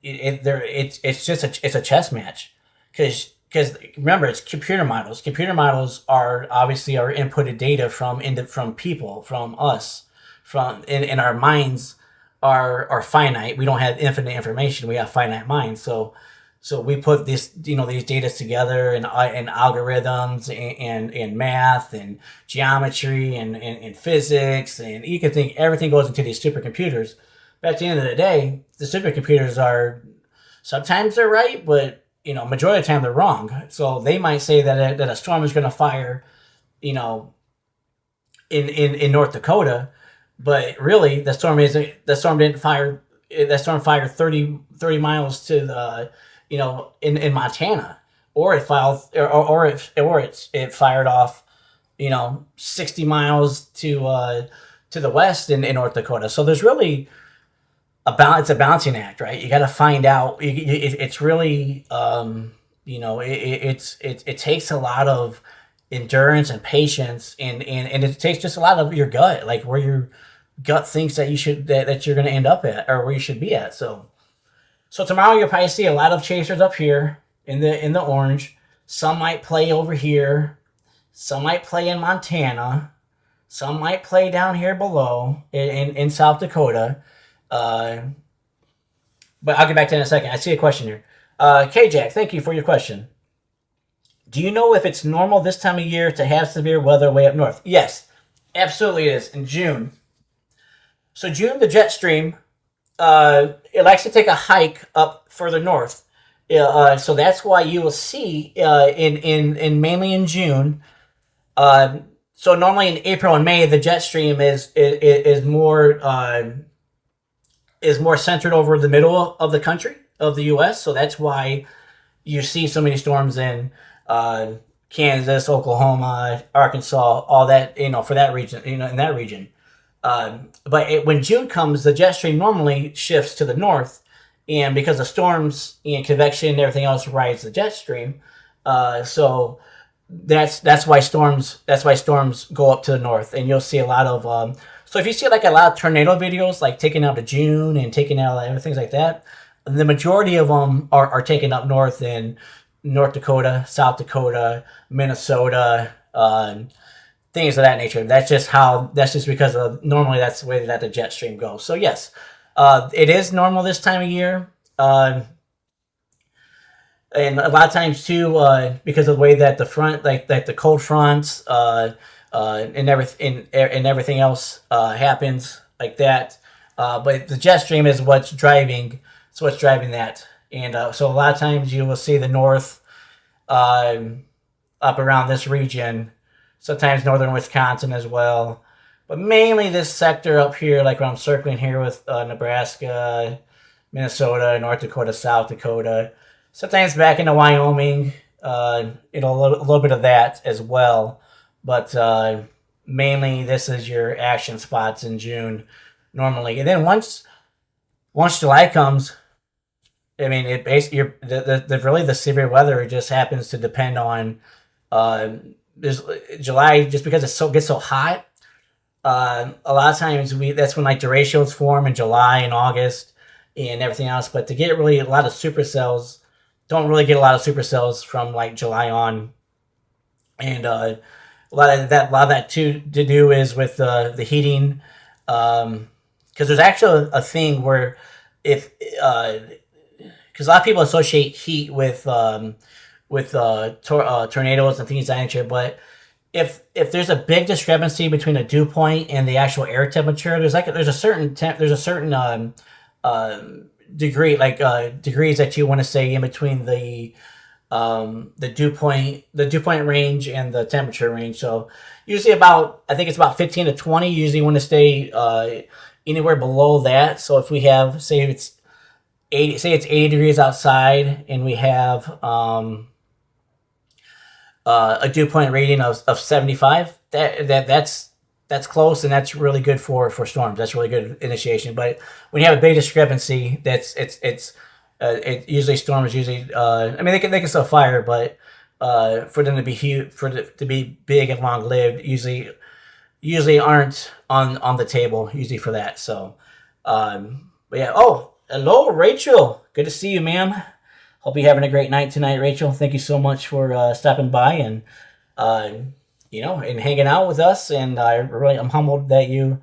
A: it's just a chess match. Because remember, it's computer models. Computer models are obviously our inputted data from people, from us, in our minds are finite. We don't have infinite information. We have finite minds. So we put these data together in algorithms and math and geometry and physics, and you can think everything goes into these supercomputers. But at the end of the day, the supercomputers sometimes they're right, but majority of the time they're wrong. So they might say that a storm is going to fire, in North Dakota, but really the storm didn't fire. That storm fired 30 miles to the in Montana, or it fired off 60 miles to the west in North Dakota. So there's really it's a balancing act, right? You got to find out. It's really it takes a lot of endurance and patience, and it takes just a lot of your gut, like where your gut thinks that that you're going to end up at, or where you should be at. So tomorrow you'll probably see a lot of chasers up here in the orange. Some might play over here. Some might play in Montana. Some might play down here below in South Dakota. But I'll get back to that in a second. I see a question here. K-Jack, thank you for your question. Do you know if it's normal this time of year to have severe weather way up north? Yes, absolutely it is. In June. So June, the jet stream, it likes to take a hike up further north. So that's why you will see in mainly in June. So normally in April and May, the jet stream is more centered over the middle of the country of the U.S. So that's why you see so many storms in Kansas, Oklahoma, Arkansas, all that, for that region, in that region. But when June comes, the jet stream normally shifts to the north, and because of storms and convection and everything else rides the jet stream, so that's why storms go up to the north, and you'll see a lot of So if you see like a lot of tornado videos, like taking out of June and taking out like, things like that, the majority of them are taken up north in North Dakota, South Dakota, Minnesota, things of that nature. That's just because of normally that's the way that the jet stream goes. So yes, it is normal this time of year. And a lot of times too, because of the way that the front, like the cold fronts, and everything else happens like that. But the jet stream is what's driving. It's what's driving that. And so a lot of times you will see the north up around this region. Sometimes northern Wisconsin as well. But mainly this sector up here, like when I'm circling here with Nebraska, Minnesota, North Dakota, South Dakota. Sometimes back into Wyoming, a little bit of that as well. But mainly this is your action spots in June normally. And then once July comes, I mean, it basically really the severe weather just happens to depend on July, just because gets so hot. A lot of times that's when like derechos form in July and August and everything else. But to get really a lot of supercells, don't really get a lot of supercells from like July on, and a lot of that to do is with the heating, because there's actually a thing where if because a lot of people associate heat with tornadoes and things of that nature, but if there's a big discrepancy between the dew point and the actual air temperature, there's a certain degree, degrees that you want to say in between the dew point range and the temperature range. So usually I think it's about 15 to 20. Usually you want to stay anywhere below that. So if we have, say it's 80 degrees outside and we have a dew point rating of 75, that's close, and that's really good for storms. That's really good initiation. But when you have a big discrepancy, it usually storms usually. I mean, they can still fire, but for them to be huge, to be big and long lived, usually aren't on the table usually for that. So, but yeah. Oh, hello, Rachel. Good to see you, ma'am. Hope you're having a great night tonight, Rachel. Thank you so much for stopping by and and hanging out with us. And I'm humbled that you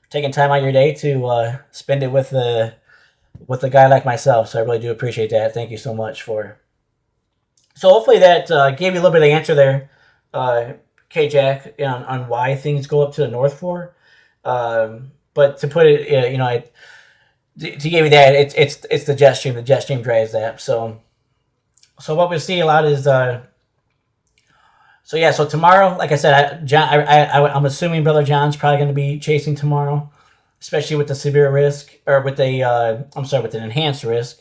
A: taking time out of your day to spend it with a guy like myself. So I really do appreciate that. Thank you so much for. So hopefully that gave you a little bit of answer there, K-Jack, on why things go up to the north for. But to put it, to give you that, it's the jet stream. The jet stream drives that. So what we see a lot is. So tomorrow, like I said, I'm assuming Brother John's probably going to be chasing tomorrow, especially with the severe risk, or with with an enhanced risk,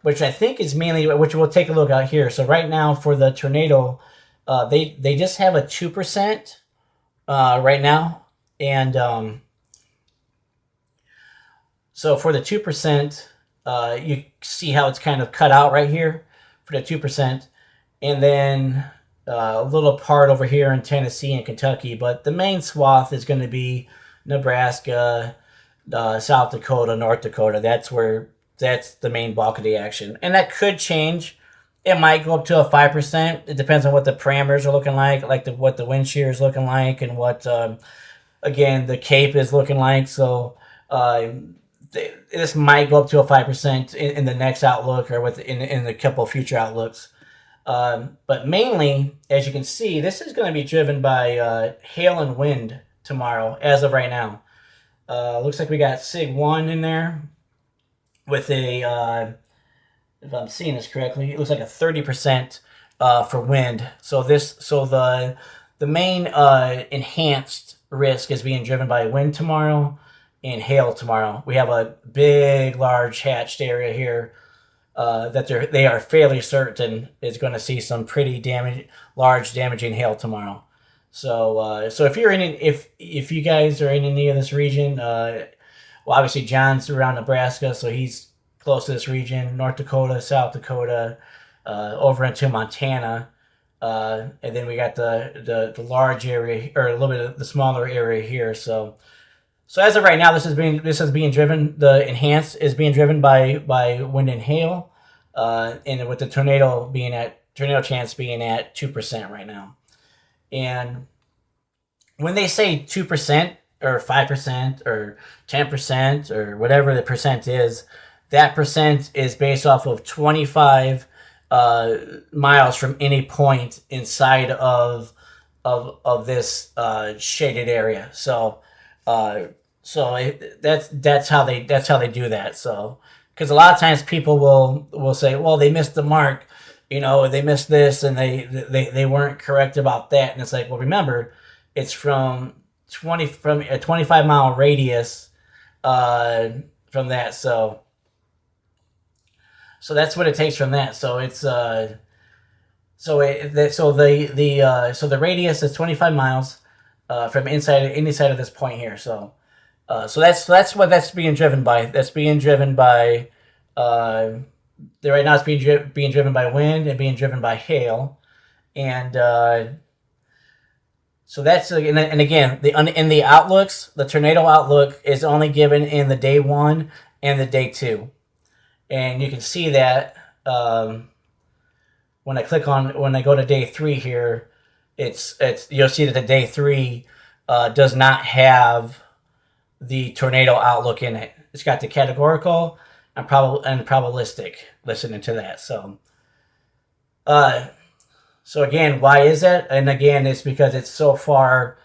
A: which I think is mainly, which we'll take a look at here. So right now for the tornado, they just have a 2% right now, and so for the 2%, you see how it's kind of cut out right here for the 2%, and then a little part over here in Tennessee and Kentucky, but the main swath is going to be Nebraska, South Dakota, North Dakota. That's the main bulk of the action, and that could change. It might go up to a 5%. It depends on what the parameters are looking like what the wind shear is looking like, and what again the CAPE is looking like. So this might go up to a 5% in the next outlook, or in a couple of future outlooks. But mainly, as you can see, this is going to be driven by hail and wind tomorrow, as of right now. Looks like we got SIG 1 in there with a, if I'm seeing this correctly, it looks like a 30% for wind. So the main enhanced risk is being driven by wind tomorrow and hail tomorrow. We have a big, large hatched area here that they are fairly certain is going to see some pretty large damaging hail tomorrow. So if you're if you guys are in any of this region, well, obviously John's around Nebraska, so he's close to this region. North Dakota, South Dakota, over into Montana, and then we got the large area, or a little bit of the smaller area here. So So as of right now, this is being driven. The enhanced is being driven by wind and hail, and with the tornado chance being at 2% right now. And when they say 2% or 5% or 10% or whatever the percent is, that percent is based off of 25 miles from any point inside of this shaded area. So that's how they do that. So because a lot of times people will say, well, they missed the mark, they missed this, and they weren't correct about that. And it's like, well, remember, it's from a 25-mile radius from that. So that's what it takes from that. So it's so the radius is 25 miles from any side of this point here. So that's what that's being driven by. That's being driven by right now. It's being driven by wind and being driven by hail, and so that's and again in the outlooks, the tornado outlook is only given in the day 1 and the day 2, and you can see that when I go to day 3 here, it's you'll see that the day 3 does not have the tornado outlook in it. It's got the categorical and probabilistic. Listening to that, so again, why is that? And again, it's because it's so far.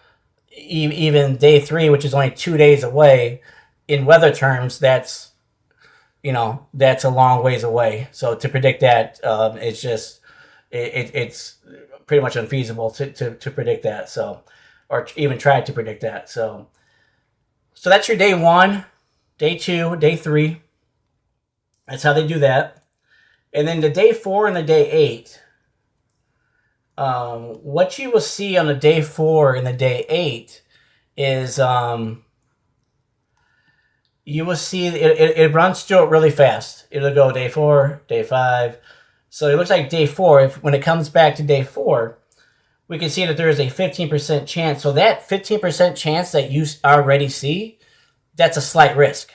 A: Even day 3, which is only 2 days away, in weather terms, that's a long ways away. So to predict that, it's just it's pretty much unfeasible to predict that. So, or even try to predict that. So that's your day 1, day 2, day 3. That's how they do that. And then the day 4 and the day 8. What you will see on the day 4 and the day 8 is you will see it runs through it really fast. It'll go day 4, day 5. So it looks like day 4. When it comes back to day 4, we can see that there is a 15% chance. So that 15% chance that you already see, that's a slight risk.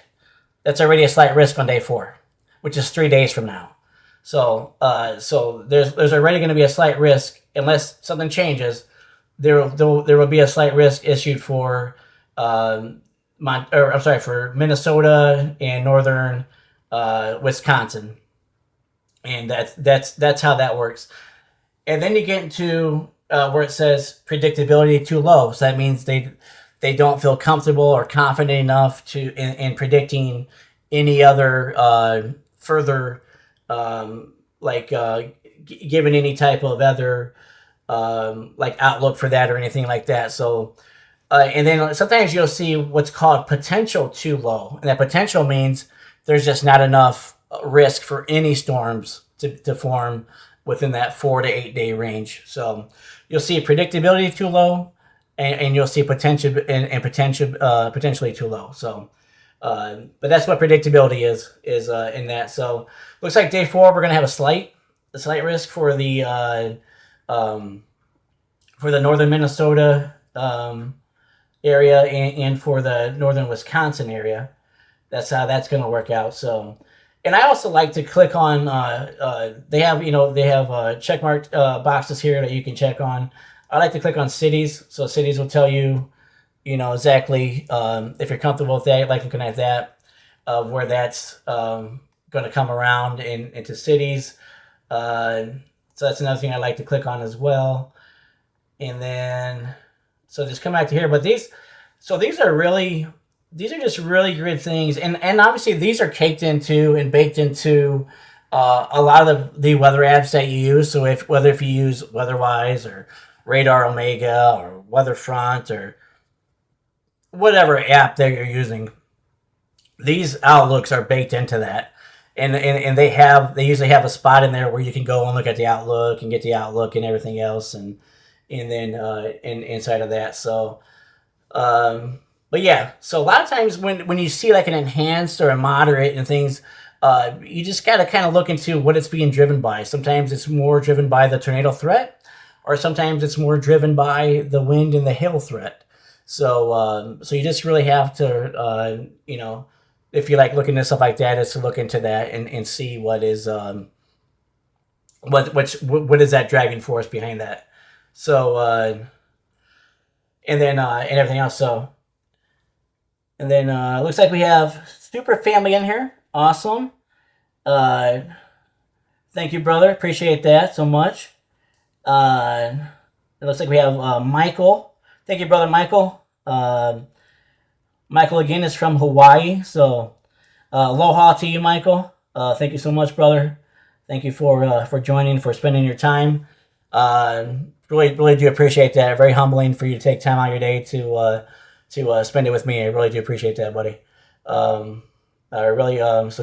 A: That's already a slight risk on day 4, which is 3 days from now. So there's already going to be a slight risk unless something changes. There will be a slight risk issued for for Minnesota and northern Wisconsin, and that's how that works. And then you get into where it says predictability too low. So that means they don't feel comfortable or confident enough in predicting any other further given any type of other outlook for that or anything like that. So and then sometimes you'll see what's called potential too low, and that potential means there's just not enough risk for any storms to form within that 4 to 8 day range. So you'll see predictability too low, and you'll see potential and potentially too low. So but that's what predictability is in that. So looks like day 4 we're going to have a slight risk for the northern Minnesota area and for the northern Wisconsin area. That's how that's going to work out. So, and I also like to click on they have check marked boxes here that you can check on. I like to click on cities, so cities will tell you exactly if you're comfortable with that. You like looking at that where that's going to come around into cities. So that's another thing I like to click on as well. And then so just come back to here. But these are just really good things, and obviously these are caked into and baked into a lot of the weather apps that you use. So whether if you use WeatherWise or Radar Omega or Weatherfront or whatever app that you're using, these outlooks are baked into that, and they usually have a spot in there where you can go and look at the outlook and get the outlook and everything else, and then inside of that. So but yeah, so a lot of times when you see like an enhanced or a moderate and things, you just got to kind of look into what it's being driven by. Sometimes it's more driven by the tornado threat, or sometimes it's more driven by the wind and the hail threat. So you just really have to, if you like looking at stuff like that, is to look into that and see what is what is that driving force behind that. So and then and everything else. So and then looks like we have Super Family in here. Awesome. Uh, Thank you, brother. Appreciate that so much. It looks like we have Michael. Thank you, brother Michael. Michael again is from Hawaii, so aloha to you, Michael. Thank you so much, brother. Thank you for joining, for spending your time. Really do appreciate that. Very humbling for you to take time out of your day to spend it with me. I really do appreciate that, buddy. So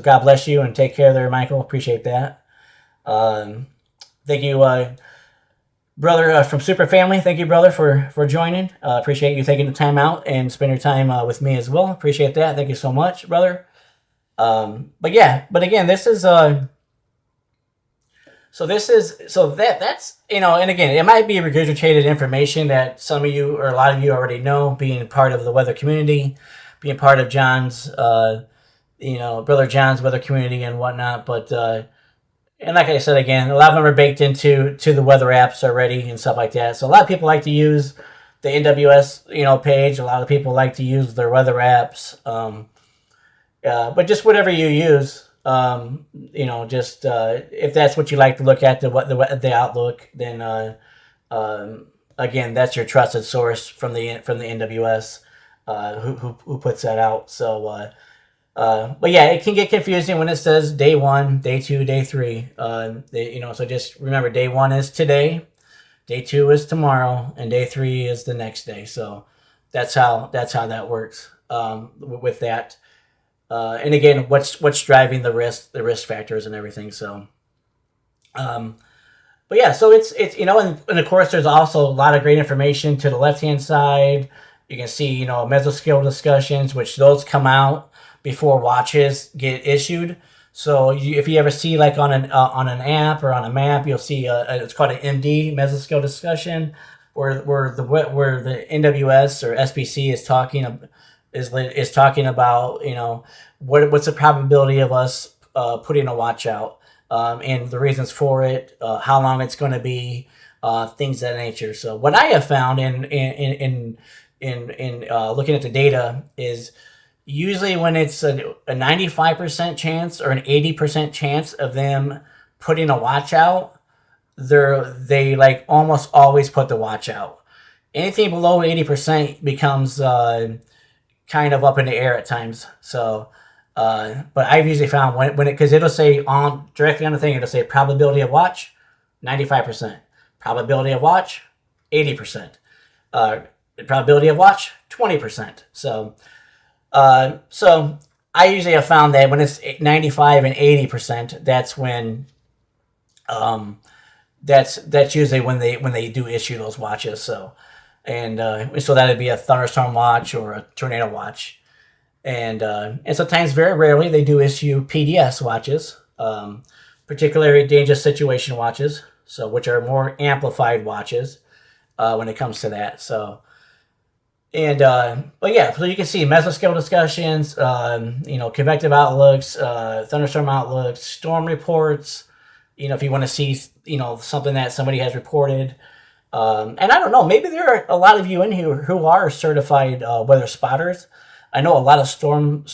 A: God bless you and take care there, Michael. Appreciate that. Thank you, brother from Super Family. Thank you, brother, for joining. Appreciate you taking the time out and spend your time with me as well. Appreciate that. Thank you so much, brother. But again, this is that's and again, it might be regurgitated information that some of you or a lot of you already know, being part of the weather community, being part of John's brother John's weather community and whatnot. But and like I said again, a lot of them are baked into the weather apps already and stuff like that. So a lot of people like to use the NWS page. A lot of people like to use their weather apps. But just whatever you use. If that's what you like to look at, the Outlook, then again, that's your trusted source from the NWS, who puts that out. So, but yeah, it can get confusing when it says day 1, day 2, day 3. So just remember, day 1 is today, day 2 is tomorrow, and day 3 is the next day. So that's how that works with that. And again, what's driving the risk factors and everything. So, but yeah, so it's and of course there's also a lot of great information to the left hand side. You can see mesoscale discussions, which those come out before watches get issued. So if you ever see like on an app or on a map, you'll see it's called an MD, mesoscale discussion, where the NWS or SPC is talking about what's the probability of us putting a watch out, and the reasons for it, how long it's going to be, things of that nature. So what I have found in looking at the data is usually when it's a 95% chance or an 80% chance of them putting a watch out, they like almost always put the watch out. Anything below 80% becomes kind of up in the air at times. So, but I've usually found because it'll say directly on the thing, it'll say probability of watch, 95%. Probability of watch, 80%. Probability of watch, 20%. So I usually have found that when it's 95 and 80%, that's when, that's usually when they do issue those watches. So, so that'd be a thunderstorm watch or a tornado watch, and sometimes, very rarely, they do issue PDS watches, particularly dangerous situation watches, so which are more amplified watches when it comes to that. So, but yeah, so you can see mesoscale discussions, convective outlooks, thunderstorm outlooks, storm reports. If you want to see something that somebody has reported. And I don't know, maybe there are a lot of you in here who are certified weather spotters. I know a lot of storm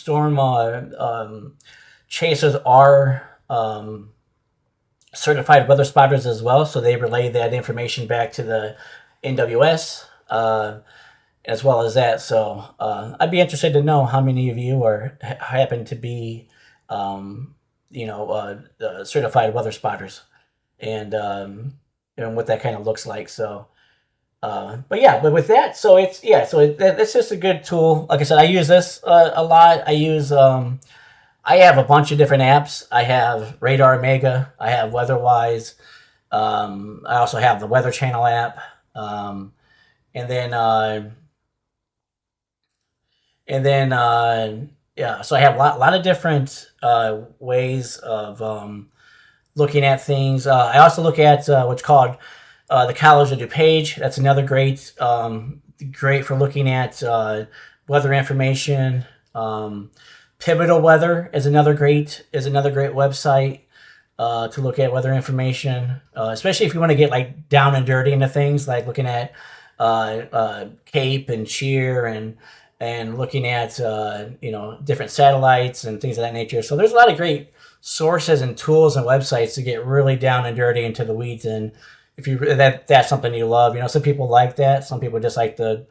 A: chasers are certified weather spotters as well, so they relay that information back to the NWS as well as that. So I'd be interested to know how many of you happen to be certified weather spotters, and what that kind of looks like. So, but with that, so it's just a good tool. Like I said, I use this a lot. I have a bunch of different apps. I have Radar Mega. I have WeatherWise. I also have the Weather Channel app. So I have a lot of different ways of looking at things. I also look at what's called the College of DuPage. That's another great great for looking at weather information. Pivotal Weather is another great website to look at weather information, especially if you want to get like down and dirty into things like looking at CAPE and shear and looking at different satellites and things of that nature. So there's a lot of great sources and tools and websites to get really down and dirty into the weeds. And if you that's something you love, some people like that. Some people just like the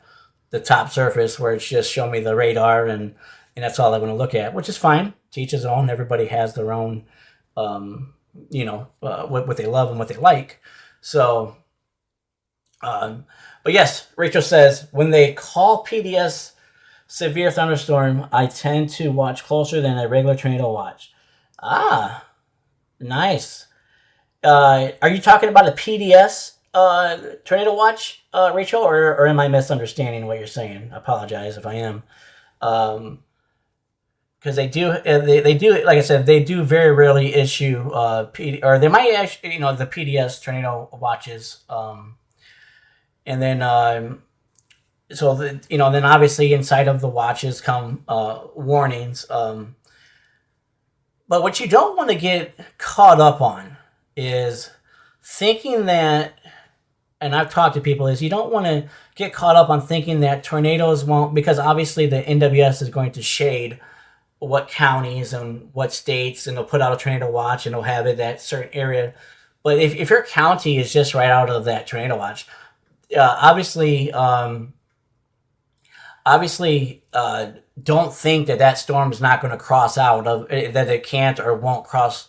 A: top surface where it's just show me the radar and that's all I want to look at, which is fine. To each his own. Everybody has their own, what they love and what they like. So, but yes, Rachel says, when they call PDS severe thunderstorm, I tend to watch closer than a regular tornado watch. Ah, nice. Are you talking about a PDS tornado watch, Rachel, or am I misunderstanding what you're saying? I apologize if I am. Because they do, like I said, they do very rarely issue or they might actually, the PDS tornado watches, and then then obviously inside of the watches come warnings. But what you don't want to get caught up on is thinking that, and I've talked to people, is you don't want to get caught up on thinking that tornadoes won't, because obviously the NWS is going to shade what counties and what states, and they'll put out a tornado watch and they'll have it that certain area. But if your county is just right out of that tornado watch, obviously don't think that storm is not going to cross out of that, it can't or won't cross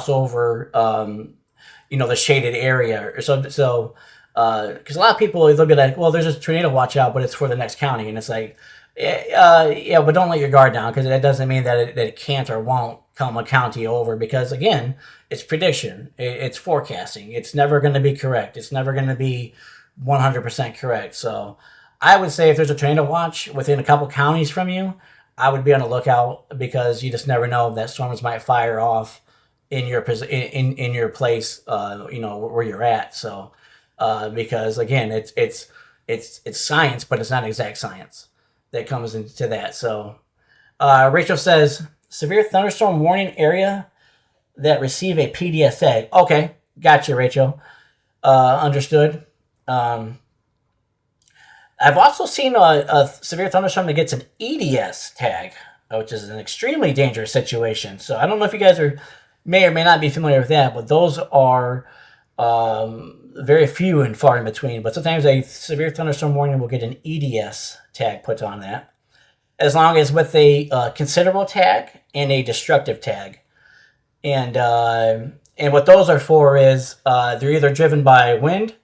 A: over the shaded area. So because a lot of people, they'll be like, well, there's a tornado watch out, but it's for the next county, and it's like, yeah, but don't let your guard down, because that doesn't mean that it can't or won't come a county over, because again, it's prediction, it's forecasting, it's never going to be correct, it's never going to be 100% correct. So I would say if there's a tornado watch within a couple counties from you, I would be on the lookout, because you just never know that storms might fire off in your in your place, where you're at. So because again, it's science, but it's not exact science that comes into that. So Rachel says, severe thunderstorm warning area that receive a PDS tag. Okay, gotcha, Rachel. Understood. I've also seen a severe thunderstorm that gets an EDS tag, which is an extremely dangerous situation. So I don't know if you guys may or may not be familiar with that, but those are very few and far in between. But sometimes a severe thunderstorm warning will get an EDS tag put on that, as long as with a considerable tag and a destructive tag. And what those are for is they're either driven by wind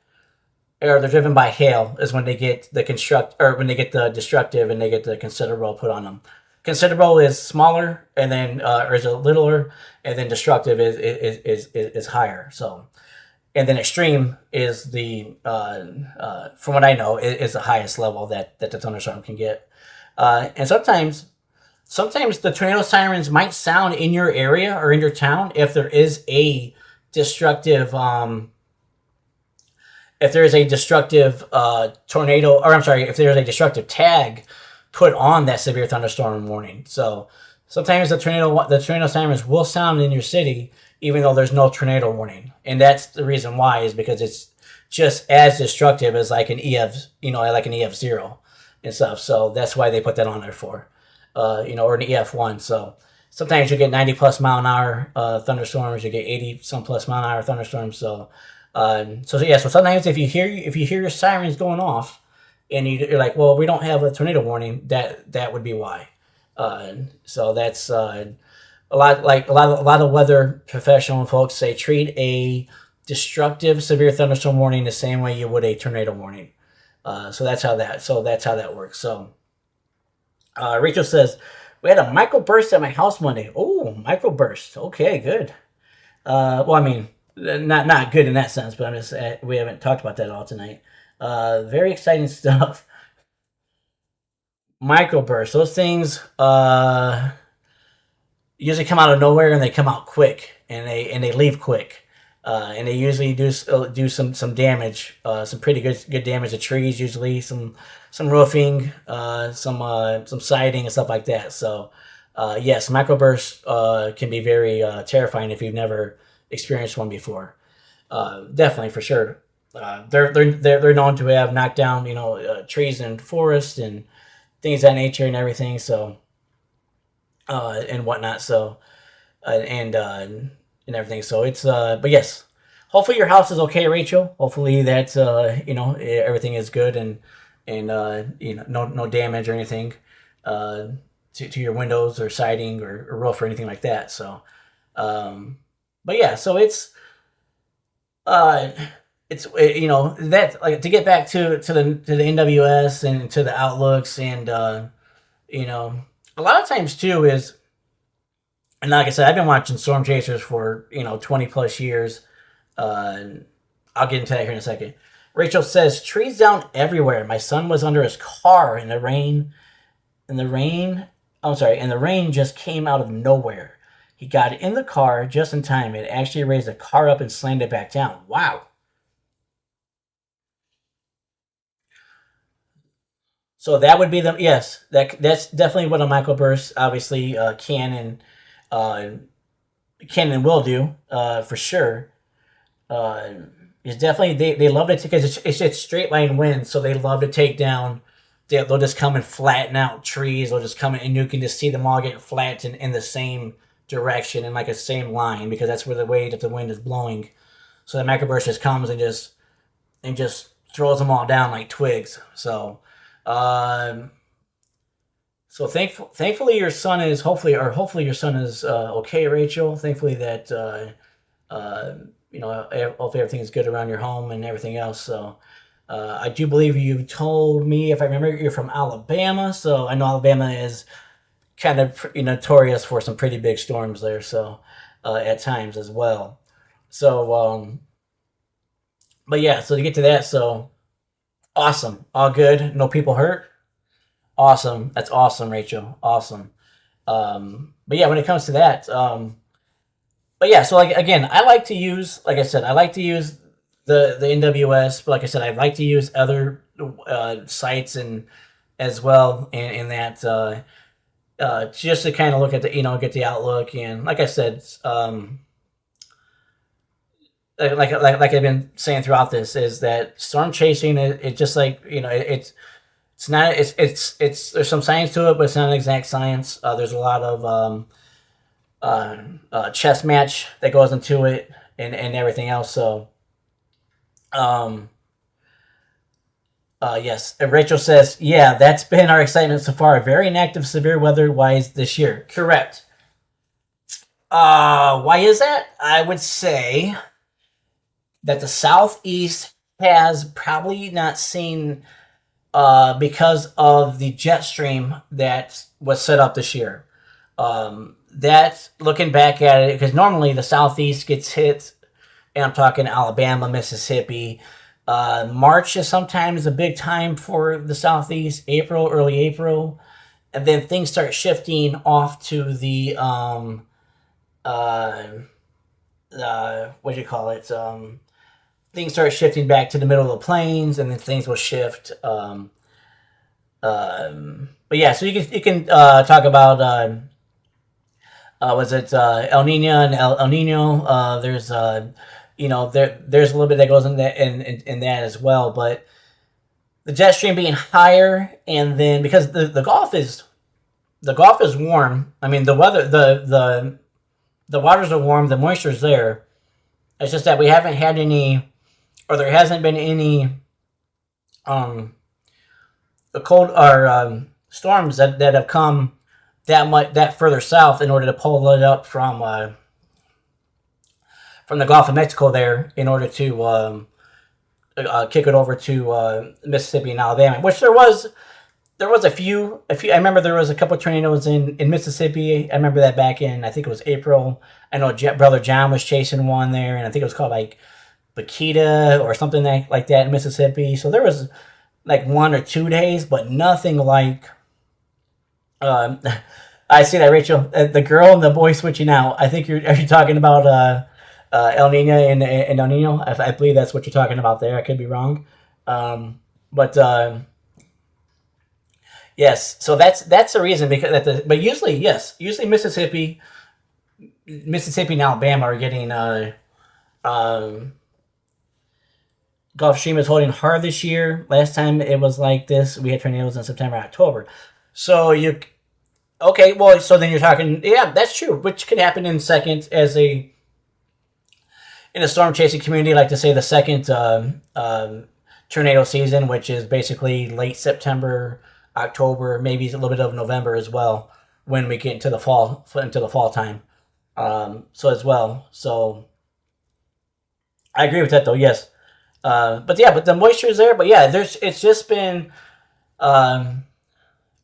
A: or they're driven by hail, is when they get the destructive and they get the considerable put on them. Considerable is smaller, and then or is a littler, and then destructive is higher. So, and then extreme is the from what I know is the highest level that the thunderstorm can get. And sometimes the tornado sirens might sound in your area or in your town if there is a destructive tornado, or I'm sorry, if there's a destructive tag put on that severe thunderstorm warning. So sometimes the tornado sirens will sound in your city even though there's no tornado warning, and that's the reason why, is because it's just as destructive as like an EF, like an EF0 and stuff. So that's why they put that on there for, or an EF1. So sometimes you get 90 plus mile an hour thunderstorms, you get 80 some plus mile an hour thunderstorms. So sometimes if you hear your sirens going off, and you're like, well, we don't have a tornado warning, that would be why. So that's a lot of weather professional folks say, treat a destructive severe thunderstorm warning the same way you would a tornado warning. So that's how that works. So Rachel says, we had a microburst at my house Monday. Oh, microburst. Okay, good. Well, I mean, not good in that sense, but I'm just we haven't talked about that all tonight. Very exciting stuff. Microbursts. Those things usually come out of nowhere, and they come out quick, and they leave quick. And they usually do some damage, some pretty good damage to trees. Usually some roofing, some siding and stuff like that. So yes, microbursts can be very terrifying if you've never experienced one before. Definitely for sure. They're known to have knocked down trees and forests and things of that nature and everything. So and whatnot. So and everything. So it's but yes, hopefully your house is okay, Rachel. Hopefully that everything is good and no damage or anything to your windows or siding or roof or anything like that. So but yeah, so uh that, like, to get back to the NWS and to the outlooks and a lot of times too is, and like I said, I've been watching storm chasers for 20 plus years. I'll get into that here in a second. Rachel says trees down everywhere. My son was under his car in the rain. And the rain just came out of nowhere. He got in the car just in time. It actually raised the car up and slammed it back down. Wow. So that would be that's definitely what a microburst obviously uh, can and will do for sure. Uh, it's definitely they love it because it's straight line wind, so they love to take down. They'll just come and flatten out trees. They'll just come in, and you can just see them all get flattened in the same direction in like a same line because that's where the way that the wind is blowing. So the microburst just comes and just throws them all down like twigs. Um, so thankfully your son is hopefully your son is okay, Rachel. Thankfully that uh, hopefully everything is good around your home and everything else. So I do believe you told me, if I remember, you're from Alabama. So I know Alabama is kind of notorious for some pretty big storms there. So at times as well. So but yeah, so to get to that, so awesome, all good, no people hurt. Awesome, that's awesome, Rachel. Awesome. But yeah, when it comes to that, but yeah, so like again, like I said, I like to use the NWS, but like I said, I like to use other sites and as well in that just to kind of look at get the outlook and like I said, like I've been saying throughout this is that storm chasing it just like it's not it's there's some science to it, but it's not an exact science. There's a lot of chess match that goes into it and everything else. So um, yes, and Rachel says, yeah, that's been our excitement so far. Very inactive severe weather wise this year. Correct. Why is that? I would say that the southeast has probably not seen because of the jet stream that was set up this year. That looking back at it, because normally the southeast gets hit, and I'm talking Alabama, Mississippi. March is sometimes a big time for the southeast. April, early April, and then things start shifting off to the uh, what do you call it? Things start shifting back to the middle of the plains, and then things will shift. But yeah, so you can talk about was it El Nino and El Nino? There's a little bit that goes in that in that as well, but the jet stream being higher, and then because the Gulf is warm. I mean, the weather the waters are warm, the moisture's there. It's just that we haven't had any, or there hasn't been any um the cold or storms that have come that further south in order to pull it up from the Gulf of Mexico there in order to kick it over to Mississippi and Alabama, which there was a few. I remember there was a couple of tornadoes in Mississippi. I remember that back in, I think it was April. I know Brother John was chasing one there, and I think it was called like Bakita or something like that in Mississippi. So there was like 1 or 2 days, but nothing like. Um, I see that, Rachel. The girl and the boy switching out. I think are you talking about El Nino and El Nino. I believe that's what you're talking about there. I could be wrong, but yes. So that's the reason because but usually yes, usually Mississippi and Alabama are getting um, Gulf Stream is holding hard this year. Last time it was like this, we had tornadoes in September, October. So you okay? Well, so then you're talking, yeah, that's true, which could happen in second as a in a storm chasing community, like to say the second tornado season, which is basically late September, October, maybe a little bit of November as well, when we get into the fall time. So as well, so I agree with that though. Yes, but yeah, but the moisture is there. But yeah, it's just been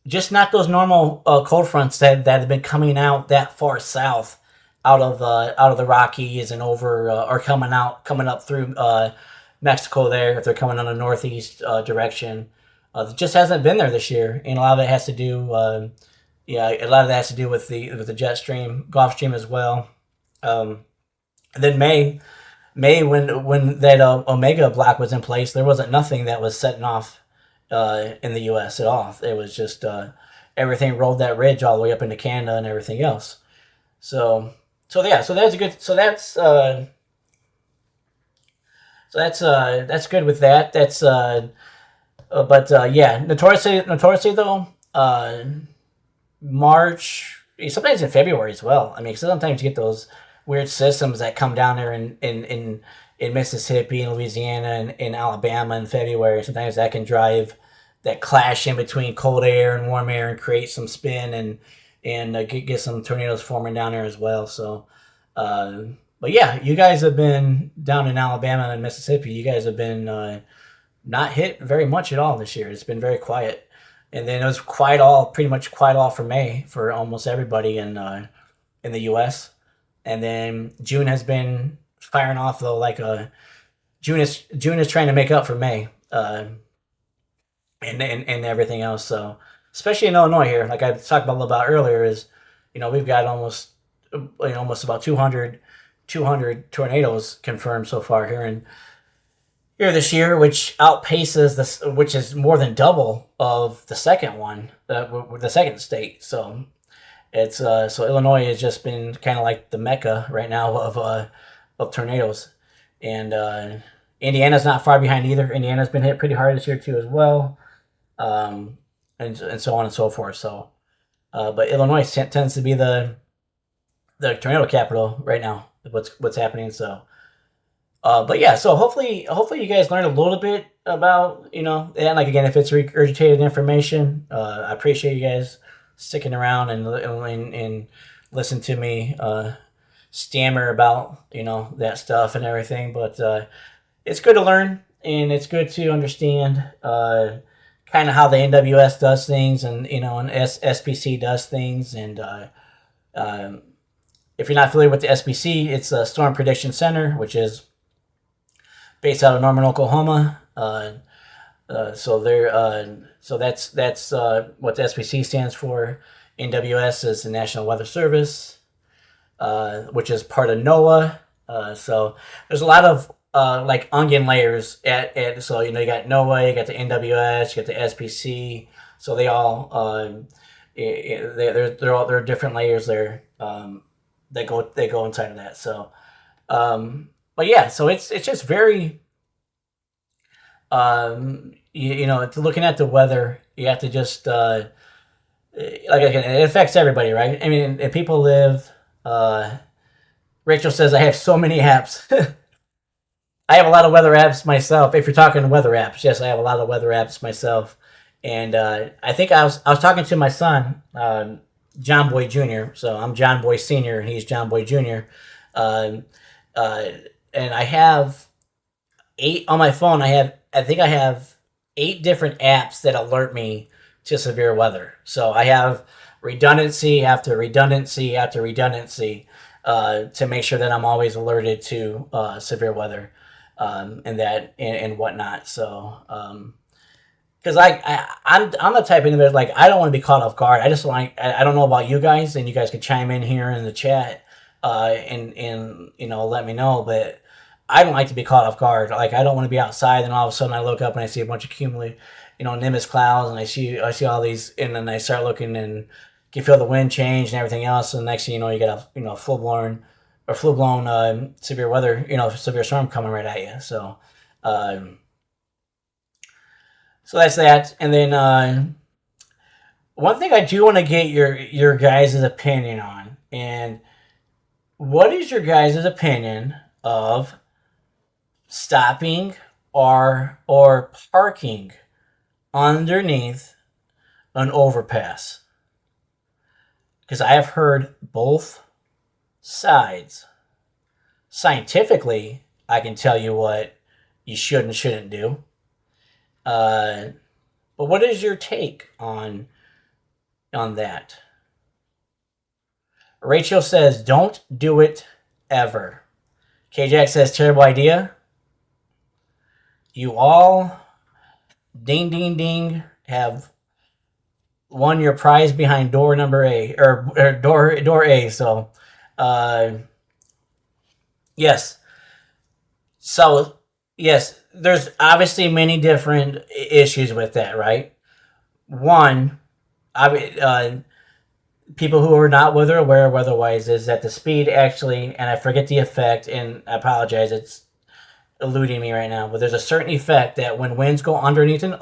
A: just not those normal cold fronts that have been coming out that far south, out of the Rockies and over or coming up through Mexico there if they're coming on the northeast direction. It just hasn't been there this year, and a lot of it has to do. Yeah, a lot of that has to do with the jet stream, Gulf Stream as well. And then May when that Omega block was in place, there wasn't nothing that was setting off in the U.S. at all. It was just everything rolled that ridge all the way up into Canada and everything else. So yeah, so that's a good. That's good with that. But yeah, notoriously though, March, sometimes in February as well. I mean, sometimes you get those weird systems that come down there in Mississippi and Louisiana and Alabama in February. Sometimes that can drive that clash in between cold air and warm air and create some spin and get some tornadoes forming down there as well. So, but yeah, you guys have been down in Alabama and Mississippi. You guys have been not hit very much at all this year. It's been very quiet. And then it was pretty much quiet all for May for almost everybody in the U.S. And then June has been firing off though, like June is trying to make up for May, and everything else. So especially in Illinois here, like I talked about a little bit earlier, is we've got almost about 200 tornadoes confirmed so far here this year, which outpaces this, which is more than double of the second one, the second state. So it's so Illinois has just been kind of like the mecca right now of tornadoes, and Indiana's not far behind either. Indiana's been hit pretty hard this year too as well, and so on and so forth. So, but Illinois tends to be the tornado capital right now. What's happening? So. But yeah, so hopefully you guys learned a little bit about, and like again, if it's regurgitated information, I appreciate you guys sticking around and listen to me stammer about that stuff and everything. But it's good to learn, and it's good to understand kind of how the NWS does things, and and SPC does things. And if you're not familiar with the SPC, it's a Storm Prediction Center, which is based out of Norman, Oklahoma. So that's what the SPC stands for. NWS is the National Weather Service, which is part of NOAA. So there's a lot of like onion layers so you got NOAA, you got the NWS, you got the SPC. So they all there are different layers there that go inside of that. So. But yeah, so it's just very, looking at the weather, you have to just, like again, it affects everybody, right? I mean, if people live, Rachel says, I have so many apps. I have a lot of weather apps myself. If you're talking weather apps, yes, I have a lot of weather apps myself. And I think I was talking to my son, John Boy Jr., so I'm John Boy Sr., and he's John Boy Jr., and I have 8 on my phone. I think I have 8 different apps that alert me to severe weather. So I have redundancy after redundancy after redundancy to make sure that I'm always alerted to severe weather and whatnot. So because I'm the type of individual, like I don't want to be caught off guard. I don't know about you guys, and you guys can chime in here in the chat. and let me know. But I don't like to be caught off guard. Like, I don't want to be outside and all of a sudden I look up and I see a bunch of cumulative, nimbus clouds, and I see all these, and then I start looking and you feel the wind change and everything else, and next thing you know, you got a full blown severe weather, severe storm coming right at you. Um, so that's that. And then one thing I do want to get your guys' opinion on, and what is your guys' opinion of stopping or parking underneath an overpass? Because I have heard both sides. Scientifically, I can tell you what you should and shouldn't do. But what is your take on that? Rachel says, don't do it ever. K-Jack says, terrible idea. You all, ding, ding, ding, have won your prize behind door number A, or door A. So, yes. So, yes, there's obviously many different issues with that, right? One, people who are not weather aware weather-wise is that the speed actually, and I forget the effect, and I apologize, it's eluding me right now, but there's a certain effect that when winds go underneath an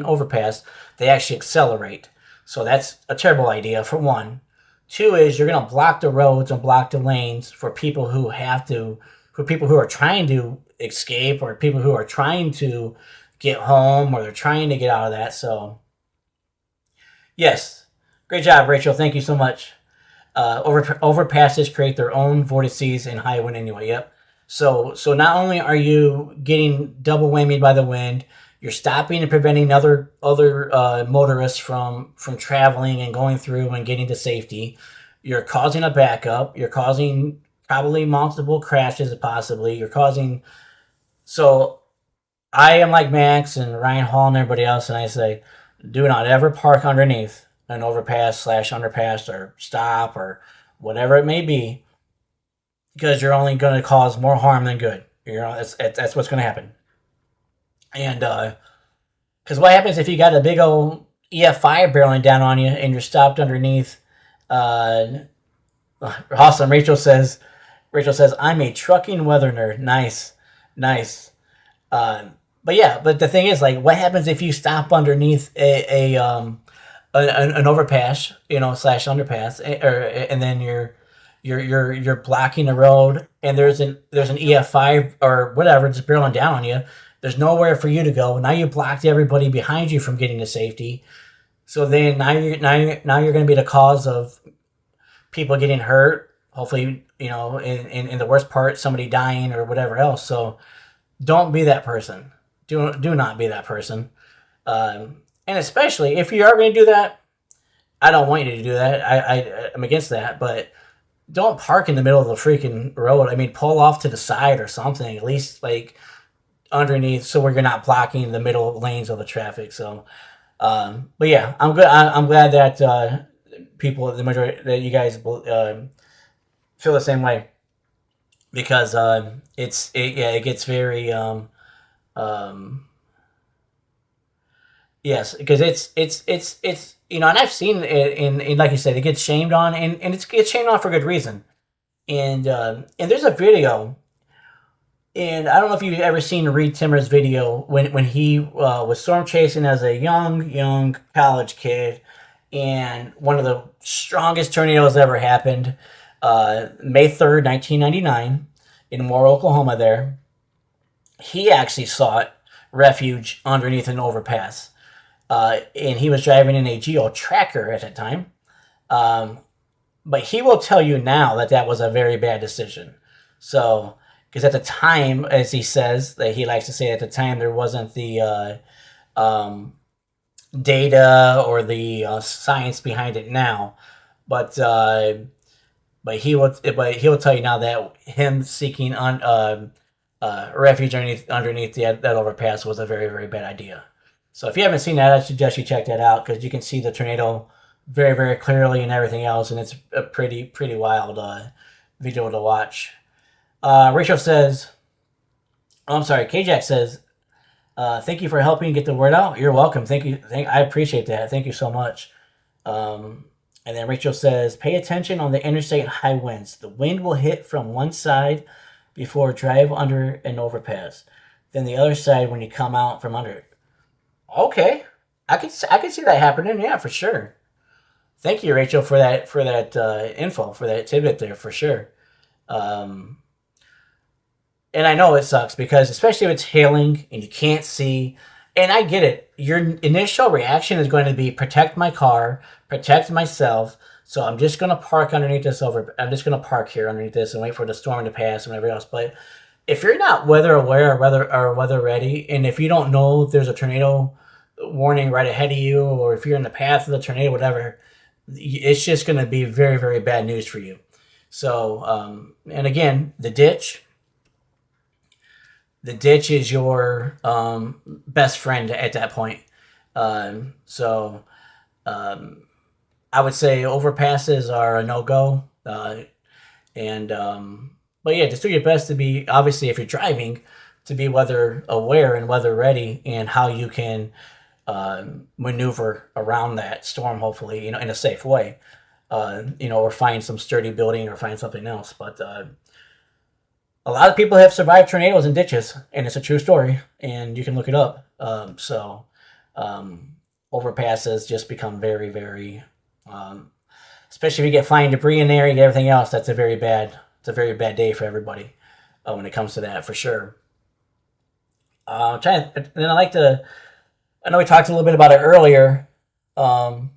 A: overpass, they actually accelerate. So that's a terrible idea, for one. Two is you're going to block the roads and block the lanes for people who are trying to escape, or people who are trying to get home, or they're trying to get out of that. So, yes, great job, Rachel. Thank you so much. Overpasses create their own vortices and high wind anyway. Yep. So not only are you getting double whammied by the wind, you're stopping and preventing other motorists from traveling and going through and getting to safety. You're causing a backup. You're causing probably multiple crashes, possibly. You're causing. So I am like Max and Ryan Hall and everybody else, and I say, do not ever park underneath an overpass / underpass, or stop, or whatever it may be, because you're only going to cause more harm than good. That's what's going to happen. And because what happens if you got a big old EF5 barreling down on you and you're stopped underneath? Awesome. Rachel says, I'm a trucking weather nerd. Nice. But the thing is, like, what happens if you stop underneath an overpass, / underpass, and then you're blocking the road, and there's an EF5 or whatever just barreling down on you. There's nowhere for you to go. Now you blocked everybody behind you from getting to safety. So then now you're going to be the cause of people getting hurt. Hopefully, in the worst part, somebody dying or whatever else. So don't be that person. Do not be that person. And especially if you are going to do that, I don't want you to do that. I'm against that, but don't park in the middle of the freaking road. I mean, pull off to the side or something, at least like underneath, so where you're not blocking the middle lanes of the traffic. So, but yeah, I'm good. I'm glad that people, the majority, that you guys feel the same way, because it gets very yes, because it's and I've seen it in like you said, it gets shamed on, and it gets shamed on for good reason. And there's a video, and I don't know if you've ever seen Reed Timmer's video when he was storm chasing as a young college kid, and one of the strongest tornadoes ever happened, May 3rd, 1999, in Moore, Oklahoma. There, he actually sought refuge underneath an overpass. And he was driving in a Geo Tracker at that time. But he will tell you now that was a very bad decision. So, because at the time, as he says, that he likes to say at the time, there wasn't the data or the science behind it now. But he will tell you now that him seeking refuge underneath that overpass was a very, very bad idea. So if you haven't seen that, I suggest you check that out, because you can see the tornado very, very clearly and everything else, and it's a pretty wild video to watch. Rachel says, oh, I'm sorry, K-Jack says, thank you for helping get the word out. You're welcome. Thank you. I appreciate that. Thank you so much. And then Rachel says, pay attention on the interstate and high winds. The wind will hit from one side before drive under an overpass. Then the other side when you come out from under. Okay. I could see that happening. Yeah, for sure. Thank you, Rachel, for that info, for that tidbit there, for sure. Um, and I know it sucks because especially if it's hailing and you can't see, and I get it. Your initial reaction is going to be protect my car, protect myself. So I'm just going to park underneath this I'm just going to park here underneath this and wait for the storm to pass and whatever else. But if you're not weather aware or weather ready, and if you don't know if there's a tornado warning right ahead of you, or if you're in the path of the tornado, whatever, it's just going to be very, very bad news for you. So, and again, the ditch is your best friend at that point. So I would say overpasses are a no-go. And but yeah, just do your best to be, obviously, if you're driving, to be weather aware and weather ready, and how you can maneuver around that storm, hopefully, in a safe way. Or find some sturdy building or find something else. But a lot of people have survived tornadoes and ditches, and it's a true story, and you can look it up. Overpasses just become very, very, especially if you get flying debris in there and everything else. It's a very bad day for everybody when it comes to that, for sure. And then I know we talked a little bit about it earlier. I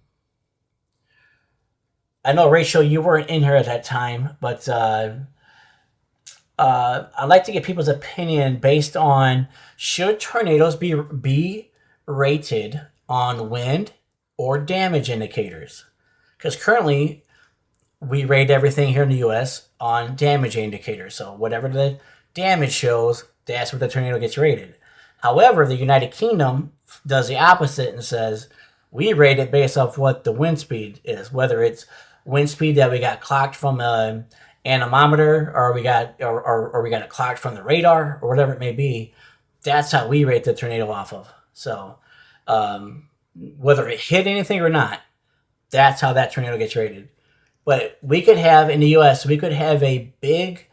A: know, Rachel, you weren't in here at that time, but I'd like to get people's opinion based on, should tornadoes be rated on wind or damage indicators? Because currently we rate everything here in the U.S. on damage indicators. So whatever the damage shows, that's what the tornado gets rated. However, the United Kingdom does the opposite and says we rate it based off what the wind speed is, whether it's wind speed that we got clocked from an anemometer, or we got it clocked from the radar, or whatever it may be. That's how we rate the tornado off of. So whether it hit anything or not, that's how that tornado gets rated. But we could have, in the U.S., we could have a big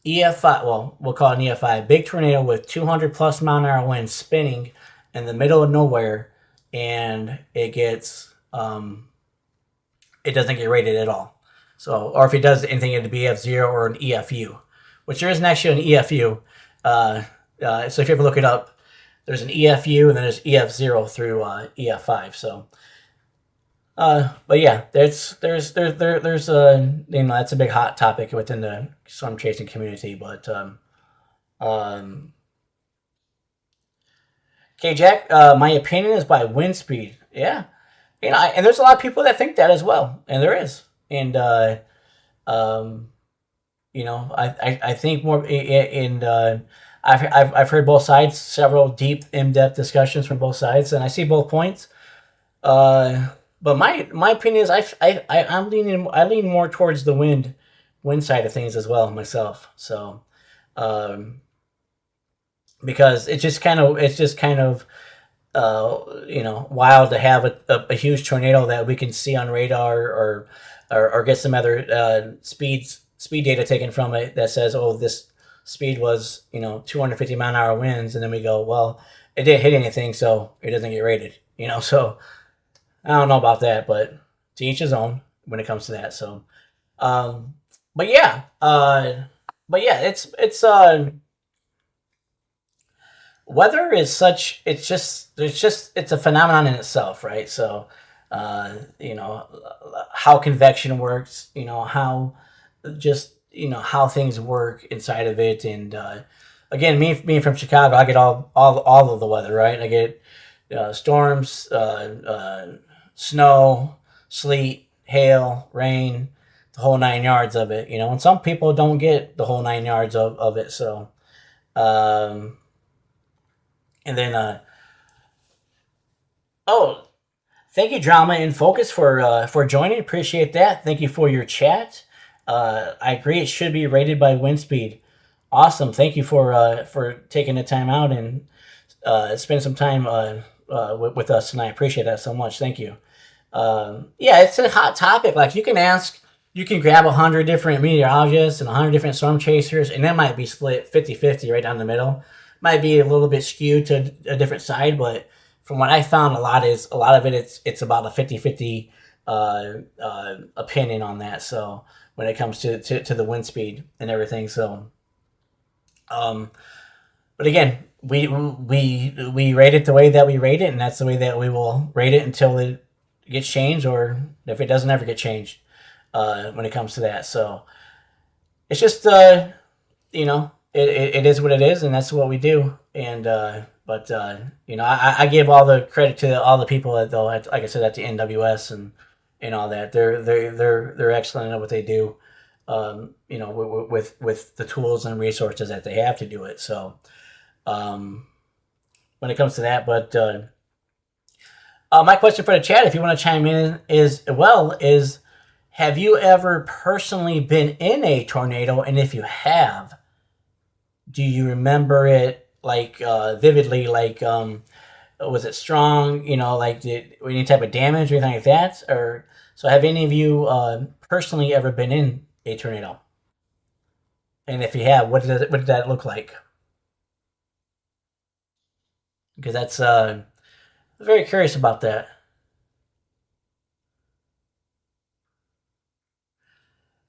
A: EF5, well, we'll call it an EF5, big tornado with 200 plus mile an hour winds spinning in the middle of nowhere, and it gets, it doesn't get rated at all. So, or if it does anything, it'd be EF0 or an EFU, which there isn't actually an EFU. So if you ever look it up, there's an EFU and then there's EF0 through EF5. So, but yeah, there's that's a big hot topic within the storm chasing community. But okay, Jack, my opinion is by wind speed. Yeah, and there's a lot of people that think that as well, and there is. And I think more I've heard both sides, several deep, in-depth discussions from both sides, and I see both points. But my opinion is I lean more towards the wind side of things as well myself. So because it's just kind of wild to have a huge tornado that we can see on radar, or get some other speed data taken from it that says, oh, this speed was 250 mile an hour winds, and then we go, well, it didn't hit anything, so it doesn't get rated. So I don't know about that, but to each his own when it comes to that. So, but yeah, it's weather is such, it's a phenomenon in itself, right? So, how convection works, how how things work inside of it. And, again, me being from Chicago, I get all of the weather, right? I get, storms, snow, sleet, hail, rain, the whole 9 yards of it, and some people don't get the whole 9 yards of it. So, and then, Thank you, Drama in Focus, for joining. Appreciate that. Thank you for your chat. I agree. It should be rated by wind speed. Awesome. Thank you for taking the time out and spend some time with us tonight. Appreciate that so much. Thank you. Yeah, it's a hot topic. Like you can grab 100 different meteorologists and 100 different storm chasers, and that might be split 50-50 right down the middle. Might be a little bit skewed to a different side, but from what I found, a lot of it. It's about a 50-50 opinion on that. So when it comes to the wind speed and everything, so um, but again, we rate it the way that we rate it, and that's the way that we will rate it until it gets changed, or if it doesn't ever get changed. When it comes to that, so it's just it is what it is, and that's what we do. And but I give all the credit to all the people that though, like I said, at the NWS and all that. They're excellent at what they do. With the tools and resources that they have to do it. So um, when it comes to that, but my question for the chat, if you want to chime in, is have you ever personally been in a tornado? And if you have, do you remember it like vividly? Like, was it strong? Like did any type of damage or anything like that? Or so have any of you personally ever been in a tornado? And if you have, what did that look like? Because that's very curious about that.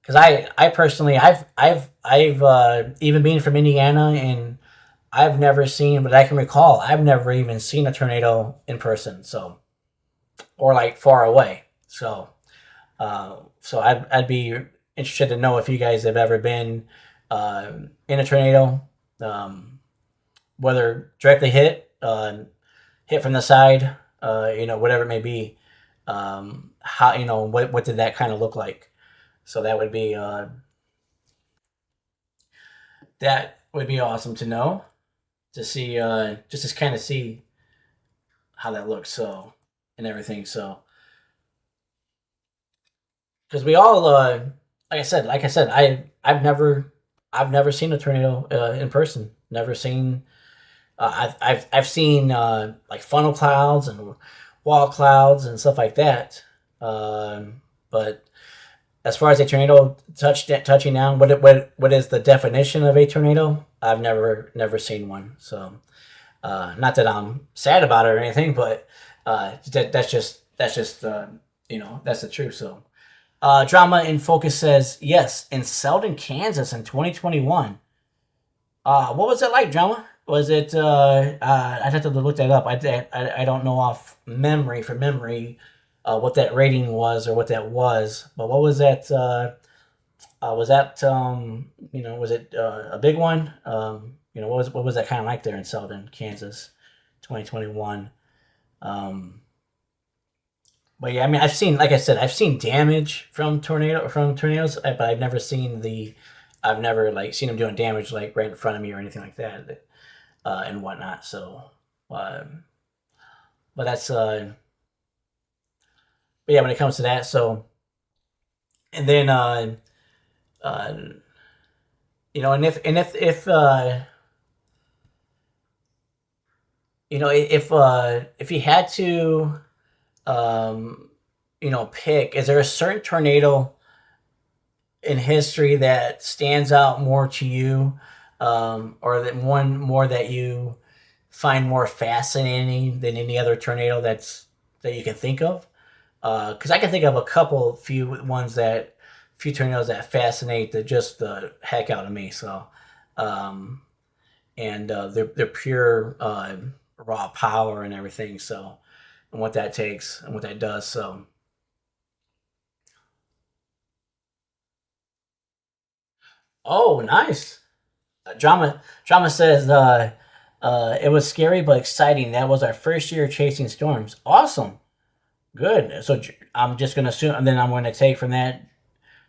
A: Because I personally, I've even being from Indiana, and I've never seen, but I can recall, I've never even seen a tornado in person. So, or like far away. So I'd be interested to know if you guys have ever been in a tornado, um, whether directly hit from the side, whatever it may be. How what did that kind of look like? So that would be awesome to know, to see, just to kind of see how that looks. So and everything. So because we all, like I said, I've never seen a tornado in person. Never seen. I've seen like funnel clouds and wall clouds and stuff like that. But as far as a tornado touching down, what is the definition of a tornado? I've never seen one. So not that I'm sad about it or anything, but that's just that's the truth. So Drama in Focus says yes in Selden, Kansas in 2021. What was it like, Drama? Was it? I'd have to look that up. I don't know off memory from memory what that rating was or what that was. But what was that? Was that was it a big one? What was that kind of like there in Selden, Kansas, 2021? But yeah, I mean, like I said, I've seen damage from tornadoes, but I've never like seen them doing damage like right in front of me or anything like that, and whatnot. So, uh, but that's, but yeah, when it comes to that, so, and then, uh, if if you had to, um, pick, is there a certain tornado in history that stands out more to you, or that one more that you find more fascinating than any other tornado that you can think of? Because I can think of a few tornadoes that fascinate the heck out of me. So, um, and they're pure raw power and everything. So, and what that takes and what that does. So, oh, nice. Drama says it was scary but exciting. That was our first year chasing storms. Awesome, good. So I'm just gonna assume, and then I'm going to take from that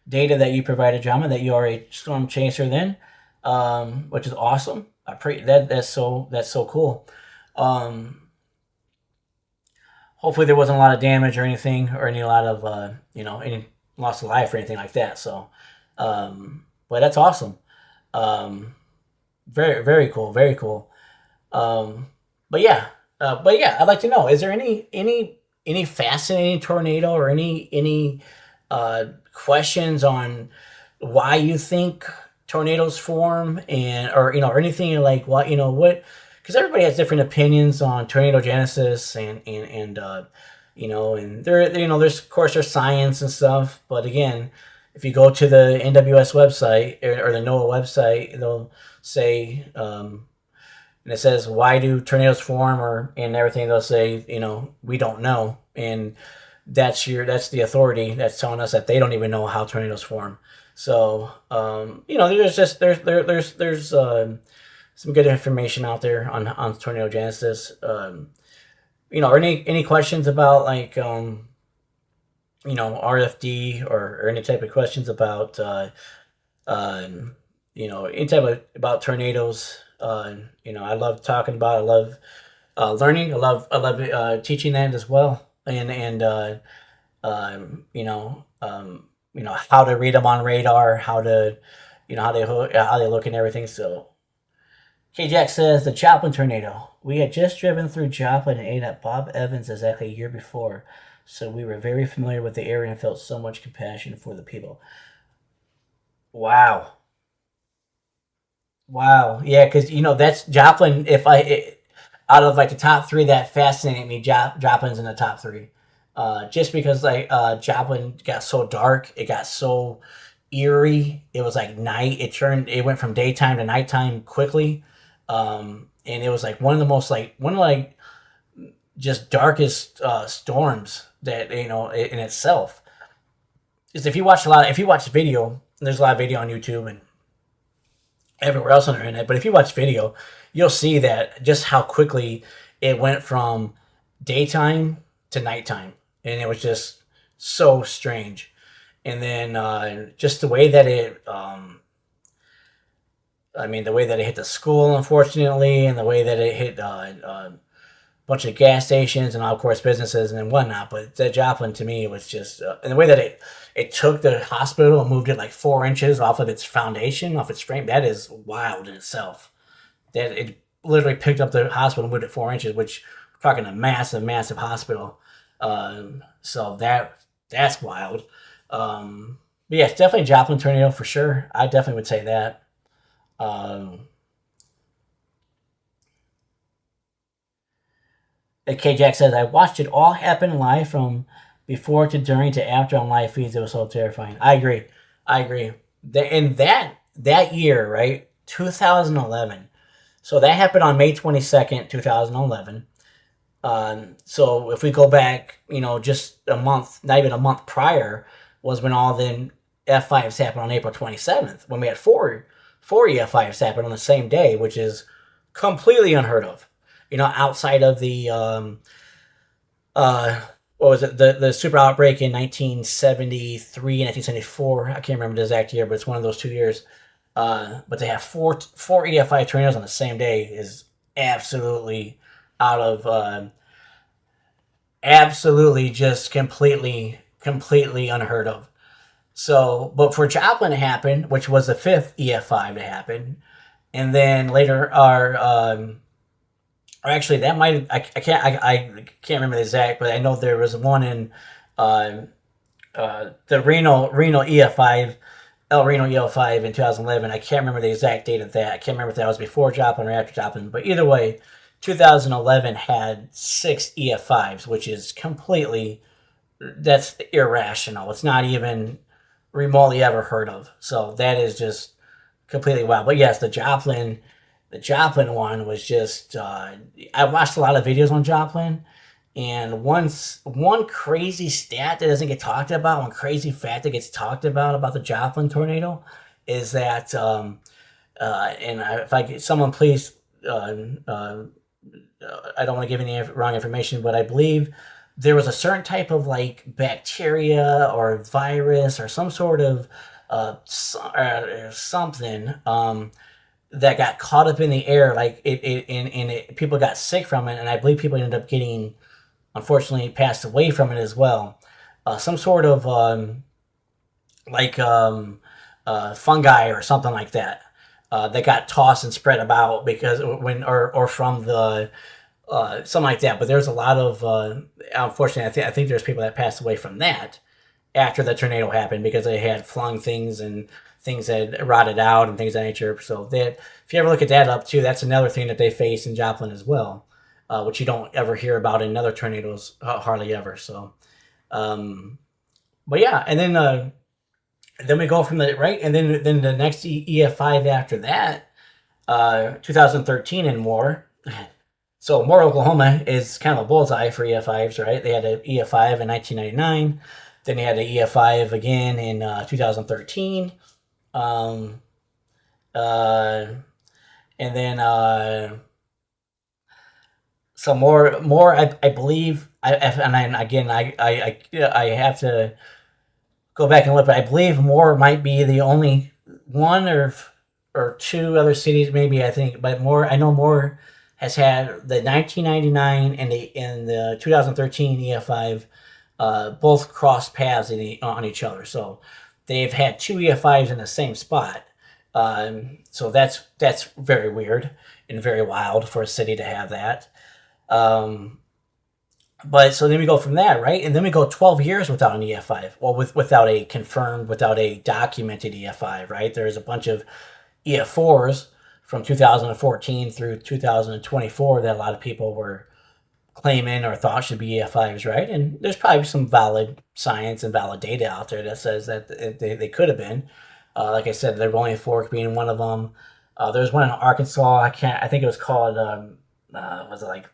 A: data that you provided, Drama, that you are a storm chaser. Then, which is awesome. That's so cool. Um, hopefully there wasn't a lot of damage or anything, or any lot of any loss of life or anything like that. So, but that's awesome. Um, very very cool, very cool. Um, but yeah, I'd like to know: is there any fascinating tornado or any questions on why you think tornadoes form, and or anything like what, because everybody has different opinions on tornado genesis and there's of course there's science and stuff, but again, if you go to the NWS website or the NOAA website, they'll say and it says why do tornadoes form or and everything. They'll say we don't know, and that's the authority that's telling us that they don't even know how tornadoes form. So there's just there's some good information out there on tornado genesis. Or any questions about like RFD or any type of questions about any type of about tornadoes. I love talking about. I love learning. I love teaching that as well, and how to read them on radar, how to how they look and everything. So K Jack says the Joplin tornado. We had just driven through Joplin and ate at Bob Evans exactly a year before, so we were very familiar with the area and felt so much compassion for the people. Wow. Wow. Yeah, because that's Joplin. Out of like the top three that fascinate me, Joplin's in the top three. Just because like Joplin got so dark, it got so eerie. It was like night. It went from daytime to nighttime quickly, and it was like one of like just darkest storms that in itself. Is if you watch the video, there's a lot of video on YouTube and everywhere else on the internet. But if you watch video, you'll see that just how quickly it went from daytime to nighttime, and it was just so strange. And then just the way that the way that it hit the school, unfortunately, and the way that it hit a bunch of gas stations and of course businesses and whatnot. But the Joplin to me was just, and the way that it took the hospital and moved it like 4 inches off of its foundation, off its frame. That is wild in itself. That it literally picked up the hospital and moved it 4 inches, which we're talking a massive, massive hospital. So that's wild. But yeah, it's definitely a Joplin tornado for sure. I definitely would say that. Um, like K Jack says, I watched it all happen live from before to during to after on live feeds. It was so terrifying. I agree. I agree. And that year, right, 2011. So that happened on May 22nd, 2011. So if we go back, just a month, not even a month prior, was when all the F5s happened on April 27th, when we had four EF5s happen on the same day, which is completely unheard of. Outside of the what was it, the super outbreak in 1973, 1974. I can't remember the exact year, but it's one of those 2 years. But to have four EF5 tornadoes on the same day is absolutely out of absolutely just completely unheard of. So, but for Joplin to happen, which was the fifth EF5 to happen, and then later or actually that might I can't remember the exact, but I know there was one in the Reno EF5, El Reno EF5 in 2011. I can't remember the exact date of that. I can't remember if that was before Joplin or after Joplin, but either way, 2011 had 6 EF5s, which is that's irrational. It's not even remotely ever heard of. So that is just completely wild. But yes, the Joplin one was just. I watched a lot of videos on Joplin, and one crazy stat that doesn't get talked about, one crazy fact that gets talked about the Joplin tornado, is that if I get someone please. I don't want to give any wrong information, but I believe there was a certain type of like bacteria or virus or some sort of something that got caught up in the air, like people got sick from it, and I believe people ended up getting unfortunately passed away from it as well. Some sort of like fungi or something like that that got tossed and spread about because or from the something like that. But there's a lot of unfortunately, I think there's people that passed away from that after the tornado happened because they had flung things and things that rotted out and things of that nature. So that if you ever look at that up too, that's another thing that they face in Joplin as well, which you don't ever hear about in other tornadoes hardly ever. So, but yeah, and then we go from the right, and then the next EF5 after that, 2013 and more. So Moore, Oklahoma is kind of a bullseye for EF5s, right? They had an EF5 in 1999. Then they had an EF5 again in 2013. And then some more. I believe. I have to go back and look, but I believe Moore might be the only one or two other cities, maybe I think, but Moore. I know Moore has had the 1999 and the 2013 EF5 both crossed paths on each other. So they've had two EF5s in the same spot. So that's very weird and very wild for a city to have that. But so then we go from that, right? And then we go 12 years without an EF5. Well, without a documented EF5, right? There's a bunch of EF4s from 2014 through 2024 that a lot of people were claiming or thought should be EF5s, right? And there's probably some valid science and valid data out there that says that they could have been. Like I said, the Rolling Fork being one of them. There's one in Arkansas. I think it was called. Was it like?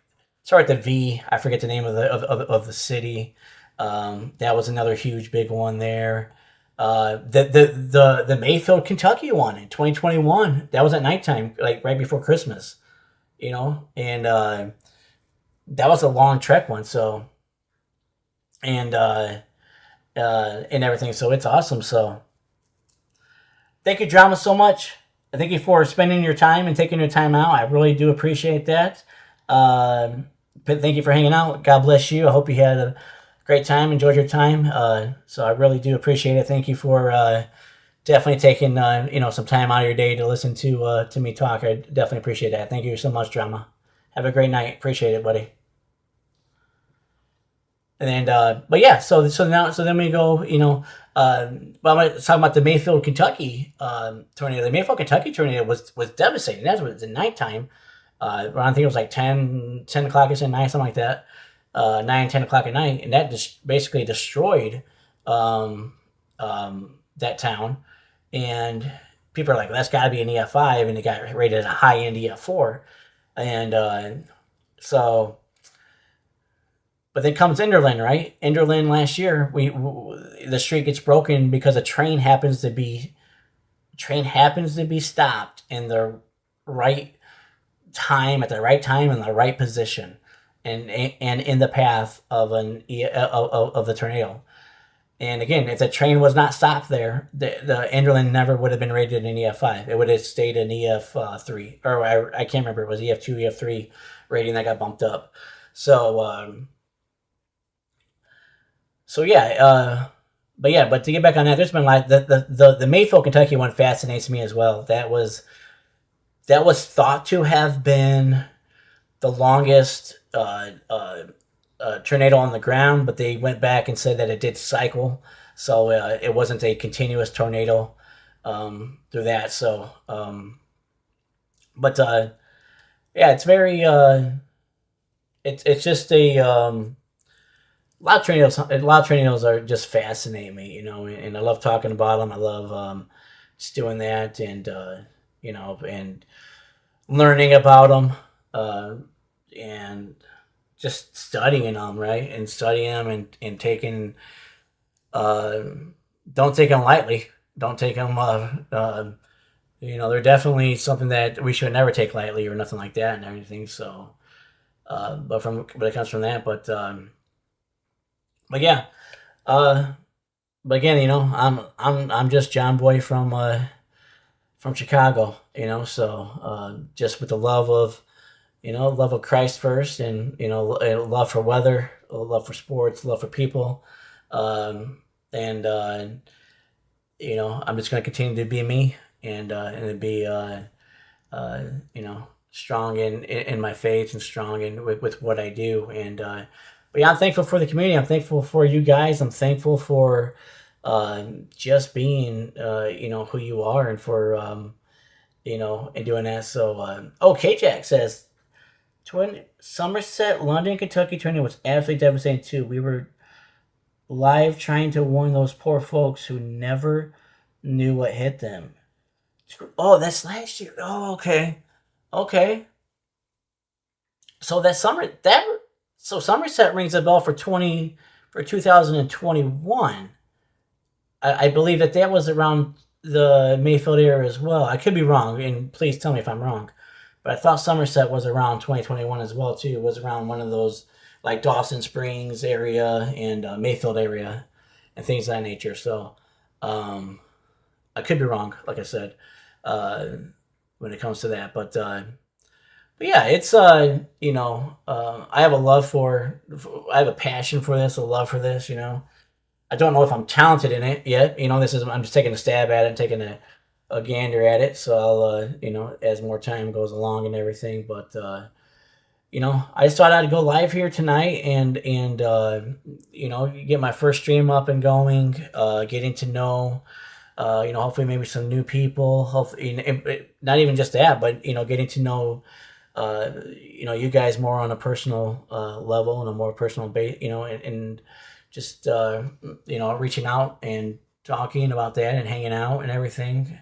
A: Start with the V. I forget the name of the city. That was another huge big one there. The Mayfield, Kentucky one in 2021. That was at nighttime, like right before Christmas, and that was a long trek one. So, and everything. So it's awesome. So, thank you, Drama, so much. Thank you for spending your time and taking your time out. I really do appreciate that. But thank you for hanging out. God bless you. I hope you had a great time, enjoyed your time. So I really do appreciate it. Thank you for definitely taking some time out of your day to listen to me talk. I definitely appreciate that. Thank you so much, Drama. Have a great night. Appreciate it, buddy. And but yeah, so then we go. I'm going to talk about the Mayfield, Kentucky tornado. The Mayfield, Kentucky tornado was devastating. That was at nighttime. Around, I think it was like 10 o'clock at night, something like that. 9, 10 o'clock at night, and that just basically destroyed that town. And people are like, well, that's got to be an EF5, and it got rated a high-end EF4. And so, but then comes Enderlin, right? Enderlin last year, the street gets broken because a train happens to be stopped in the right time, at the right time, in the right position, and in the path of of the tornado. And again, if the train was not stopped there, the Enderlin never would have been rated an EF5. It would have stayed an EF3, or I can't remember. It was EF2, EF3 rating that got bumped up. So but to get back on that, there's been like the Mayfield, Kentucky one fascinates me as well. That was thought to have been the longest tornado on the ground, but they went back and said that it did cycle, so it wasn't a continuous tornado through that. So, it's very it's just a lot of tornadoes are just fascinate me, and I love talking about them. I love just doing that, and and learning about them, and just studying them, right? And studying them and taking, don't take them lightly. Don't take them, they're definitely something that we should never take lightly or nothing like that and everything. So, but it comes from that, but yeah, but again, I'm just John Boy from Chicago, so just with the love of love of Christ first, and love for weather, love for sports, love for people, and I'm just going to continue to be me, and be strong in my faith, and strong in with what I do. And but yeah, I'm thankful for the community. I'm thankful for you guys. I'm thankful for just being who you are, and for and doing that. So K-Jack says Twin Somerset, London, Kentucky tornado was absolutely devastating too. We were live trying to warn those poor folks who never knew what hit them. Oh, that's last year. Oh, okay. Okay. So Somerset rings a bell for 2021. I believe that was around the Mayfield area as well. I could be wrong, and please tell me if I'm wrong. But I thought Somerset was around 2021 as well too. It was around one of those like Dawson Springs area and Mayfield area and things of that nature. So I could be wrong, like I said, when it comes to that. But yeah, it's I have I have a passion for this, a love for this. I don't know if I'm talented in it yet. I'm just taking a stab at it, taking a gander at it. So I'll as more time goes along and everything. But I just thought I'd go live here tonight and get my first stream up and going, getting to know. Hopefully maybe some new people. Hopefully, not even just that, but getting to know, you guys more on a personal level and a more personal base. And just reaching out and talking about that and hanging out and everything.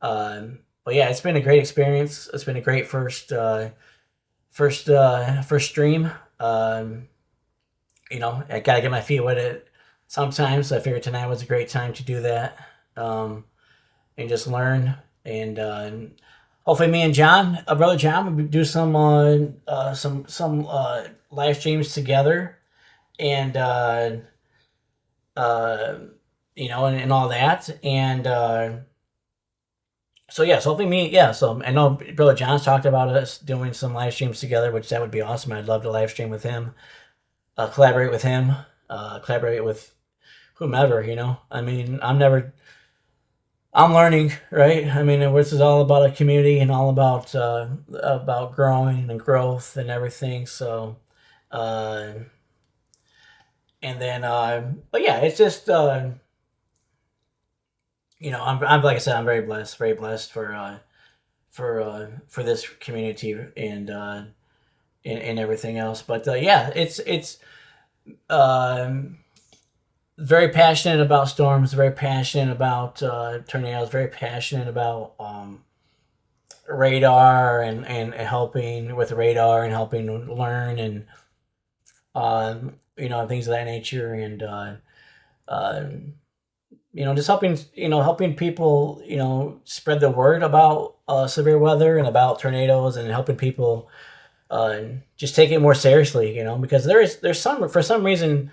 A: But yeah, it's been a great experience. It's been a great first stream. I gotta get my feet wet it sometimes. So I figured tonight was a great time to do that. And just learn, and hopefully me and John, brother John, will do some live streams together, and and all that, and so yeah, so hopefully so I know brother John's talked about us doing some live streams together, which that would be awesome. I'd love to live stream with him, collaborate with him, collaborate with whomever. I'm learning, right? This is all about a community and all about growing and growth and everything. So, and then, but yeah, it's just, I'm like I said, I'm very blessed for this community and everything else. But yeah, it's very passionate about storms, very passionate about tornadoes, very passionate about radar and helping with radar and helping learn and things of that nature, and just helping people spread the word about severe weather and about tornadoes, and helping people just take it more seriously, because there's for some reason,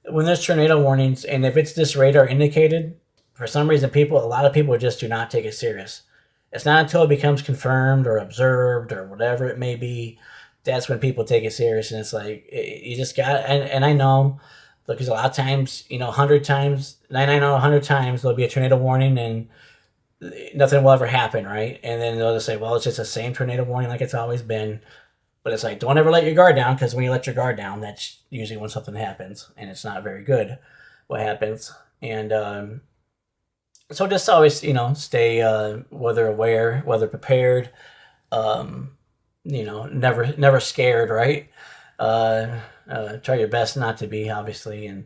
A: when there's tornado warnings, and if it's this radar indicated, for some reason a lot of people just do not take it serious. It's not until it becomes confirmed or observed or whatever it may be, that's when people take it serious. And it's like, you just got, and I know, because a lot of times, 100 times, 99 out of 100 times, there'll be a tornado warning and nothing will ever happen, right? And then they'll just say, well, it's just the same tornado warning like it's always been. But it's like, don't ever let your guard down, because when you let your guard down, that's usually when something happens, and it's not very good what happens. And so just always, stay weather aware, weather prepared, never scared, right? Try your best not to be, obviously. And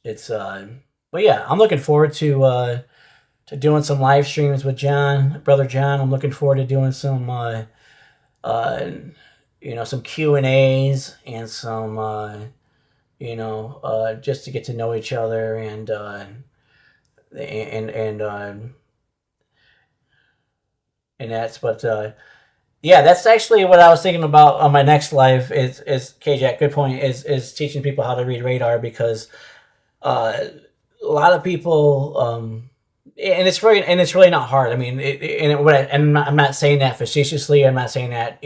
A: it's, but yeah, I'm looking forward to doing some live streams with brother John. I'm looking forward to doing some, some Q&As and some, just to get to know each other, and that's what, yeah, that's actually what I was thinking about on my next live is K-Jack, good point, is teaching people how to read radar, because a lot of people, and it's really not hard. I mean, I'm not saying that facetiously. I'm not saying that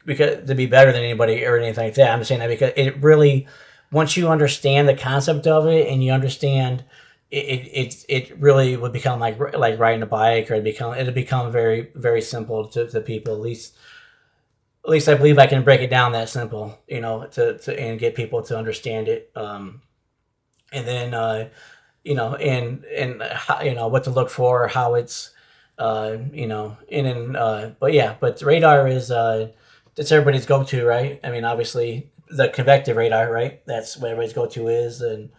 A: because to be better than anybody or anything like that. I'm saying that because it really, once you understand the concept of it and you understand it really would become like riding a bike, or it'll become very, very simple to people. At least I believe I can break it down that simple, to and get people to understand it. And then and how, what to look for, how it's but radar is that's everybody's go-to, right? I mean, obviously the convective radar, right? That's what everybody's go-to is. And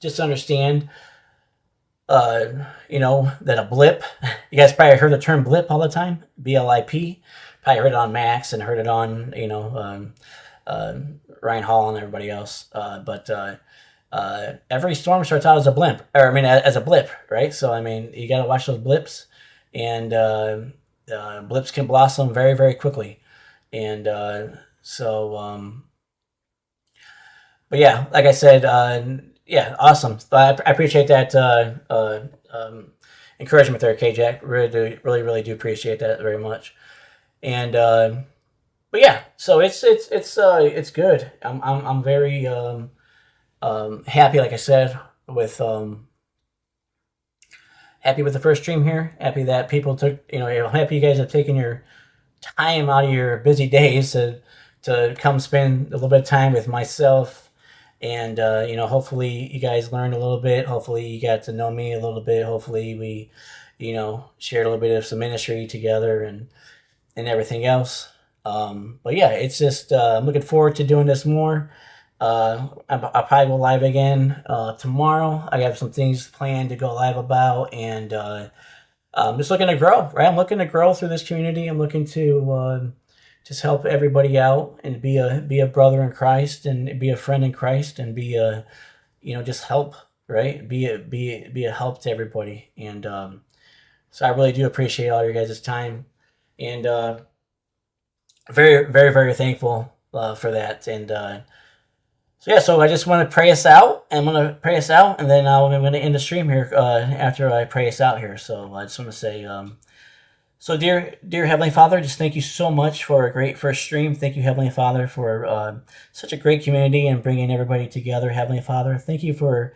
A: just understand that a blip, you guys probably heard the term blip all the time, blip. Probably heard it on Max and heard it on Ryan Hall and everybody else. But every storm starts out as a blimp, or I mean, as a blip, right? So I mean, you got to watch those blips, and blips can blossom very, very quickly. And but yeah, like I said, yeah, awesome. I appreciate that encouragement there, K-Jack. Really do appreciate that very much. And but yeah, so it's good. I'm very happy, like I said, with happy with the first stream here. Happy that people took, happy you guys have taken your time out of your busy days to come spend a little bit of time with myself. And hopefully you guys learned a little bit. Hopefully you got to know me a little bit. Hopefully we shared a little bit of some ministry together and everything else. But yeah, it's just I'm looking forward to doing this more. I'll probably go live again tomorrow. I have some things planned to go live about, and I'm just looking to grow, right? I'm looking to grow through this community. I'm looking to just help everybody out and be a brother in Christ, and be a friend in Christ, and be a just help, right? Be a help to everybody. And so I really do appreciate all your guys' time, and very, very, very thankful for that. And so yeah, so I just want to pray us out. I'm going to pray us out, and then I'm going to end the stream here after I pray us out here. So I just want to say, so dear Heavenly Father, just thank you so much for a great first stream. Thank you, Heavenly Father, for such a great community and bringing everybody together, Heavenly Father. Thank you for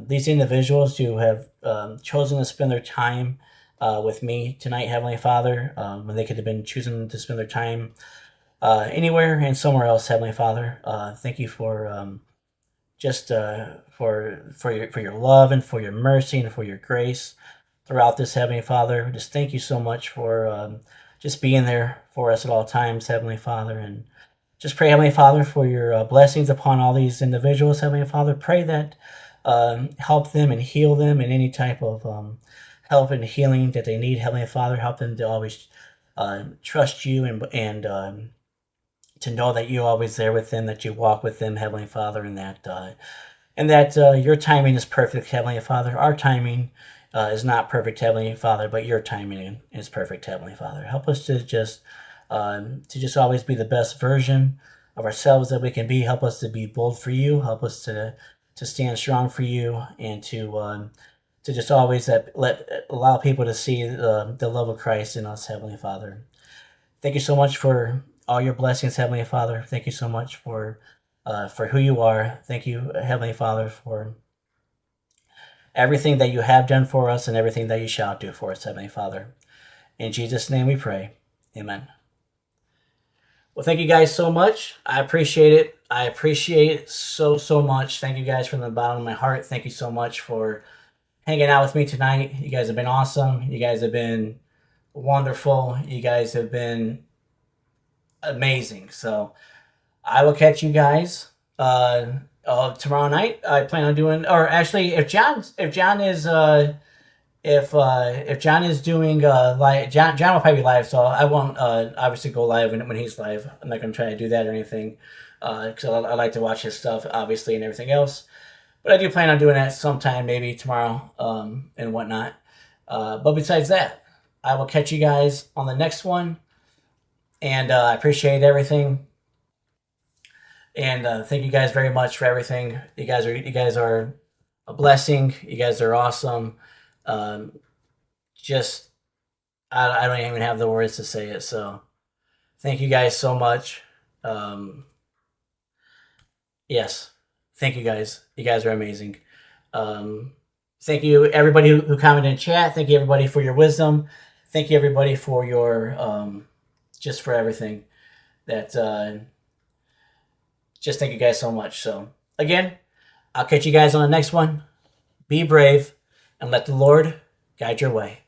A: these individuals who have chosen to spend their time with me tonight, Heavenly Father, when they could have been choosing to spend their time anywhere and somewhere else, Heavenly Father. Thank you for just for your love and for your mercy and for your grace throughout this, Heavenly Father. Just thank you so much for just being there for us at all times, Heavenly Father. And just pray, Heavenly Father, for your blessings upon all these individuals, Heavenly Father. Pray that help them and heal them in any type of help and healing that they need, Heavenly Father. Help them to always trust you and to know that you're always there with them, that you walk with them, Heavenly Father, and that your timing is perfect, Heavenly Father. Our timing is not perfect, Heavenly Father, but your timing is perfect, Heavenly Father. Help us to just always be the best version of ourselves that we can be. Help us to be bold for you. Help us to stand strong for you, and to just always allow people to see the love of Christ in us, Heavenly Father. Thank you so much for all your blessings, Heavenly Father. Thank you so much for who you are. Thank you, Heavenly Father, for everything that you have done for us and everything that you shall do for us, Heavenly Father. In Jesus' name we pray. Amen. Well, thank you guys so much. I appreciate it. I appreciate it so, so much. Thank you guys from the bottom of my heart. Thank you so much for hanging out with me tonight. You guys have been awesome. You guys have been wonderful. You guys have been amazing. So I will catch you guys tomorrow night. I plan on doing, or actually, if John is doing live, John will probably be live, so I won't obviously go live when he's live. I'm not going to try to do that or anything, because I like to watch his stuff, obviously, and everything else. But I do plan on doing that sometime, maybe tomorrow, and whatnot. But besides that, I will catch you guys on the next one, and I appreciate everything. And thank you guys very much for everything. You guys are a blessing. You guys are awesome. Um, just I don't even have the words to say it. So thank you guys so much. Yes, thank you guys. You guys are amazing. Um, thank you everybody who commented in chat. Thank you everybody for your wisdom. Thank you everybody for your just for everything. That just thank you guys so much. So again, I'll catch you guys on the next one. Be brave and let the Lord guide your way.